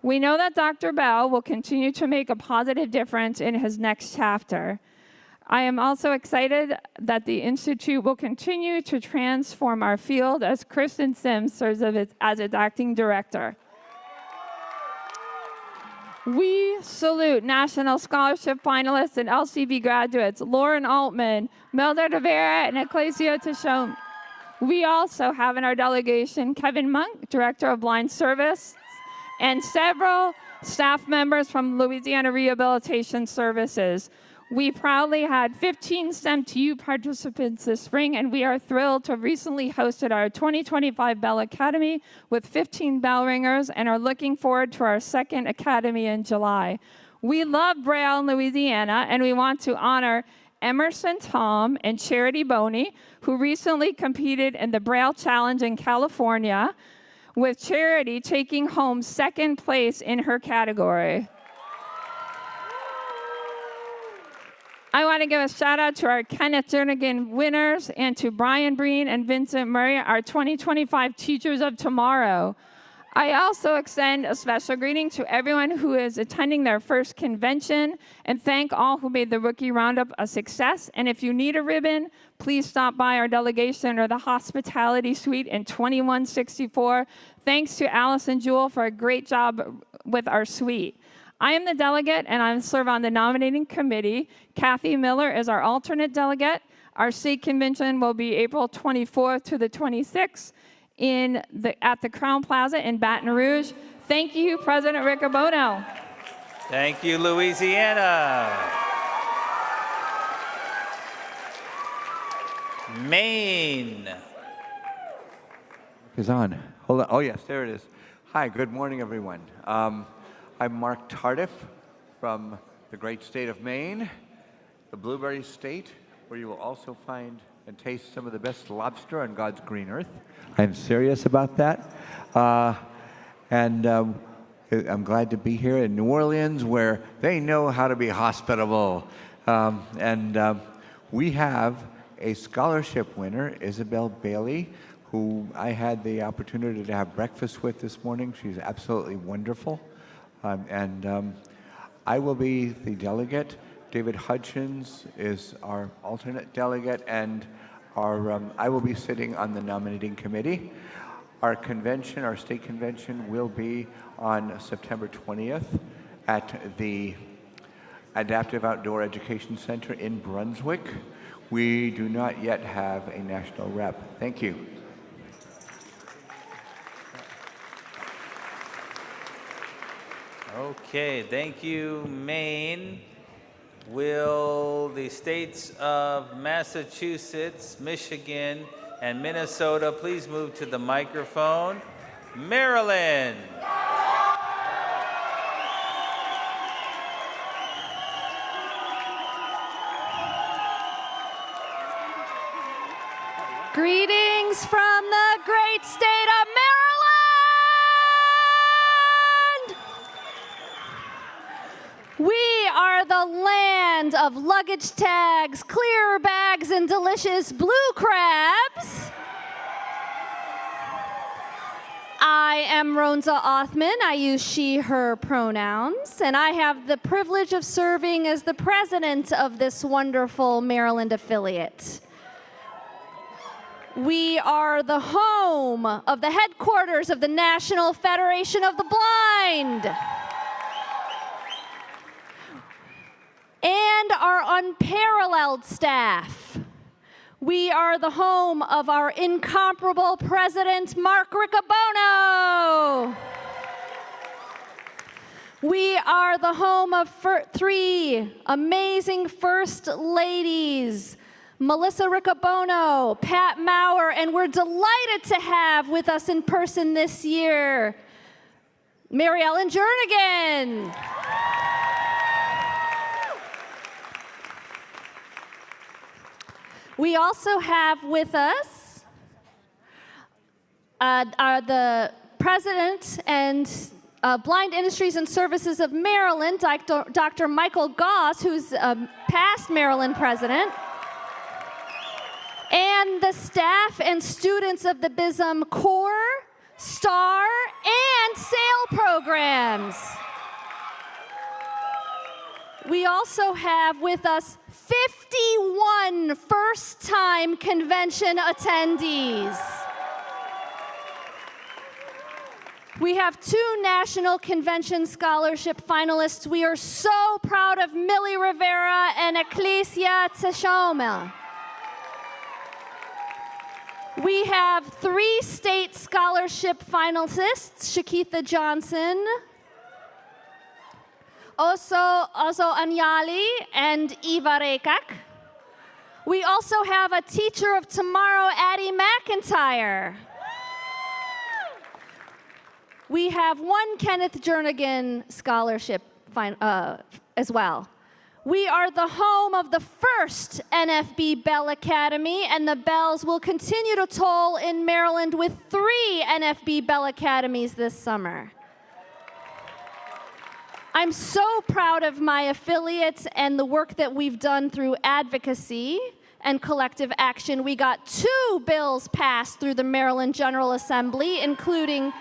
We know that Dr. Bell will continue to make a positive difference in his next chapter. I am also excited that the Institute will continue to transform our field as Kristen Sims serves as its acting director. We salute National Scholarship finalists and LCV graduates Lauren Altman, Mildred Rivera, and Ecclesio Tashome. We also have in our delegation Kevin Monk, Director of Blind Service, and several staff members from Louisiana Rehabilitation Services. We proudly had 15 STEM2U participants this spring, and we are thrilled to have recently hosted our 2025 Bell Academy with 15 bell ringers and are looking forward to our second Academy in July. We love Braille in Louisiana, and we want to honor Emerson Tom and Charity Boney, who recently competed in the Braille Challenge in California, with Charity taking home second place in her category. I want to give a shout out to our Kenneth Jernigan winners and to Brian Breen and Vincent Murray, our 2025 Teachers of Tomorrow. I also extend a special greeting to everyone who is attending their first convention and thank all who made the Rookie Roundup a success. And if you need a ribbon, please stop by our delegation or the hospitality suite in 2164. Thanks to Alice and Jewel for a great job with our suite. I am the delegate, and I serve on the nominating committee. Kathy Miller is our alternate delegate. Our state convention will be April 24th to the 26th at the Crown Plaza in Baton Rouge. Thank you, President Riccobono. Thank you, Louisiana. Maine. Is on. Hold on. Oh, yes, there it is. Hi, good morning, everyone. I'm Mark Tardif from the great state of Maine, the Blueberry State, where you will also find and taste some of the best lobster on God's green earth. I'm serious about that. I'm glad to be here in New Orleans, where they know how to be hospitable. We have a scholarship winner, Isabel Bailey, who I had the opportunity to have breakfast with this morning. She's absolutely wonderful. I will be the delegate. David Hutchins is our alternate delegate, and I will be sitting on the nominating committee. Our convention, our state convention, will be on September 20th at the Adaptive Outdoor Education Center in Brunswick. We do not yet have a national rep. Thank you. Okay, thank you, Maine. Will the states of Massachusetts, Michigan, and Minnesota please move to the microphone? Maryland. Greetings from the great state of Maryland! We are the land of luggage tags, clear bags, and delicious blue crabs. I am Ronza Othman. I use she, her pronouns, and I have the privilege of serving as the president of this wonderful Maryland affiliate. We are the home of the headquarters of the National Federation of the Blind and our unparalleled staff. We are the home of our incomparable president, Mark Riccobono. We are the home of three amazing first ladies, Melissa Riccobono, Pat Maurer, and we're delighted to have with us in person this year, Mary Ellen Jernigan. We also have with us the president and Blind Industries and Services of Maryland, Dr. Michael Goss, who's a past Maryland president, and the staff and students of the BISM Core, STAR, and SAIL programs. We also have with us 51 first-time convention attendees. We have 2 National Convention Scholarship finalists. We are so proud of Millie Rivera and Ecclesia Teshoma. We have 3 state scholarship finalists, Shakitha Johnson, Oso Anyali, and Eva Rekak. We also have a Teacher of Tomorrow, Addie McIntyre. We have 1 Kenneth Jernigan scholarship as well. We are the home of the first NFB Bell Academy, and the bells will continue to toll in Maryland with 3 NFB Bell Academies this summer. I'm so proud of my affiliates and the work that we've done through advocacy and collective action. We got 2 bills passed through the Maryland General Assembly, including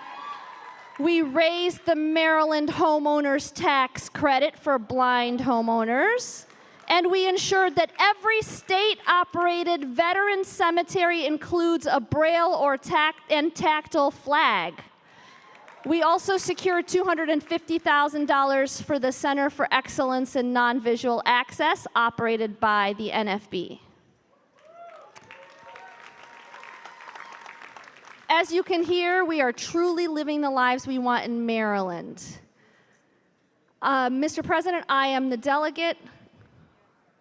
we raised the Maryland homeowners tax credit for blind homeowners, and we ensured that every state-operated veteran cemetery includes a braille or tactile flag. We also secured $250,000 for the Center for Excellence in Non-Visual Access, operated by the NFB. As you can hear, we are truly living the lives we want in Maryland. Mr. President, I am the delegate.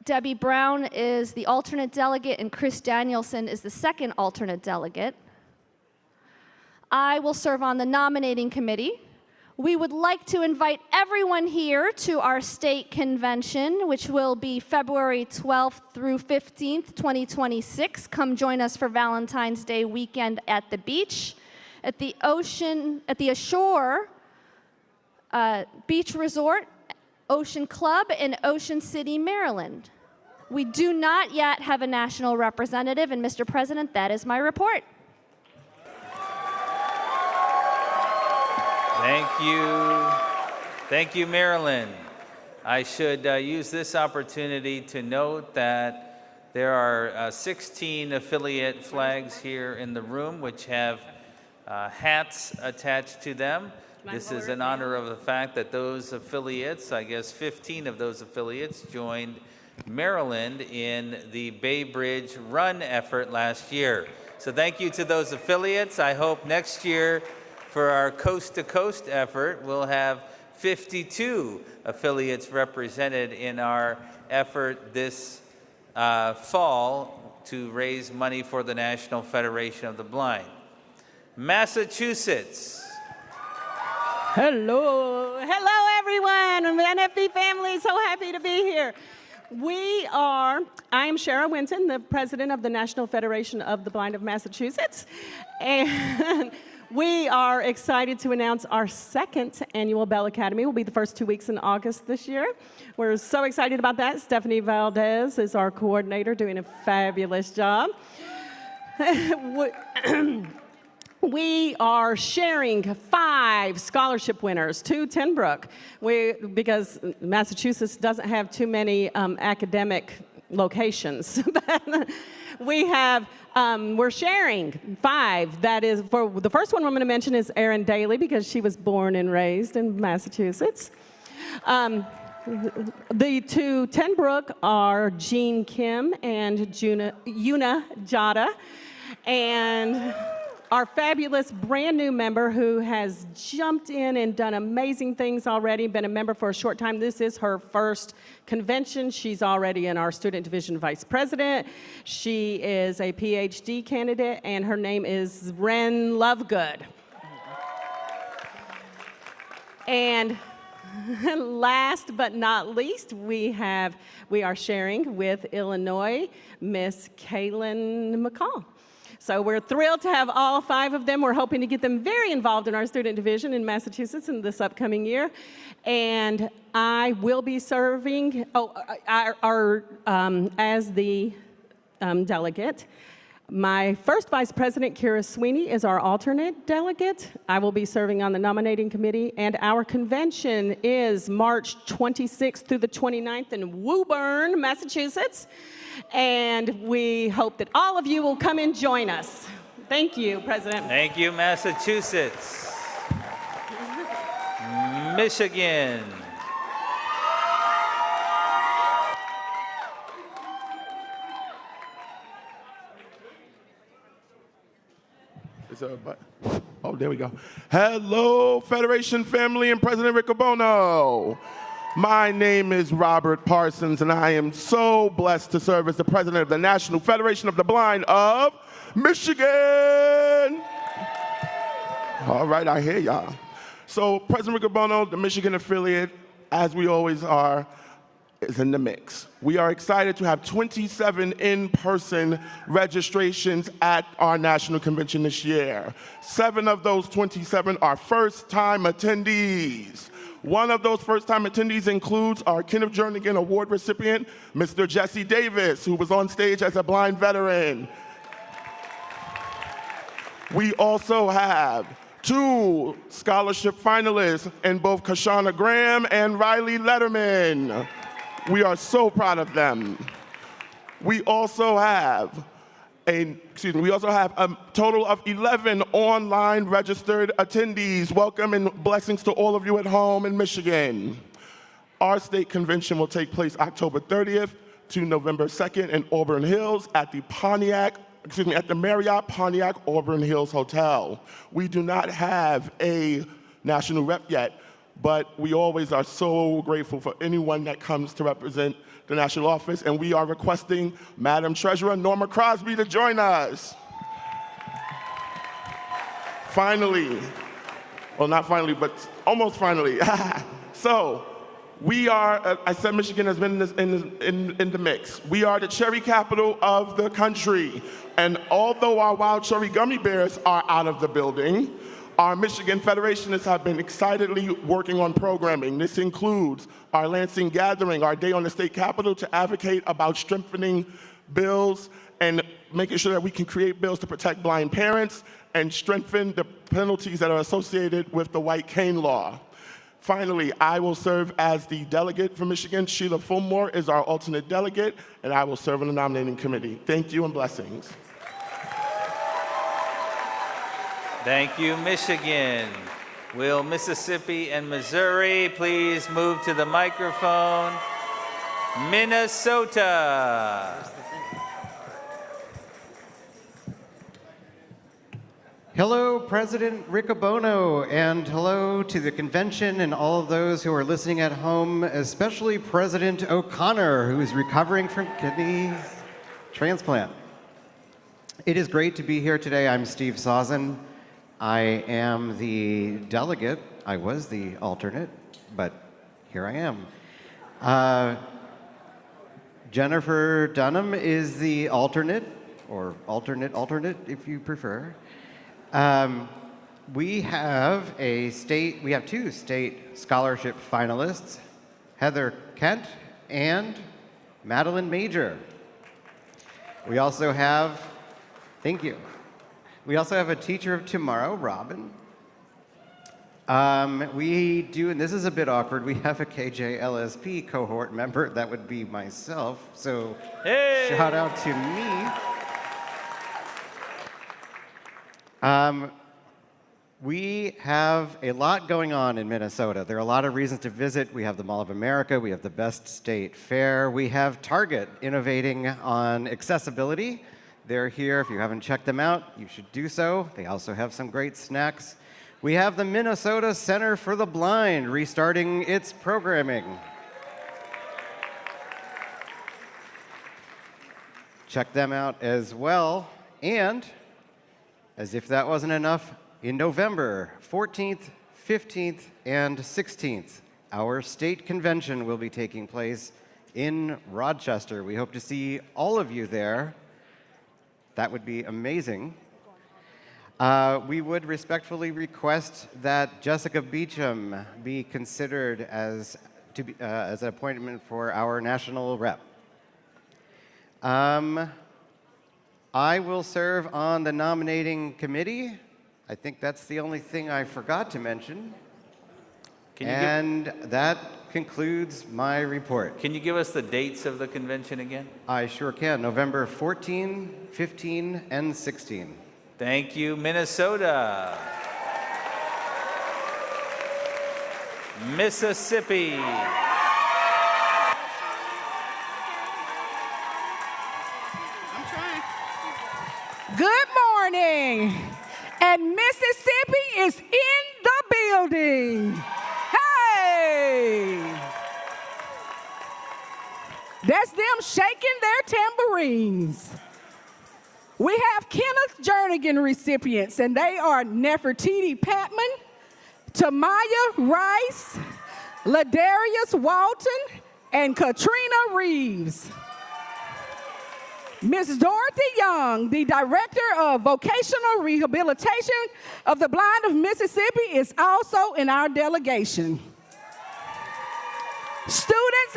Debbie Brown is the alternate delegate, and Chris Danielson is the second alternate delegate. I will serve on the nominating committee. We would like to invite everyone here to our state convention, which will be February 12th through 15th, 2026. Come join us for Valentine's Day weekend at the beach, at the Ashore Beach Resort, Ocean Club in Ocean City, Maryland. We do not yet have a national representative, and Mr. President, that is my report. Thank you. Thank you, Marilyn. I should use this opportunity to note that there are 16 affiliate flags here in the room which have hats attached to them. This is in honor of the fact that those affiliates, I guess 15 of those affiliates, joined Maryland in the Bay Bridge Run effort last year. So thank you to those affiliates. I hope next year for our coast-to-coast effort, we'll have 52 affiliates represented in our effort this fall to raise money for the National Federation of the Blind. Massachusetts. Hello. Hello, everyone. NFB family, so happy to be here. I am Shara Winton, the president of the National Federation of the Blind of Massachusetts. And we are excited to announce our 2nd annual Bell Academy. Will be the first 2 weeks in August this year. We're so excited about that. Stephanie Valdez is our coordinator, doing a fabulous job. We are sharing 5 scholarship winners to Tenbrook. Because Massachusetts doesn't have too many academic locations. We're sharing 5. That is, for the first one I'm going to mention is Erin Daly, because she was born and raised in Massachusetts. The 2 Tenbrook are Jean Kim and Yuna Jada. And our fabulous brand new member who has jumped in and done amazing things already, been a member for a short time. This is her first convention. She's already in our student division vice president. She is a PhD candidate, and her name is Ren Lovegood. And last but not least, we are sharing with Illinois, Miss Kaylin McCall. So we're thrilled to have all 5 of them. We're hoping to get them very involved in our student division in Massachusetts in this upcoming year. And I will be serving as the delegate. My first vice president, Kira Sweeney, is our alternate delegate. I will be serving on the nominating committee. And our convention is March 26th through the 29th in Woburn, Massachusetts. And we hope that all of you will come and join us. Thank you, President. Thank you, Massachusetts. Michigan. Oh, there we go. Hello, Federation family and President Riccobono. My name is Robert Parsons, and I am so blessed to serve as the president of the National Federation of the Blind of Michigan. All right, I hear y'all. So President Riccobono, the Michigan affiliate, as we always are, is in the mix. We are excited to have 27 in-person registrations at our national convention this year. 7 of those 27 are first-time attendees. One of those first-time attendees includes our Kenneth Jernigan Award recipient, Mr. Jesse Davis, who was on stage as a blind veteran. We also have 2 scholarship finalists in both Kashana Graham and Riley Letterman. We are so proud of them. We also have a total of 11 online registered attendees. Welcome and blessings to all of you at home in Michigan. Our state convention will take place October 30th to November 2nd in Auburn Hills at the Marriott Pontiac Auburn Hills Hotel. We do not have a national rep yet, but we always are so grateful for anyone that comes to represent the national office, and we are requesting Madam Treasurer Norma Crosby to join us. Finally, well, not finally, but almost finally. So, we are, I said Michigan has been in the mix. We are the cherry capital of the country, and although our wild cherry gummy bears are out of the building, our Michigan Federationists have been excitedly working on programming. This includes our Lansing Gathering, our day on the state capitol to advocate about strengthening bills and making sure that we can create bills to protect blind parents and strengthen the penalties that are associated with the white cane law. Finally, I will serve as the delegate for Michigan. Sheila Fulmore is our alternate delegate, and I will serve on the nominating committee. Thank you and blessings. Thank you, Michigan. Will Mississippi and Missouri please move to the microphone? Minnesota. Hello, President Riccobono, and hello to the convention and all of those who are listening at home, especially President O'Connor, who is recovering from kidney transplant. It is great to be here today. I'm Steve Sazin. I am the delegate. I was the alternate, but here I am. Jennifer Dunham is the alternate, or alternate if you prefer. We have 2 state scholarship finalists, Heather Kent and Madeline Major. We also have, thank you. We also have a teacher of tomorrow, Robin. We do, and this is a bit awkward, we have a KJLSP cohort member. That would be myself, so shout out to me. We have a lot going on in Minnesota. There are a lot of reasons to visit. We have the Mall of America. We have the Best State Fair. We have Target innovating on accessibility. They're here. If you haven't checked them out, you should do so. They also have some great snacks. We have the Minnesota Center for the Blind restarting its programming. Check them out as well. And as if that wasn't enough, in November 14th, 15th, and 16th, our state convention will be taking place in Rochester. We hope to see all of you there. That would be amazing. We would respectfully request that Jessica Beecham be considered as an appointment for our national rep. I will serve on the nominating committee. I think that's the only thing I forgot to mention. That concludes my report. Can you give us the dates of the convention again? I sure can. November 14, 15, and 16. Thank you, Minnesota. Mississippi. Good morning. And Mississippi is in the building. Hey! That's them shaking their tambourines. We have Kenneth Jernigan recipients, and they are Nefertiti Patman, Tamaya Rice, Ladarius Walton, and Katrina Reeves. Ms. Dorothy Young, the Director of Vocational Rehabilitation of the Blind of Mississippi, is also in our delegation. Students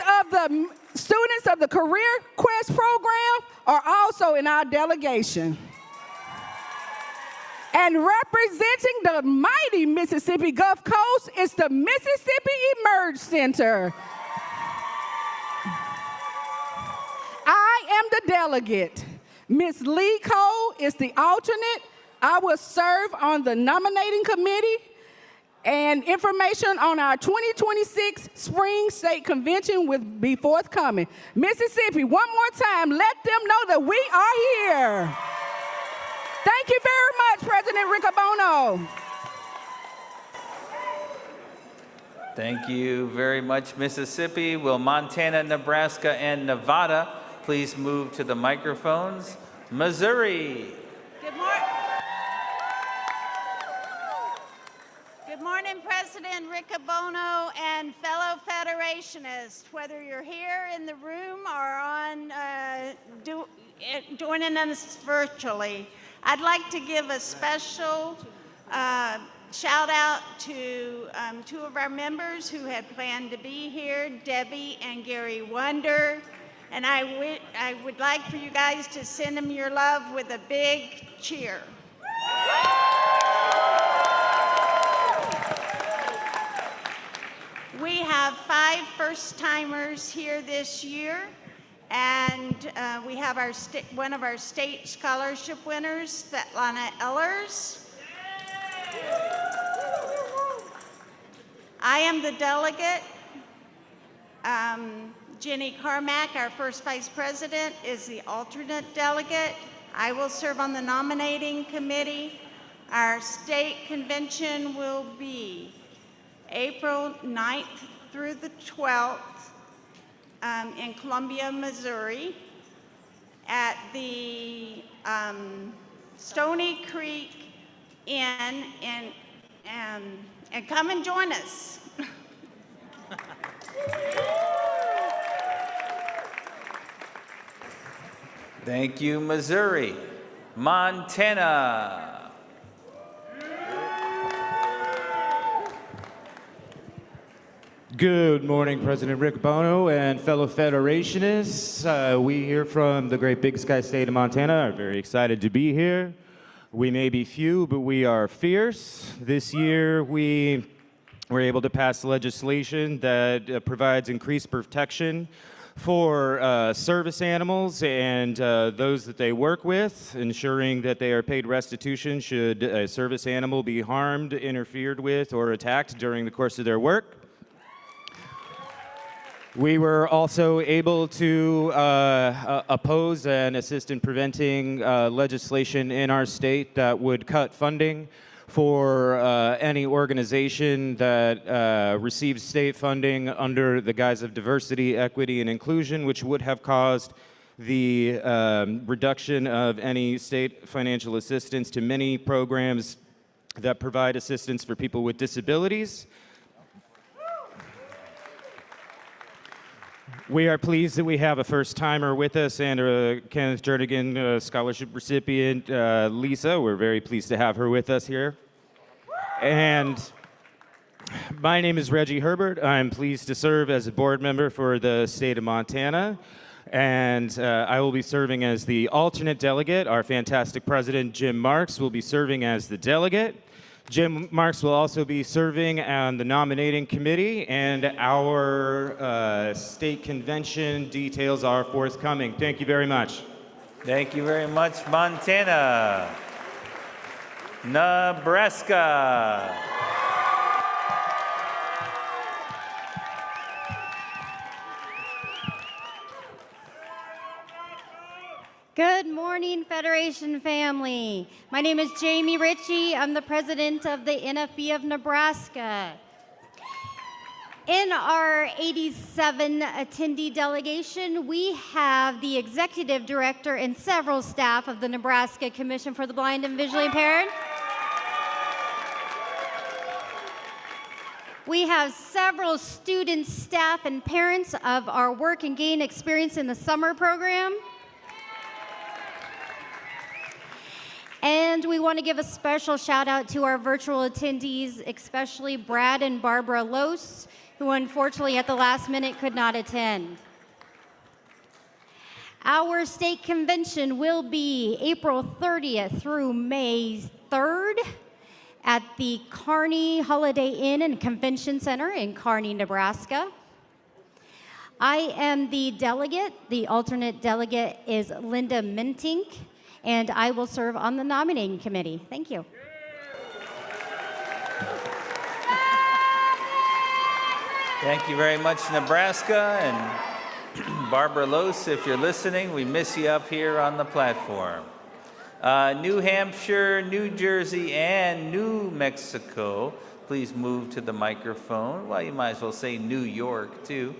of the Career Quest program are also in our delegation. And representing the mighty Mississippi Gulf Coast is the Mississippi Emerge Center. I am the delegate. Ms. Lee Cole is the alternate. I will serve on the nominating committee, and information on our 2026 Spring State Convention will be forthcoming. Mississippi, one more time, let them know that we are here. Thank you very much, President Riccobono. Thank you very much, Mississippi. Will Montana, Nebraska, and Nevada please move to the microphones? Missouri. Good morning. Good morning, President Riccobono and fellow Federationists, whether you're here in the room or on joining us virtually. I'd like to give a special shout out to two of our members who had planned to be here, Debbie and Gary Wonder. And I would like for you guys to send them your love with a big cheer. We have 5 first-timers here this year, and we have one of our state scholarship winners, Svetlana Ellers. I am the delegate. Jenny Carmack, our first vice president, is the alternate delegate. I will serve on the nominating committee. Our state convention will be April 9th through the 12th in Columbia, Missouri at the Stony Creek Inn, and come and join us. Thank you, Missouri. Montana. Good morning, President Riccobono and fellow Federationists. We here from the great Big Sky state of Montana are very excited to be here. We may be few, but we are fierce. This year, we were able to pass legislation that provides increased protection for service animals and those that they work with, ensuring that they are paid restitution should a service animal be harmed, interfered with, or attacked during the course of their work. We were also able to oppose and assist in preventing legislation in our state that would cut funding for any organization that receives state funding under the guise of diversity, equity, and inclusion, which would have caused the reduction of any state financial assistance to many programs that provide assistance for people with disabilities. We are pleased that we have a first-timer with us and a Kenneth Jernigan scholarship recipient, Lisa. We're very pleased to have her with us here. And my name is Reggie Herbert. I'm pleased to serve as a board member for the state of Montana. And I will be serving as the alternate delegate. Our fantastic president, Jim Marks, will be serving as the delegate. Jim Marks will also be serving on the nominating committee, and our state convention details are forthcoming. Thank you very much. Thank you very much, Montana. Nebraska. Good morning, Federation family. My name is Jamie Ritchie. I'm the president of the NFB of Nebraska. In our 87 attendee delegation, we have the executive director and several staff of the Nebraska Commission for the Blind and Visually Impaired. We have several students, staff, and parents of our Work and Gain Experience in the Summer program. And we want to give a special shout out to our virtual attendees, especially Brad and Barbara Lose, who unfortunately at the last minute could not attend. Our state convention will be April 30th through May 3rd at the Kearney Holiday Inn and Convention Center in Kearney, Nebraska. I am the delegate. The alternate delegate is Linda Mentink, and I will serve on the nominating committee. Thank you. Thank you very much, Nebraska. And Barbara Lose, if you're listening, we miss you up here on the platform. New Hampshire, New Jersey, and New Mexico, please move to the microphone. Well, you might as well say New York, too.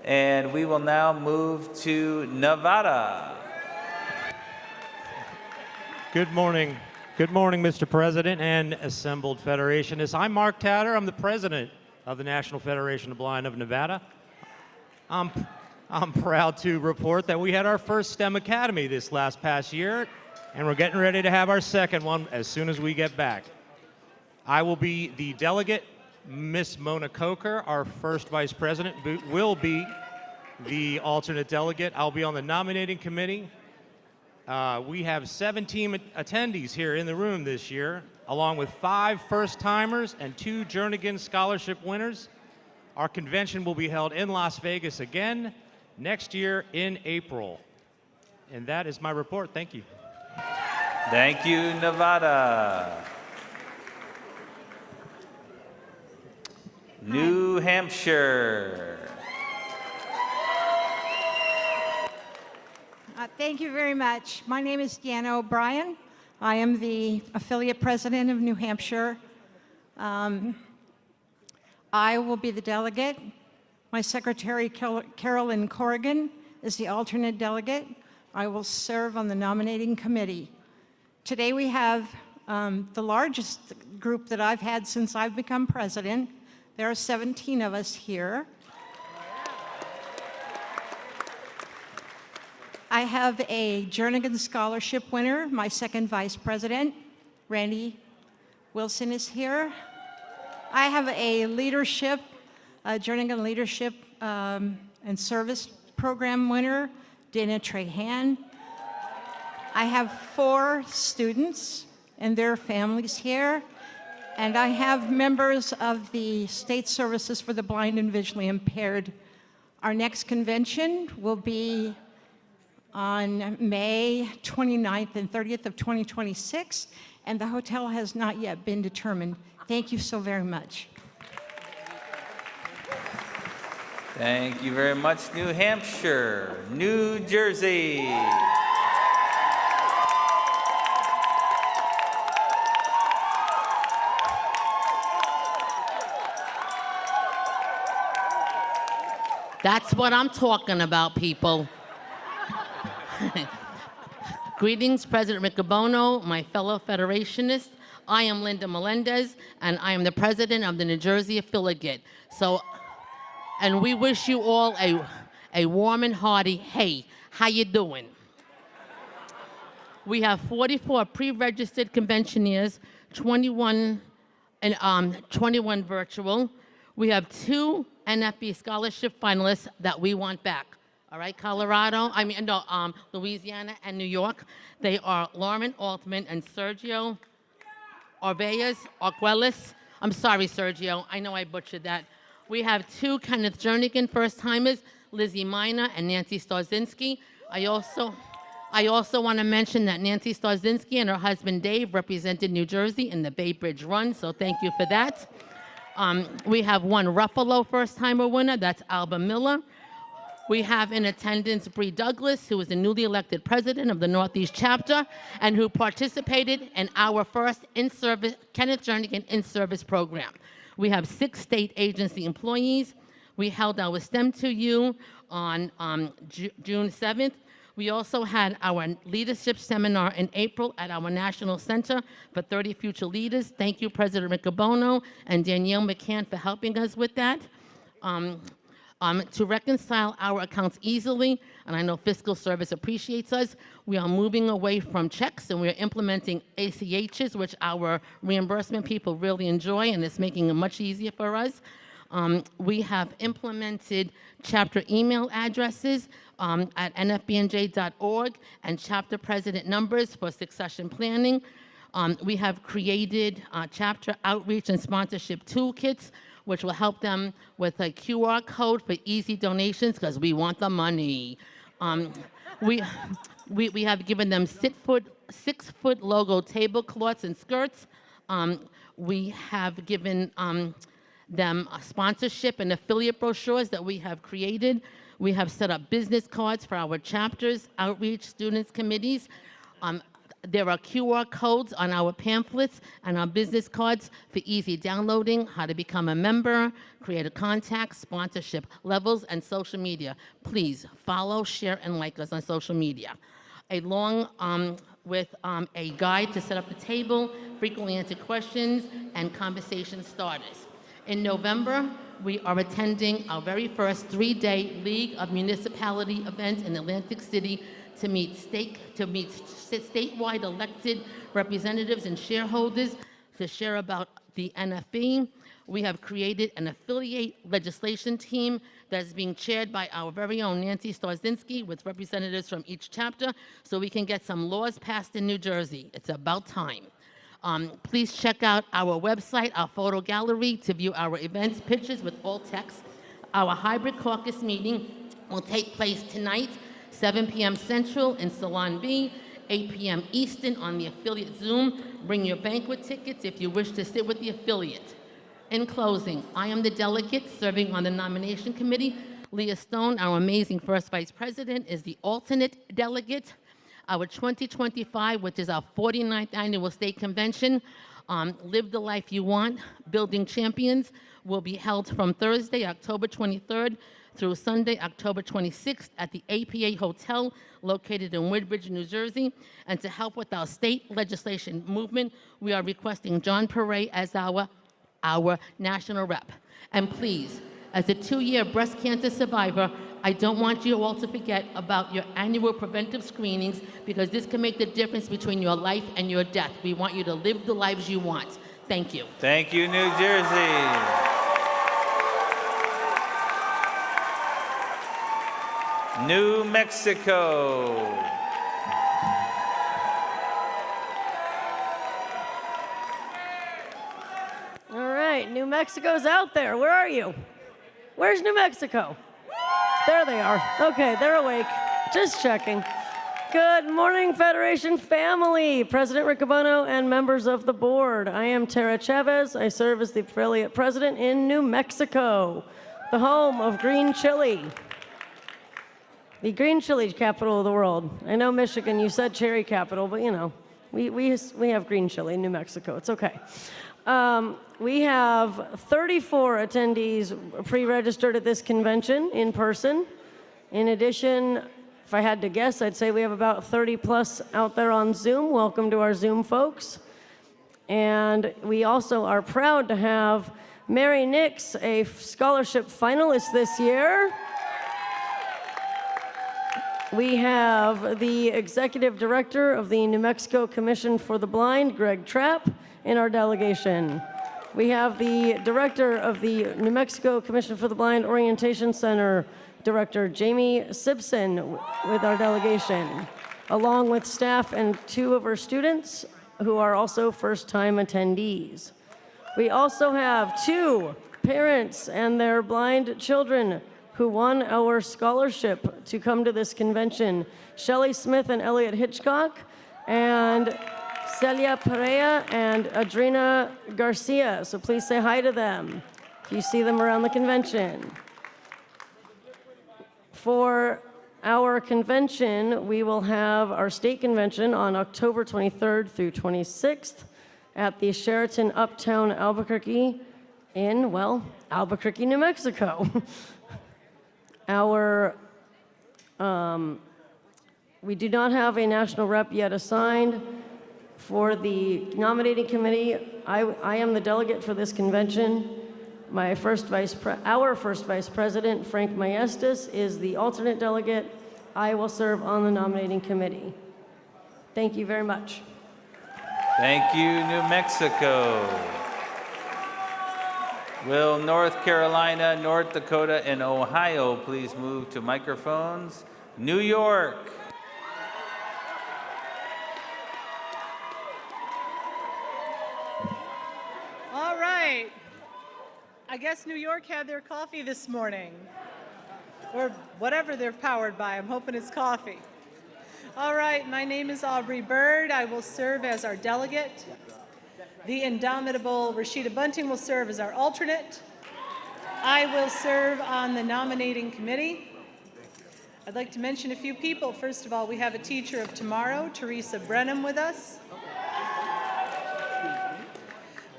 And we will now move to Nevada. Good morning. Good morning, Mr. President and assembled Federationists. I'm Mark Tatter. I'm the president of the National Federation of the Blind of Nevada. I'm proud to report that we had our first STEM Academy this past year, and we're getting ready to have our second one as soon as we get back. I will be the delegate. Miss Mona Coker, our first vice president, will be the alternate delegate. I'll be on the nominating committee. We have 17 attendees here in the room this year, along with 5 first-timers and 2 Jernigan Scholarship winners. Our convention will be held in Las Vegas again next year in April. And that is my report. Thank you. Thank you, Nevada. New Hampshire. Thank you very much. My name is Deanna O'Brien. I am the affiliate president of New Hampshire. I will be the delegate. My secretary, Carolyn Corrigan, is the alternate delegate. I will serve on the nominating committee. Today we have the largest group that I've had since I've become president. There are 17 of us here. I have a Jernigan Scholarship winner, my second vice president. Randy Wilson is here. I have a leadership, Jernigan Leadership and Service Program winner, Dana Trahan. I have 4 students and their families here. And I have members of the State Services for the Blind and Visually Impaired. Our next convention will be on May 29th and 30th of 2026, and the hotel has not yet been determined. Thank you so very much. Thank you very much, New Hampshire. New Jersey. That's what I'm talking about, people. Greetings, President Riccobono, my fellow Federationists. I am Linda Melendez, and I am the president of the New Jersey affiliate. And we wish you all a warm and hearty, hey, how you doing? We have 44 pre-registered conventioneers, 21 virtual. We have 2 NFB scholarship finalists that we want back. All right, Louisiana and New York. They are Lauren Altman and Sergio Arguelles. I'm sorry, Sergio. I know I butchered that. We have 2 Kenneth Jernigan first-timers, Lizzie Miner and Nancy Starzinski. I also want to mention that Nancy Starzinski and her husband Dave represented New Jersey in the Bay Bridge Run, so thank you for that. We have 1 Ruffalo first-timer winner, that's Alba Miller. We have in attendance Bree Douglas, who is the newly elected president of the Northeast chapter and who participated in our first in-service, Kenneth Jernigan in-service program. We have 6 state agency employees. We held our STEM to You on June 7th. We also had our leadership seminar in April at our National Center for 30 Future Leaders. Thank you, President Riccobono and Danielle McCann, for helping us with that. To reconcile our accounts easily, and I know fiscal service appreciates us, we are moving away from checks and we are implementing ACHs, which our reimbursement people really enjoy, and it's making it much easier for us. We have implemented chapter email addresses at nfbnj.org and chapter president numbers for succession planning. We have created chapter outreach and sponsorship toolkits, which will help them with a QR code for easy donations because we want the money. We have given them 6-foot logo tablecloths and skirts. We have given them sponsorship and affiliate brochures that we have created. We have set up business cards for our chapters, outreach, students, committees. There are QR codes on our pamphlets and our business cards for easy downloading, how to become a member, create a contact, sponsorship levels, and social media. Please follow, share, and like us on social media. Along with a guide to set up the table, frequently answered questions, and conversation starters. In November, we are attending our very first 3-day League of Municipality event in Atlantic City to meet statewide elected representatives and shareholders to share about the NFB. We have created an affiliate legislation team that is being chaired by our very own Nancy Starzinski with representatives from each chapter so we can get some laws passed in New Jersey. It's about time. Please check out our website, our photo gallery, to view our events, pictures with all text. Our hybrid caucus meeting will take place tonight, 7 p.m. Central in Salon B, 8 p.m. Eastern on the affiliate Zoom. Bring your banquet tickets if you wish to sit with the affiliate. In closing, I am the delegate serving on the nomination committee. Leah Stone, our amazing first vice president, is the alternate delegate. Our 2025, which is our 49th annual state convention, Live the Life You Want, Building Champions, will be held from Thursday, October 23rd through Sunday, October 26th at the APA Hotel located in Woodbridge, New Jersey. And to help with our state legislation movement, we are requesting John Perret as our national rep. And please, as a 2-year breast cancer survivor, I don't want you all to forget about your annual preventive screenings because this can make the difference between your life and your death. We want you to live the lives you want. Thank you. Thank you, New Jersey. New Mexico. All right, New Mexico's out there. Where are you? Where's New Mexico? There they are. Okay, they're awake. Just checking. Good morning, Federation family, President Riccobono and members of the board. I am Tara Chavez. I serve as the affiliate president in New Mexico, the home of green chili. The green chili capital of the world. I know Michigan, you said cherry capital, but you know, we have green chili in New Mexico. It's okay. We have 34 attendees pre-registered at this convention in person. In addition, if I had to guess, I'd say we have about 30 plus out there on Zoom. Welcome to our Zoom folks. And we also are proud to have Mary Nix, a scholarship finalist this year. We have the executive director of the New Mexico Commission for the Blind, Greg Trapp, in our delegation. We have the director of the New Mexico Commission for the Blind Orientation Center, Director Jamie Simpson, with our delegation, along with staff and 2 of our students who are also first-time attendees. We also have 2 parents and their blind children who won our scholarship to come to this convention, Shelley Smith and Elliot Hitchcock, and Celia Perea and Adrina Garcia. So please say hi to them if you see them around the convention. For our convention, we will have our state convention on October 23rd through 26th at the Sheraton Uptown Albuquerque in, well, Albuquerque, New Mexico. We do not have a national rep yet assigned. For the nominating committee, I am the delegate for this convention. Our first vice president, Frank Maestas, is the alternate delegate. I will serve on the nominating committee. Thank you very much. Thank you, New Mexico. Will North Carolina, North Dakota, and Ohio please move to microphones? New York. All right. I guess New York had their coffee this morning, or whatever they're powered by. I'm hoping it's coffee. All right, my name is Aubrey Bird. I will serve as our delegate. The indomitable Rashida Bunting will serve as our alternate. I will serve on the nominating committee. I'd like to mention a few people. First of all, we have a teacher of tomorrow, Teresa Brenham, with us.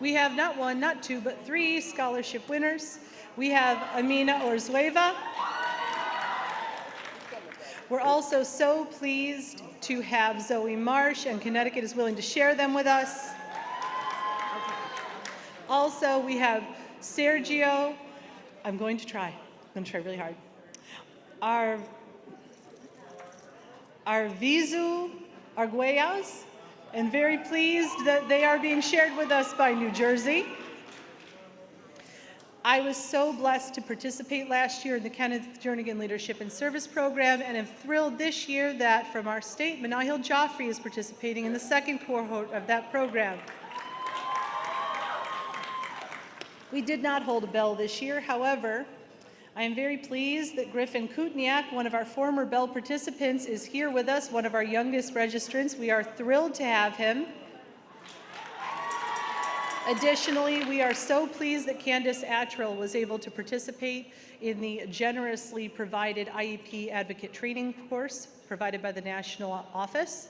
We have not one, not two, but three scholarship winners. We have Amina Orzueva. We're also so pleased to have Zoe Marsh, and Connecticut is willing to share them with us. Also, we have Sergio. I'm going to try really hard. Arvizu Arguellas, and very pleased that they are being shared with us by New Jersey. I was so blessed to participate last year in the Kenneth Jernigan Leadership and Service Program, and am thrilled this year that from our state, Menahil Joffrey is participating in the second cohort of that program. We did not hold a bell this year. However, I am very pleased that Griffin Kutniak, one of our former bell participants, is here with us, one of our youngest registrants. We are thrilled to have him. Additionally, we are so pleased that Candace Attrell was able to participate in the generously provided IEP Advocate Training course provided by the National Office.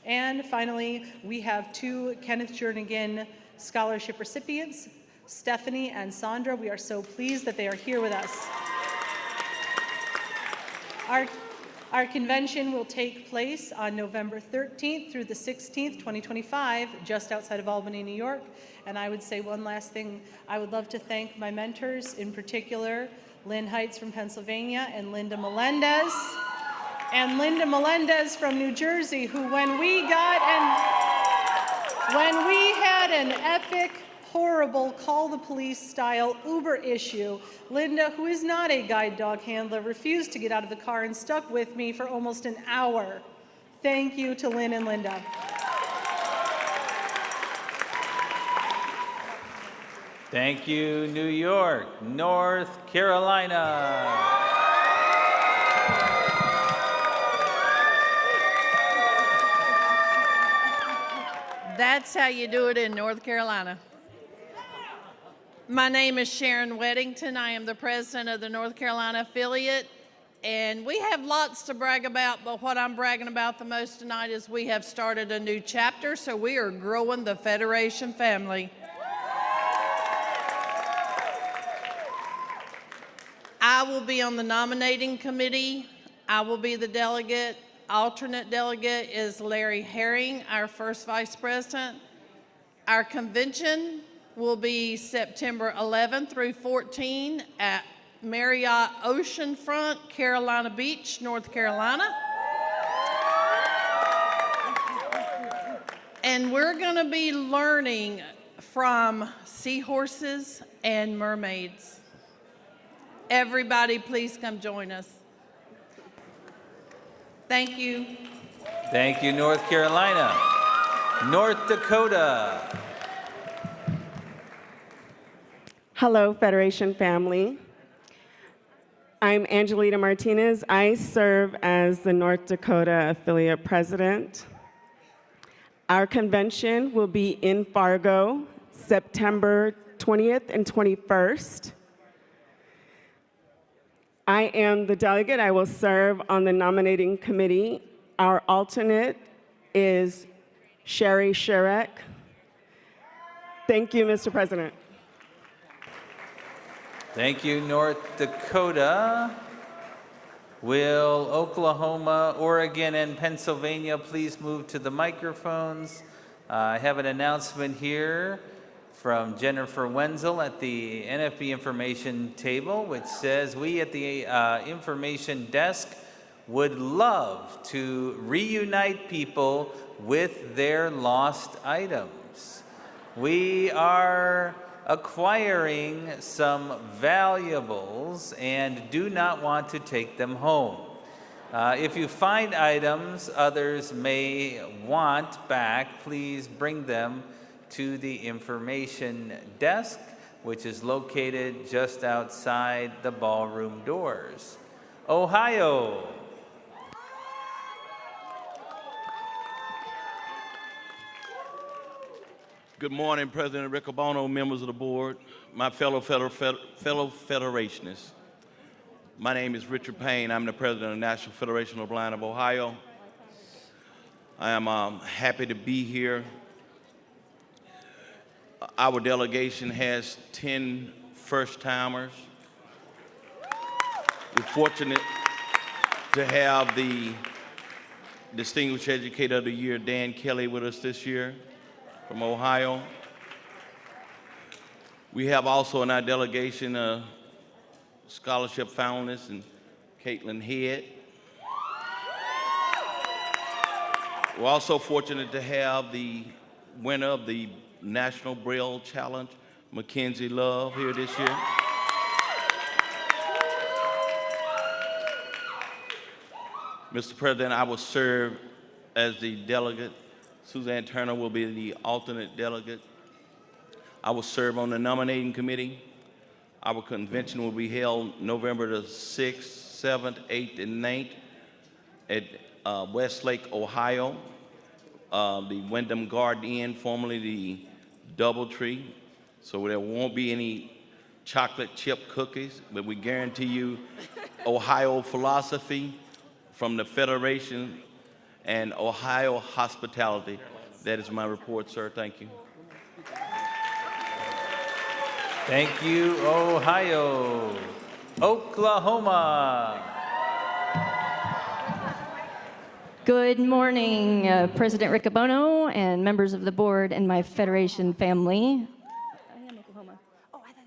And finally, we have two Kenneth Jernigan Scholarship recipients, Stephanie and Sandra. We are so pleased that they are here with us. Our convention will take place on November 13th through the 16th, 2025, just outside of Albany, New York. And I would say one last thing. I would love to thank my mentors, in particular, Lynn Heights from Pennsylvania and Linda Melendez. And Linda Melendez from New Jersey, who when we had an epic, horrible call the police style Uber issue, Linda, who is not a guide dog handler, refused to get out of the car and stuck with me for almost an hour. Thank you to Lynn and Linda. Thank you, New York. North Carolina. That's how you do it in North Carolina. My name is Sharon Weddington. I am the president of the North Carolina affiliate, and we have lots to brag about, but what I'm bragging about the most tonight is we have started a new chapter, so we are growing the Federation family. I will be on the nominating committee. I will be the delegate. Alternate delegate is Larry Herring, our first vice president. Our convention will be September 11th through 14 at Marriott Oceanfront, Carolina Beach, North Carolina. And we're going to be learning from seahorses and mermaids. Everybody, please come join us. Thank you. Thank you, North Carolina. North Dakota. Hello, Federation family. I'm Angelita Martinez. I serve as the North Dakota affiliate president. Our convention will be in Fargo, September 20th and 21st. I am the delegate. I will serve on the nominating committee. Our alternate is Sherry Shirek. Thank you, Mr. President. Thank you, North Dakota. Will Oklahoma, Oregon, and Pennsylvania please move to the microphones? I have an announcement here from Jennifer Wenzel at the NFB information table, which says we at the information desk would love to reunite people with their lost items. We are acquiring some valuables and do not want to take them home. If you find items others may want back, please bring them to the information desk, which is located just outside the ballroom doors. Ohio. Good morning, President Riccobono, members of the board, my fellow Federationists. My name is Richard Payne. I'm the president of the National Federation of the Blind of Ohio. I am happy to be here. Our delegation has 10 first-timers. We're fortunate to have the Distinguished Educator of the Year, Dan Kelly, with us this year from Ohio. We have also in our delegation a scholarship finalist and Caitlin Head. We're also fortunate to have the winner of the National Braille Challenge, Mackenzie Love, here this year. Mr. President, I will serve as the delegate. Suzanne Turner will be the alternate delegate. I will serve on the nominating committee. Our convention will be held November the 6th, 7th, 8th, and 9th at Westlake, Ohio. The Wyndham Garden Inn, formerly the Doubletree. So there won't be any chocolate chip cookies, but we guarantee you Ohio philosophy from the Federation and Ohio hospitality. That is my report, sir. Thank you. Thank you, Ohio. Oklahoma. Good morning, President Riccobono and members of the board and my Federation family. I am Oklahoma. Oh, I thought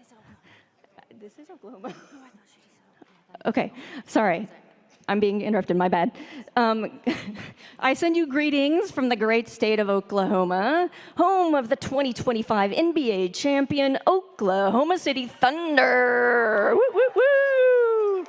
this is Oklahoma. Okay, sorry. I'm being interrupted, my bad. I send you greetings from the great state of Oklahoma, home of the 2025 NBA champion Oklahoma City Thunder. Woo, woo, woo!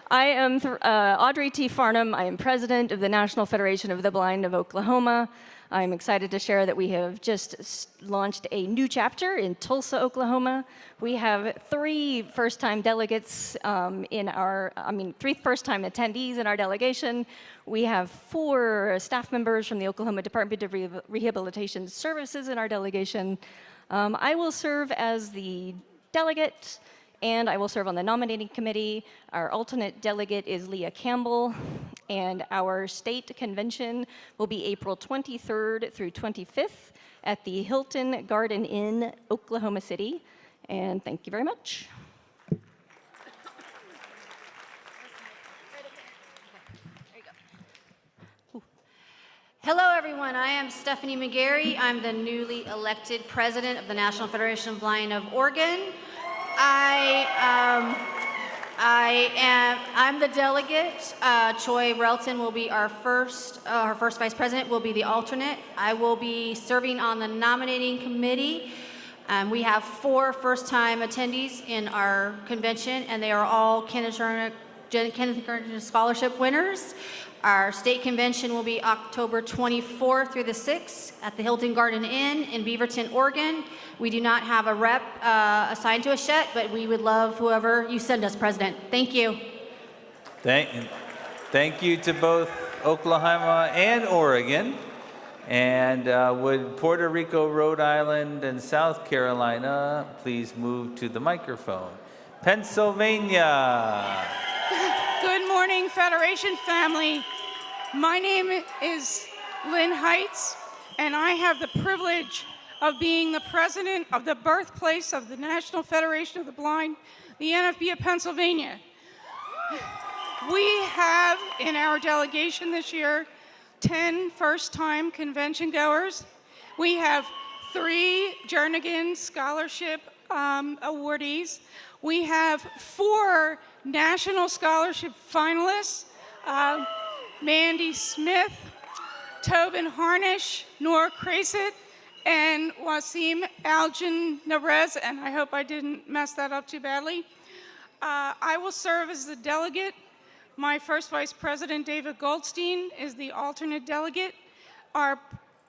I am Audrey T. Farnham. I am president of the National Federation of the Blind of Oklahoma. I'm excited to share that we have just launched a new chapter in Tulsa, Oklahoma. We have 3 first-time delegates three first-time attendees in our delegation. We have 4 staff members from the Oklahoma Department of Rehabilitation Services in our delegation. I will serve as the delegate, and I will serve on the nominating committee. Our alternate delegate is Leah Campbell, and our state convention will be April 23rd through 25th at the Hilton Garden Inn, Oklahoma City. And thank you very much. Hello, everyone. I am Stephanie McGarry. I'm the newly elected president of the National Federation of Blind of Oregon. I'm the delegate. Choi Relton will be our first vice president, will be the alternate. I will be serving on the nominating committee. We have 4 first-time attendees in our convention, and they are all Kenneth Turner Scholarship winners. Our state convention will be October 24th through the 6th at the Hilton Garden Inn in Beaverton, Oregon. We do not have a rep assigned to us yet, but we would love whoever you send us, President. Thank you. Thank you to both Oklahoma and Oregon. And would Puerto Rico, Rhode Island, and South Carolina please move to the microphone? Pennsylvania. Good morning, Federation family. My name is Lynn Heitz, and I have the privilege of being the president of the birthplace of the National Federation of the Blind, the NFB of Pennsylvania. We have in our delegation this year 10 first-time convention goers. We have 3 Jernigan Scholarship awardees. We have 4 National Scholarship finalists, Mandy Smith, Tobin Harnish, Nora Crasett, and Wasim Aljan Narez, and I hope I didn't mess that up too badly. I will serve as the delegate. My first vice president, David Goldstein, is the alternate delegate. Our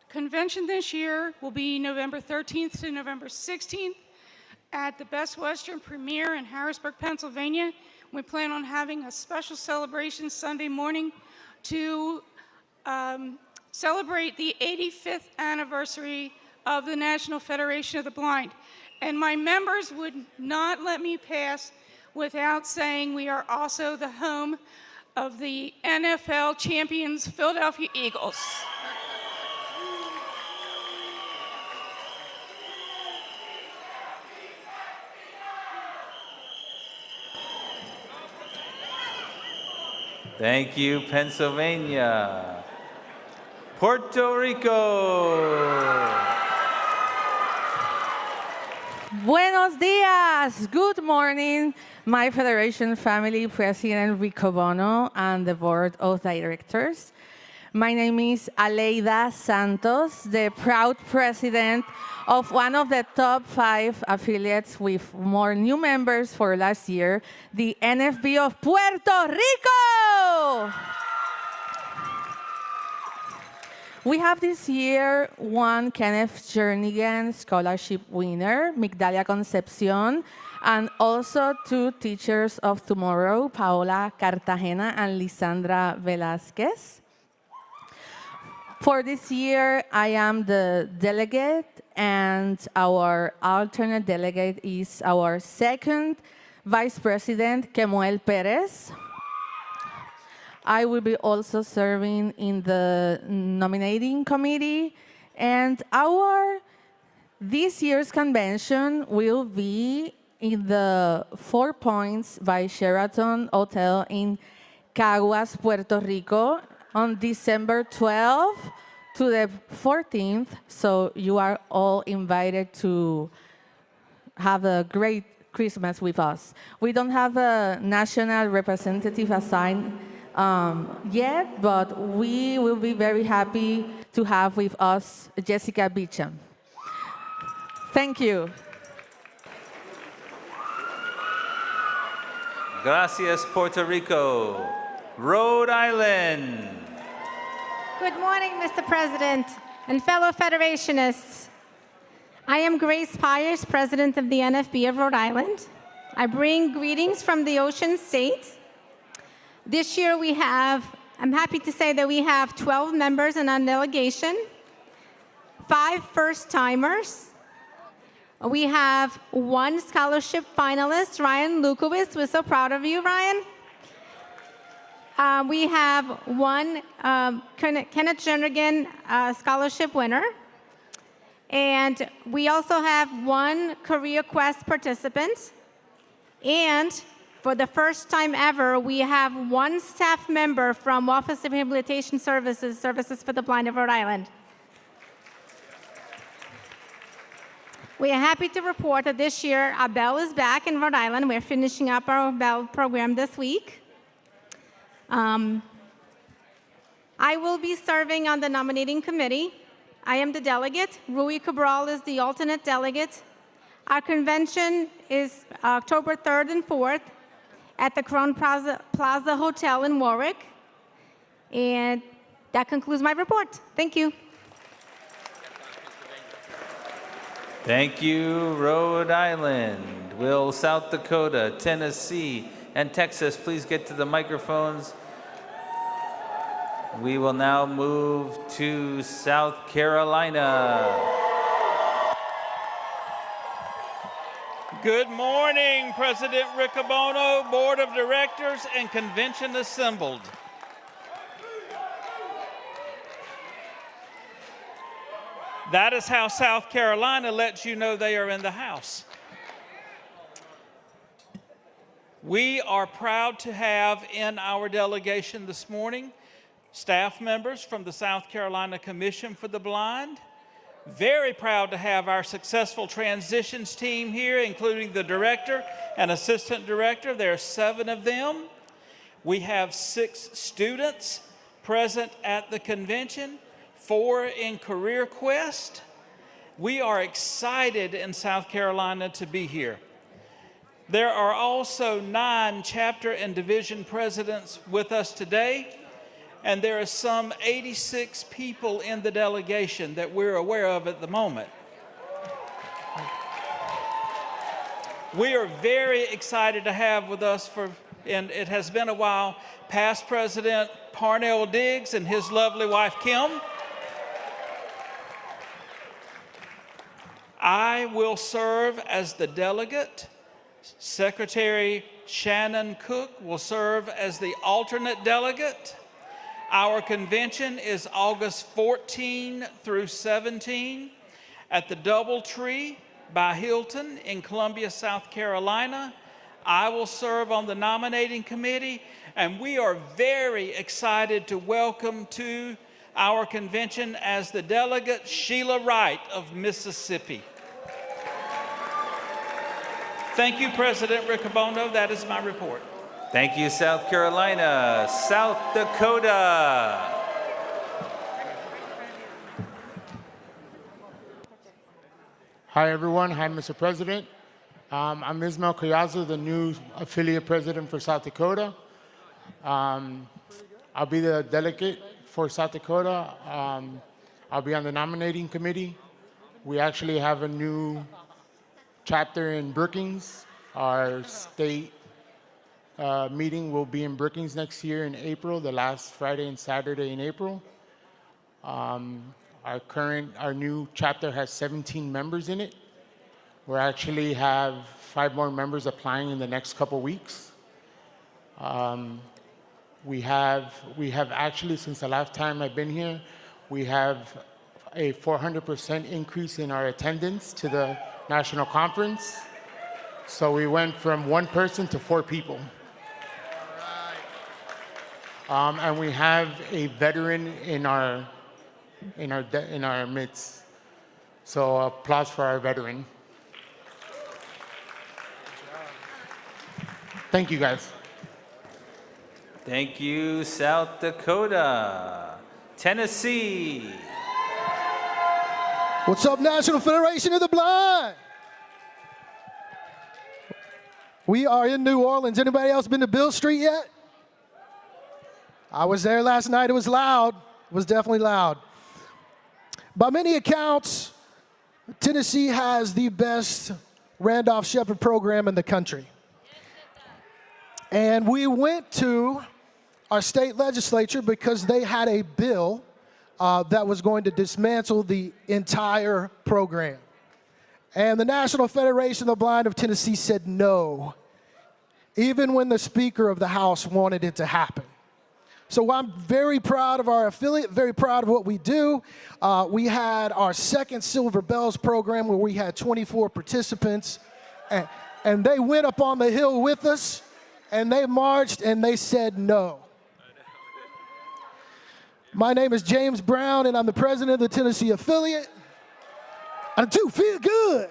convention this year will be November 13th to November 16th at the Best Western Premier in Harrisburg, Pennsylvania. We plan on having a special celebration Sunday morning to celebrate the 85th anniversary of the National Federation of the Blind. And my members would not let me pass without saying we are also the home of the NFL champions, Philadelphia Eagles. Thank you, Pennsylvania. Puerto Rico. Buenos días. Good morning, my Federation family, President Rico Bono, and the Board of Directors. My name is Aleida Santos, the proud president of one of the top 5 affiliates with more new members for last year, the NFB of Puerto Rico. We have this year one Kenneth Jernigan Scholarship winner, Migdalia Concepcion, and also 2 teachers of tomorrow, Paola Cartagena and Lisandra Velasquez. For this year, I am the delegate, and our alternate delegate is our second vice president, Kemuel Perez. I will be also serving in the nominating committee, and this year's convention will be in the 4 Points by Sheraton Hotel in Caguas, Puerto Rico on December 12th to the 14th, so you are all invited to have a great Christmas with us. We don't have a national representative assigned yet, but we will be very happy to have with us Jessica Beecham. Thank you. Gracias, Puerto Rico. Rhode Island. Good morning, Mr. President and fellow Federationists. I am Grace Pyers, President of the NFB of Rhode Island. I bring greetings from the Ocean State. This year I'm happy to say that we have 12 members in our delegation, 5 first-timers. We have 1 scholarship finalist, Ryan Lukowitz. We're so proud of you, Ryan. We have 1 Kenneth Jernigan scholarship winner. And we also have 1 Career Quest participant. And for the first time ever, we have 1 staff member from Office of Rehabilitation Services, Services for the Blind of Rhode Island. We are happy to report that this year, our Bell is back in Rhode Island. We're finishing up our Bell program this week. I will be serving on the nominating committee. I am the delegate. Rui Cabral is the alternate delegate. Our convention is October 3rd and 4th at the Crown Plaza Hotel in Warwick. And that concludes my report. Thank you. Thank you, Rhode Island. Will South Dakota, Tennessee, and Texas please get to the microphones? We will now move to South Carolina. Good morning, President Riccobono, Board of Directors, and Convention assembled. That is how South Carolina lets you know they are in the house. We are proud to have in our delegation this morning staff members from the South Carolina Commission for the Blind. Very proud to have our successful transitions team here, including the director and assistant director. There are 7 of them. We have 6 students present at the convention, 4 in Career Quest. We are excited in South Carolina to be here. There are also 9 chapter and division presidents with us today, and there are some 86 people in the delegation that we're aware of at the moment. We are very excited to have with us and it has been a while, past President Parnell Diggs and his lovely wife, Kim. I will serve as the delegate. Secretary Shannon Cook will serve as the alternate delegate. Our convention is August 14 through 17 at the Doubletree by Hilton in Columbia, South Carolina. I will serve on the nominating committee, and we are very excited to welcome to our convention as the delegate Sheila Wright of Mississippi. Thank you, President Riccobono. That is my report. Thank you, South Carolina. South Dakota. Hi, everyone. Hi, Mr. President. I'm Ismail Kayaza, the new affiliate president for South Dakota. I'll be the delegate for South Dakota. I'll be on the nominating committee. We actually have a new chapter in Brookings. Our state meeting will be in Brookings next year in April, the last Friday and Saturday in April. Our new chapter has 17 members in it. We actually have 5 more members applying in the next couple weeks. We have actually, since the last time I've been here, we have a 400% increase in our attendance to the national conference. So we went from 1 person to 4 people. And we have a veteran in our midst. So applause for our veteran. Thank you, guys. Thank you, South Dakota. Tennessee. What's up, National Federation of the Blind? We are in New Orleans. Anybody else been to Beale Street yet? I was there last night. It was loud. It was definitely loud. By many accounts, Tennessee has the best Randolph Shepherd program in the country. And we went to our state legislature because they had a bill that was going to dismantle the entire program. And the National Federation of the Blind of Tennessee said no, even when the Speaker of the House wanted it to happen. So I'm very proud of our affiliate, very proud of what we do. We had our second Silver Bells program where we had 24 participants, and they went up on the hill with us, and they marched, and they said no. My name is James Brown, and I'm the president of the Tennessee affiliate. I do feel good.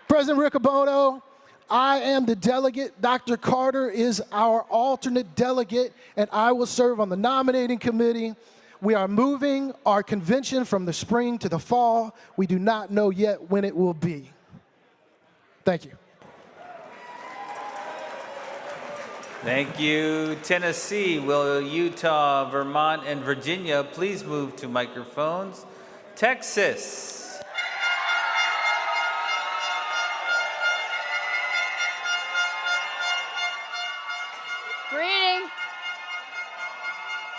President Riccobono, I am the delegate. Dr. Carter is our alternate delegate, and I will serve on the nominating committee. We are moving our convention from the spring to the fall. We do not know yet when it will be. Thank you. Thank you, Tennessee. Will Utah, Vermont, and Virginia please move to microphones? Texas. Greeting.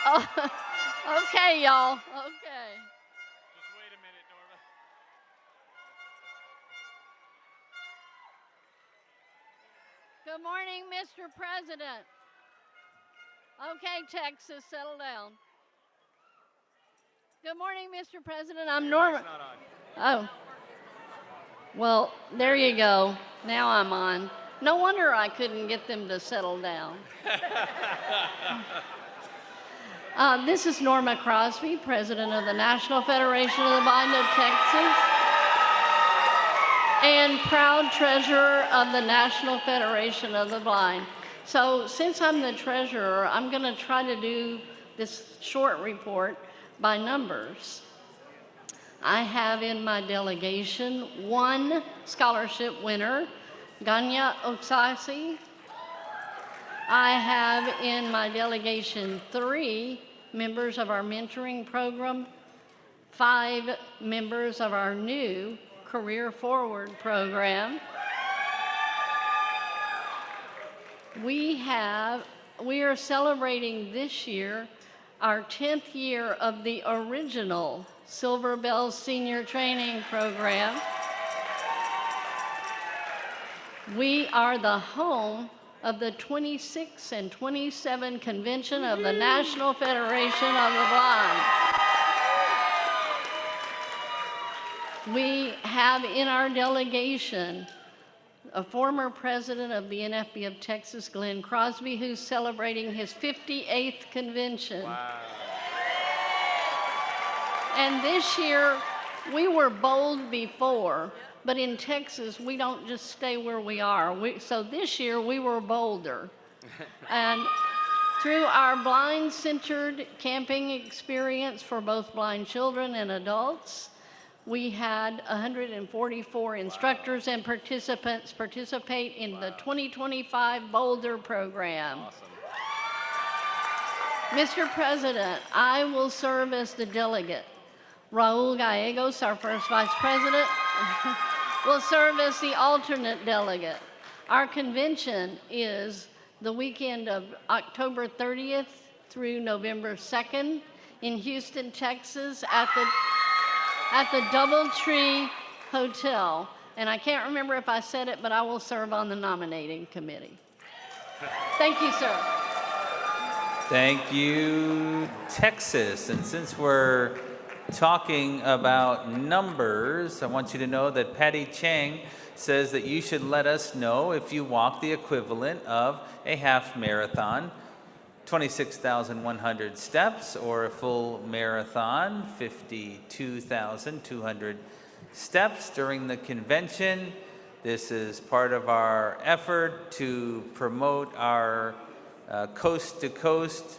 Oh, okay, y'all. Okay. Just wait a minute, Norma. Good morning, Mr. President. Okay, Texas, settle down. Good morning, Mr. President. I'm Norma. Oh. Well, there you go. Now I'm on. No wonder I couldn't get them to settle down. This is Norma Crosby, President of the National Federation of the Blind of Texas, and proud treasurer of the National Federation of the Blind. So since I'm the treasurer, I'm going to try to do this short report by numbers. I have in my delegation 1 scholarship winner, Ganya Oksasi. I have in my delegation 3 members of our mentoring program, 5 members of our new Career Forward program. We are celebrating this year our 10th year of the original Silver Bell Senior Training Program. We are the home of the 26 and 27 convention of the National Federation of the Blind. We have in our delegation a former president of the NFB of Texas, Glenn Crosby, who's celebrating his 58th convention. Wow. And this year, we were bold before, but in Texas, we don't just stay where we are. So this year, we were bolder. And through our blind-centered camping experience for both blind children and adults, we had 144 instructors and participants participate in the 2025 Boulder program. Awesome. Mr. President, I will serve as the delegate. Raul Gallegos, our first vice president, will serve as the alternate delegate. Our convention is the weekend of October 30th through November 2nd in Houston, Texas at the DoubleTree Hotel. And I can't remember if I said it, but I will serve on the nominating committee. Thank you, sir. Thank you, Texas. And since we're talking about numbers, I want you to know that Patty Chang says that you should let us know if you walk the equivalent of a half marathon, 26,100 steps, or a full marathon, 52,200 steps during the convention. This is part of our effort to promote our Coast to Coast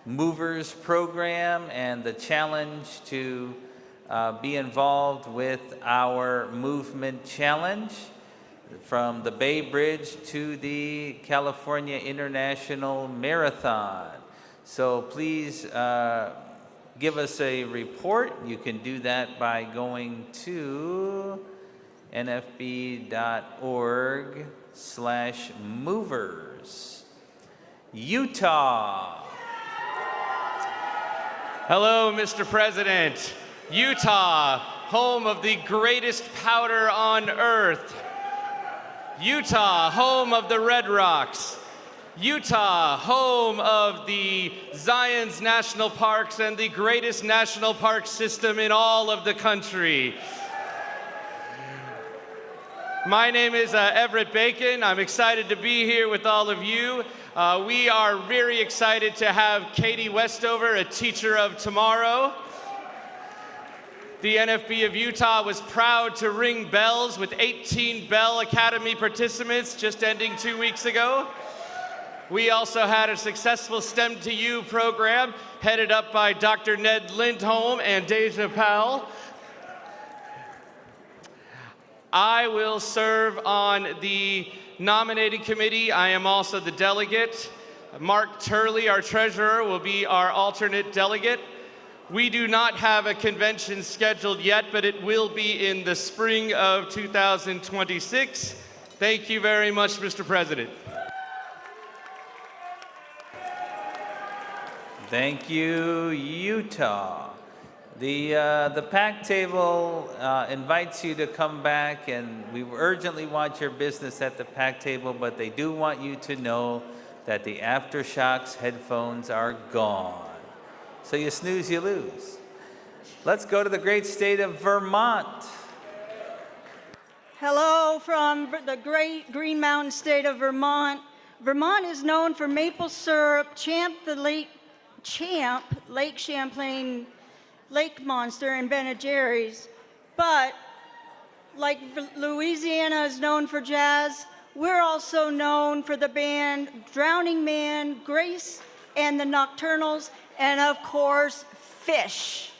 Movers program and the challenge to be involved with our movement challenge from the Bay Bridge to the California International Marathon. So please give us a report. You can do that by going to nfb.org/movers. Utah. Hello, Mr. President. Utah, home of the greatest powder on earth. Utah, home of the Red Rocks. Utah, home of the Zion's National Parks and the greatest national park system in all of the country. My name is Everett Bacon. I'm excited to be here with all of you. We are very excited to have Katie Westover, a teacher of tomorrow. The NFB of Utah was proud to ring bells with 18 Bell Academy participants just ending 2 weeks ago. We also had a successful STEM to You program headed up by Dr. Ned Lindholm and Deja Powell. I will serve on the nominating committee. I am also the delegate. Mark Turley, our treasurer, will be our alternate delegate. We do not have a convention scheduled yet, but it will be in the spring of 2026. Thank you very much, Mr. President. Thank you, Utah. The PAC table invites you to come back, and we urgently want your business at the PAC table, but they do want you to know that the Aftershocks headphones are gone. So you snooze, you lose. Let's go to the great state of Vermont. Hello from the great Green Mountain state of Vermont. Vermont is known for maple syrup, Lake Champlain, Lake Monster, and Ben & Jerry's. But like Louisiana is known for jazz, we're also known for the band Drowning Man, Grace and the Nocturnals, and of course, Fish.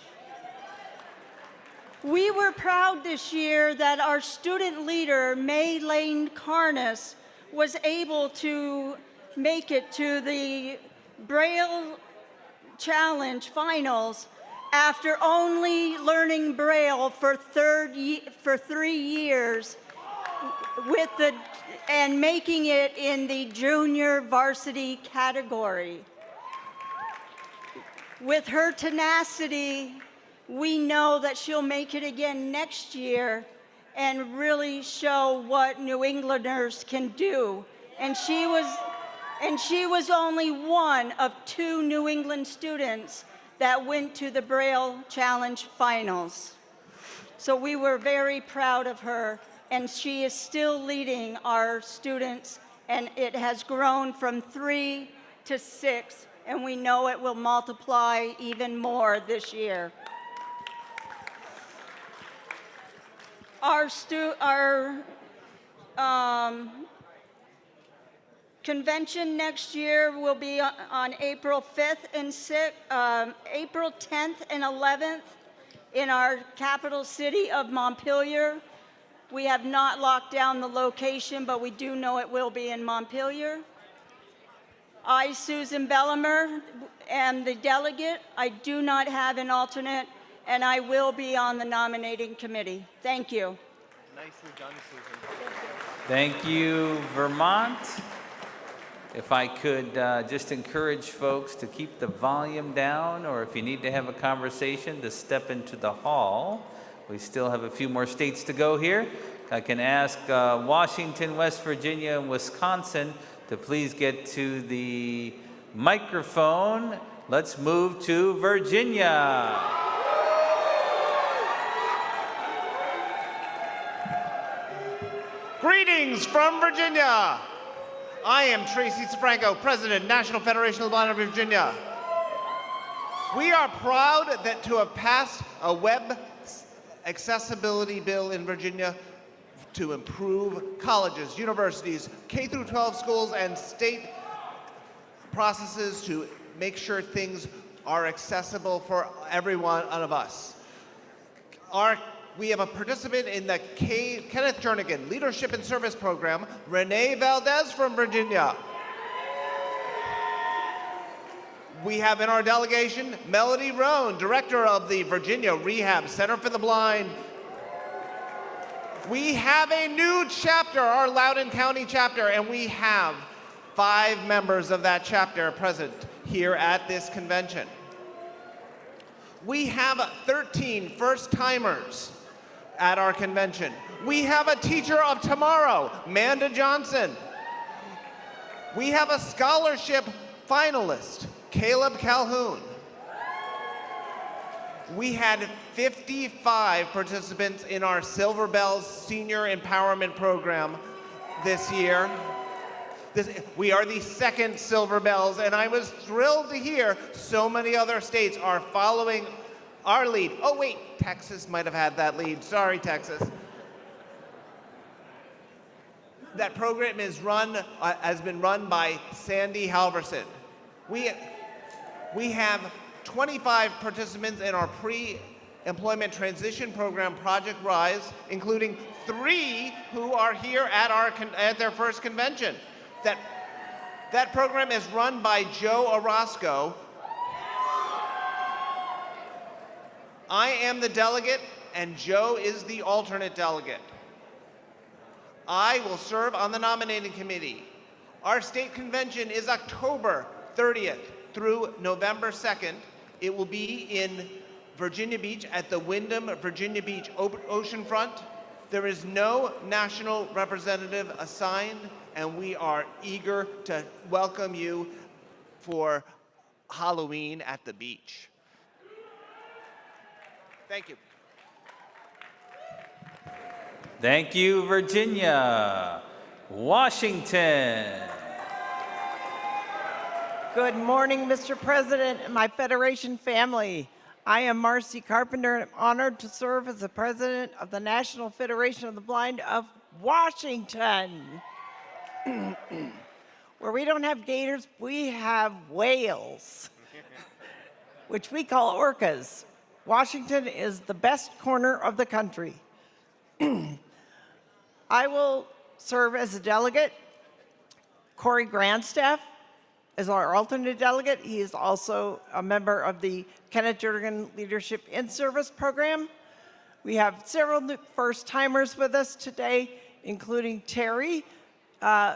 We were proud this year that our student leader, May Lane Carnes, was able to make it to the Braille Challenge finals after only learning Braille for 3 years and making it in the junior varsity category. With her tenacity, we know that she'll make it again next year and really show what New Englanders can do. And she was only one of 2 New England students that went to the Braille Challenge finals. So we were very proud of her, and she is still leading our students, and it has grown from 3 to 6, and we know it will multiply even more this year. Our convention next year will be on April 5th and April 10th and 11th in our capital city of Montpelier. We have not locked down the location, but we do know it will be in Montpelier. I, Susan Bellimer, am the delegate. I do not have an alternate, and I will be on the nominating committee. Thank you. Nicely done, Susan. Thank you, Vermont. If I could just encourage folks to keep the volume down, or if you need to have a conversation, to step into the hall. We still have a few more states to go here. I can ask Washington, West Virginia, and Wisconsin to please get to the microphone. Let's move to Virginia. Greetings from Virginia. I am Tracy Safranco, President, National Federation of the Blind of Virginia. We are proud to have passed a web accessibility bill in Virginia to improve colleges, universities, K-12 schools, and state processes to make sure things are accessible for every one of us. We have a participant in the Kenneth Jernigan Leadership and Service Program, Renee Valdez from Virginia. We have in our delegation, Melody Roan, Director of the Virginia Rehab Center for the Blind. We have a new chapter, our Loudoun County chapter, and we have 5 members of that chapter present here at this convention. We have 13 first-timers at our convention. We have a teacher of tomorrow, Manda Johnson. We have a scholarship finalist, Caleb Calhoun. We had 55 participants in our Silver Bells Senior Empowerment Program this year. We are the 2nd Silver Bells, and I was thrilled to hear so many other states are following our lead. Oh wait, Texas might have had that lead. Sorry, Texas. That program is has been run by Sandy Halverson. We have 25 participants in our pre-employment transition program, Project Rise, including 3 who are here at their first convention. That program is run by Joe Orozco. I am the delegate, and Joe is the alternate delegate. I will serve on the nominating committee. Our state convention is October 30th through November 2nd. It will be in Virginia Beach at the Wyndham Virginia Beach oceanfront. There is no national representative assigned, and we are eager to welcome you for Halloween at the beach. Thank you. Thank you, Virginia. Washington. Good morning, Mr. President and my Federation family. I am Marcy Carpenter, and I'm honored to serve as the president of the National Federation of the Blind of Washington. Where we don't have gators, we have whales, which we call orcas. Washington is the best corner of the country. I will serve as a delegate. Corey Grandstaff is our alternate delegate. He is also a member of the Kenneth Jernigan Leadership in Service program. We have several new first-timers with us today, including Terry,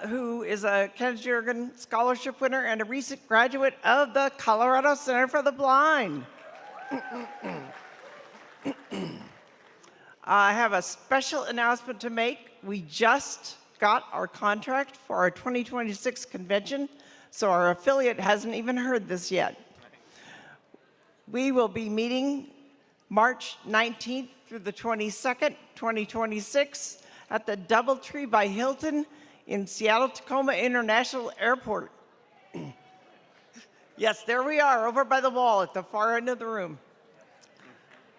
who is a Kenneth Jernigan Scholarship winner and a recent graduate of the Colorado Center for the Blind. I have a special announcement to make. We just got our contract for our 2026 convention, so our affiliate hasn't even heard this yet. We will be meeting March 19th through the 22nd, 2026 at the DoubleTree by Hilton in Seattle-Tacoma International Airport. Yes, there we are, over by the wall at the far end of the room.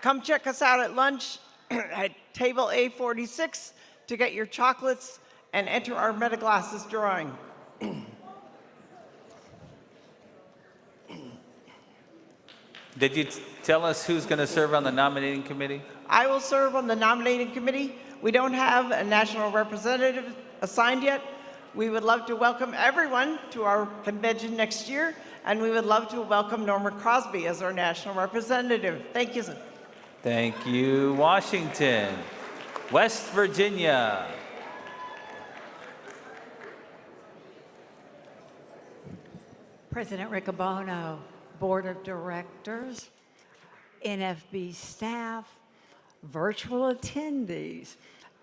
Come check us out at lunch at table A46 to get your chocolates and enter our Metaglasses drawing. Did you tell us who's going to serve on the nominating committee? I will serve on the nominating committee. We don't have a national representative assigned yet. We would love to welcome everyone to our convention next year, and we would love to welcome Norma Crosby as our national representative. Thank you, sir. Thank you, Washington. West Virginia. President Riccobono, Board of Directors, NFB staff, virtual attendees,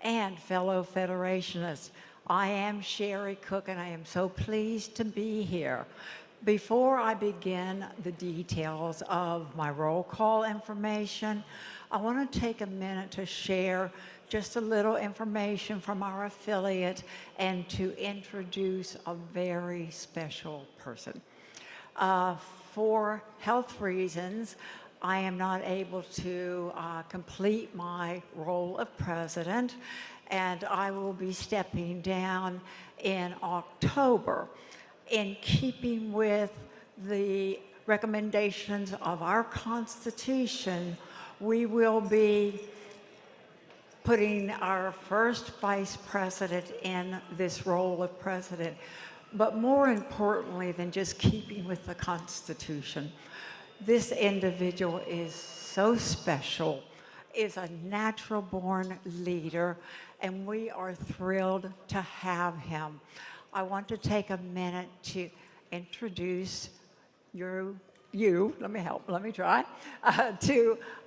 and fellow Federationists. I am Sherry Cook, and I am so pleased to be here. Before I begin the details of my roll call information, I want to take a minute to share just a little information from our affiliate and to introduce a very special person. For health reasons, I am not able to complete my role of president, and I will be stepping down in October. In keeping with the recommendations of our Constitution, we will be putting our first vice president in this role of president. But more importantly than just keeping with the Constitution, this individual is so special, is a natural-born leader, and we are thrilled to have him. I want to take a minute to introduce to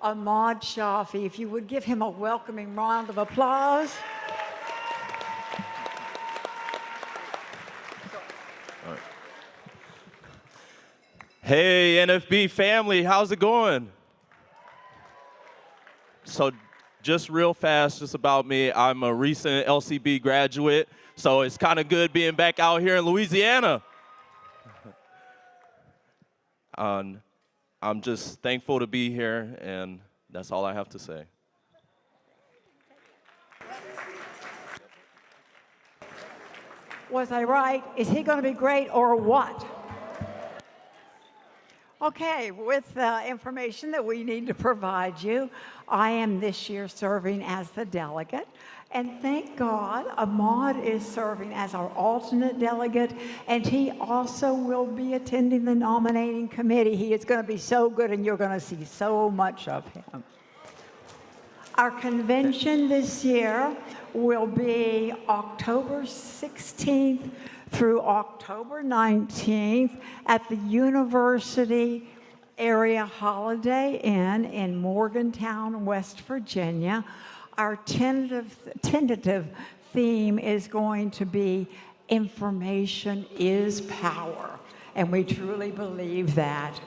Ahmad Shafi. If you would give him a welcoming round of applause. Hey, NFB family, how's it going? So just real fast, just about me, I'm a recent LCB graduate, so it's kind of good being back out here in Louisiana. I'm just thankful to be here, and that's all I have to say. Was I right? Is he going to be great or what? Okay, with the information that we need to provide you, I am this year serving as the delegate. And thank God, Ahmad is serving as our alternate delegate, and he also will be attending the nominating committee. He is going to be so good, and you're going to see so much of him. Our convention this year will be October 16th through October 19th at the University area Holiday Inn in Morgantown, West Virginia. Our tentative theme is going to be information is power, and we truly believe that.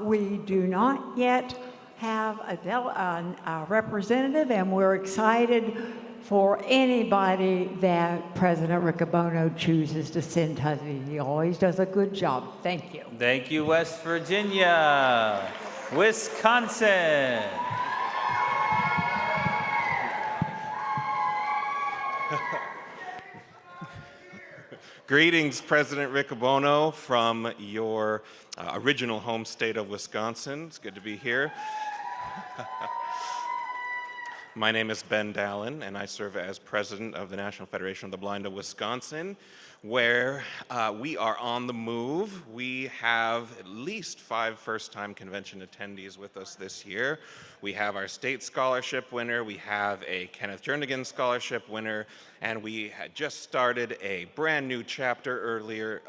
We do not yet have a representative, and we're excited for anybody that President Riccobono chooses to send to us. He always does a good job. Thank you. Thank you, West Virginia. Wisconsin. Greetings, President Riccobono, from your original home state of Wisconsin. It's good to be here. My name is Ben Dallin, and I serve as president of the National Federation of the Blind of Wisconsin, where we are on the move. We have at least 5 first-time convention attendees with us this year. We have our state scholarship winner, we have a Kenneth Jernigan scholarship winner, and we had just started a brand new chapter earlier,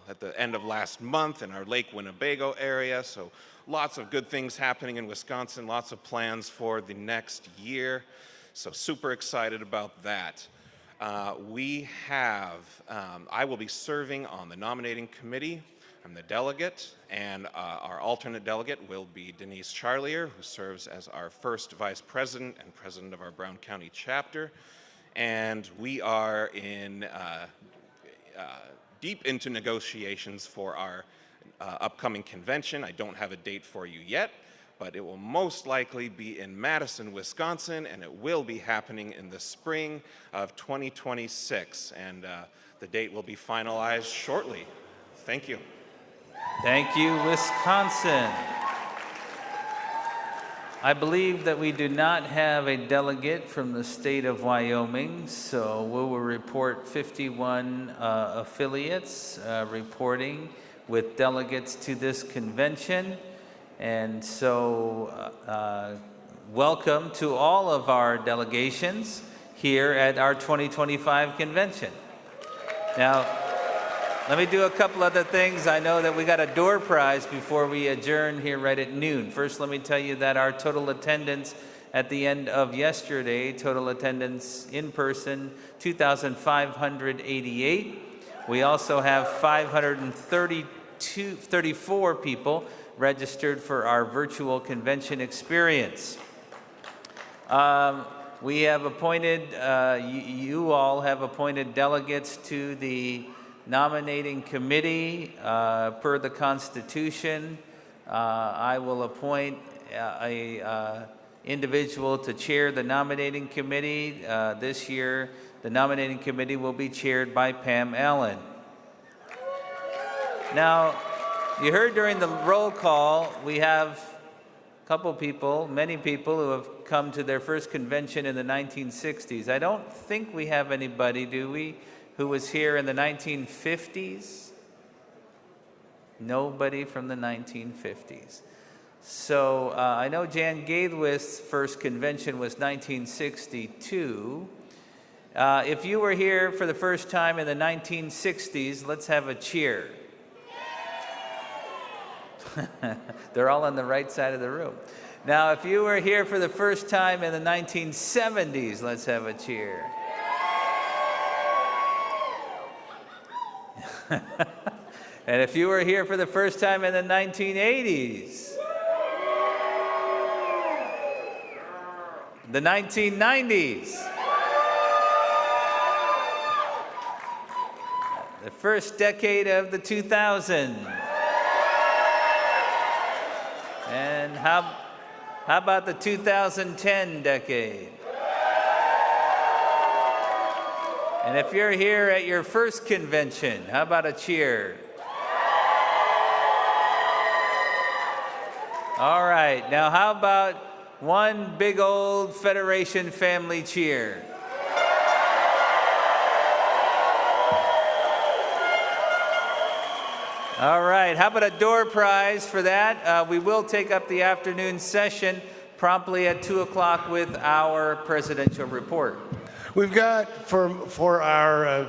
at the end of last month in our Lake Winnebago area. So lots of good things happening in Wisconsin, lots of plans for the next year. So super excited about that. I will be serving on the nominating committee. I'm the delegate, and our alternate delegate will be Denise Charlier, who serves as our first vice president and president of our Brown County chapter. And we are deep into negotiations for our upcoming convention. I don't have a date for you yet, but it will most likely be in Madison, Wisconsin, and it will be happening in the spring of 2026. And the date will be finalized shortly. Thank you. Thank you, Wisconsin. I believe that we do not have a delegate from the state of Wyoming, so we will report 51 affiliates reporting with delegates to this convention. And so welcome to all of our delegations here at our 2025 convention. Now, let me do a couple other things. I know that we got a door prize before we adjourn here right at noon. First, let me tell you that our total attendance at the end of yesterday, total attendance in person, 2,588. We also have 534 people registered for our virtual convention experience. We have appointed, you all have appointed delegates to the nominating committee per the Constitution. I will appoint a individual to chair the nominating committee. This year, the nominating committee will be chaired by Pam Allen. Now, you heard during the roll call, we have a couple people, many people who have come to their first convention in the 1960s. I don't think we have anybody, do we, who was here in the 1950s? Nobody from the 1950s. So I know Jan Gaithwith's first convention was 1962. If you were here for the first time in the 1960s, let's have a cheer. They're all on the right side of the room. Now, if you were here for the first time in the 1970s, let's have a cheer. And if you were here for the first time in the 1980s, the 1990s, the first decade of the 2000s, and how about the 2010 decade? And if you're here at your first convention, how about a cheer? All right, now how about one big old Federation family cheer? All right, how about a door prize for that? We will take up the afternoon session promptly at 2 o'clock with our presidential report. We've got for our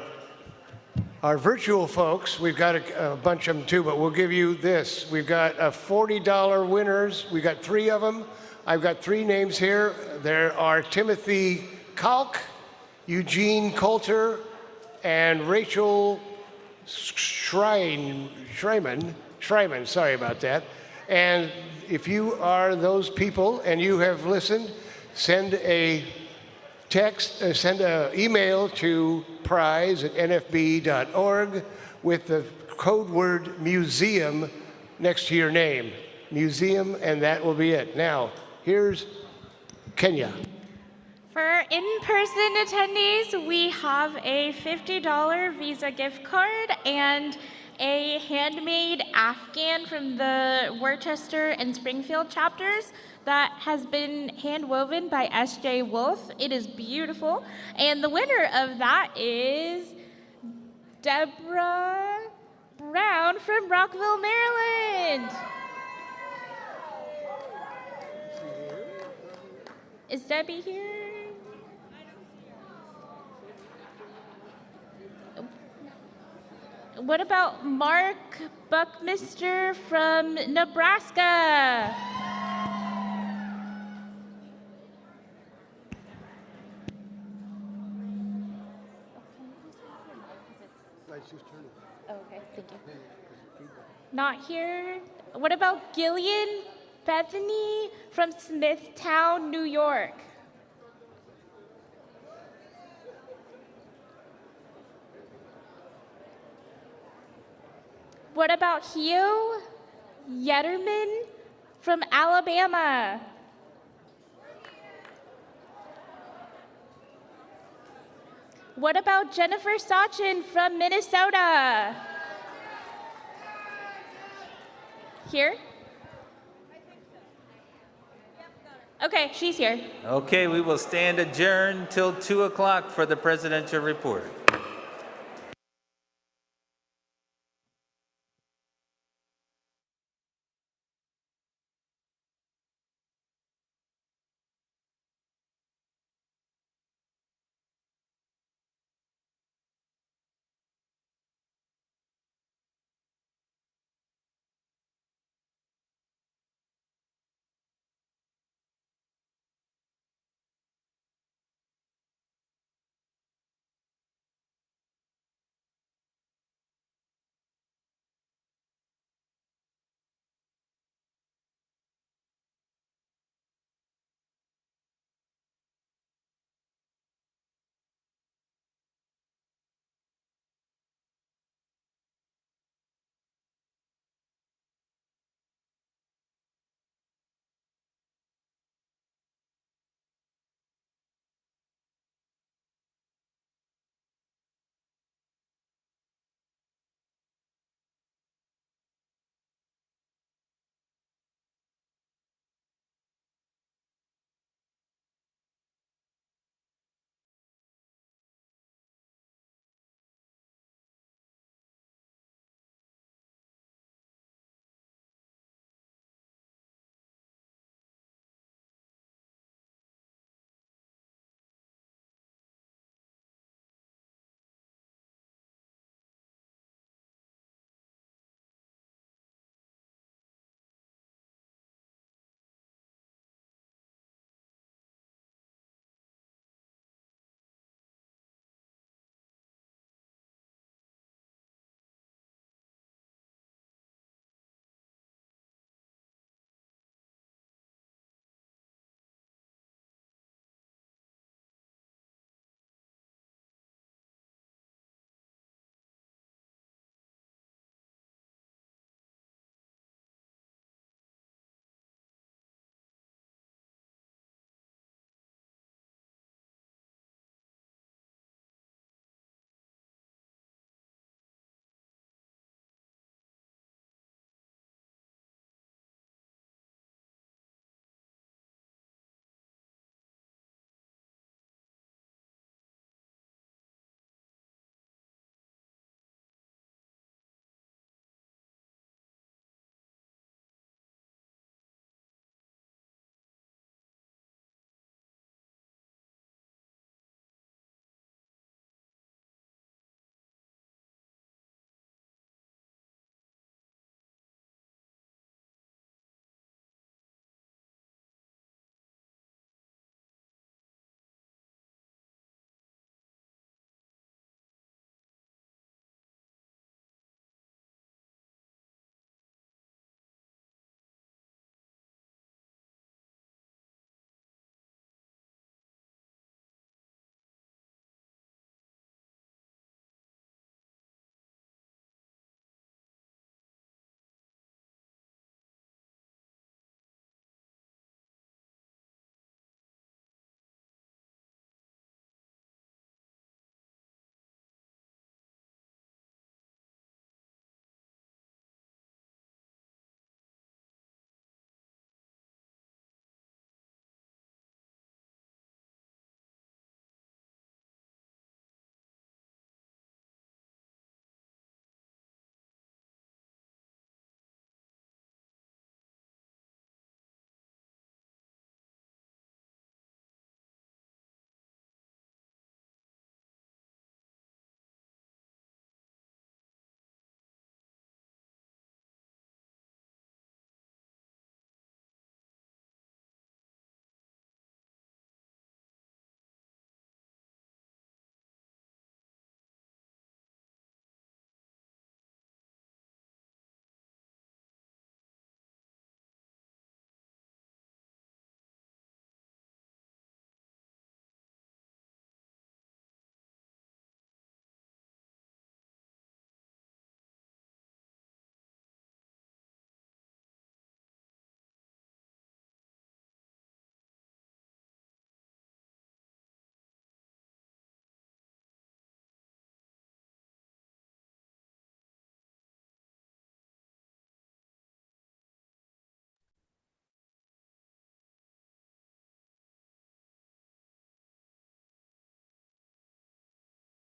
Our virtual folks, we've got a bunch of them too, but we'll give you this. We've got $40 winners. We've got 3 of them. I've got 3 names here. There are Timothy Kalk, Eugene Coulter, and Rachel Schreiman, sorry about that. And if you are those people and you have listened, send a text, send an email to prize@nfb.org with the code word museum next to your name. Museum, and that will be it. Now, here's Kenya. For in-person attendees, we have a $50 Visa gift card and a handmade Afghan from the Worcester and Springfield chapters that has been hand woven by S.J. Wolf. It is beautiful. And the winner of that is Deborah Brown from Rockville, Maryland. Is Debbie here? What about Mark Buckmister from Nebraska? Oh, okay, thank you. Not here. What about Gillian Bethany from Smithtown, New York? What about Hugh Yetterman from Alabama? What about Jennifer Sachin from Minnesota? Here? Okay, she's here. Okay, we will stand adjourned till 2 o'clock for the presidential report.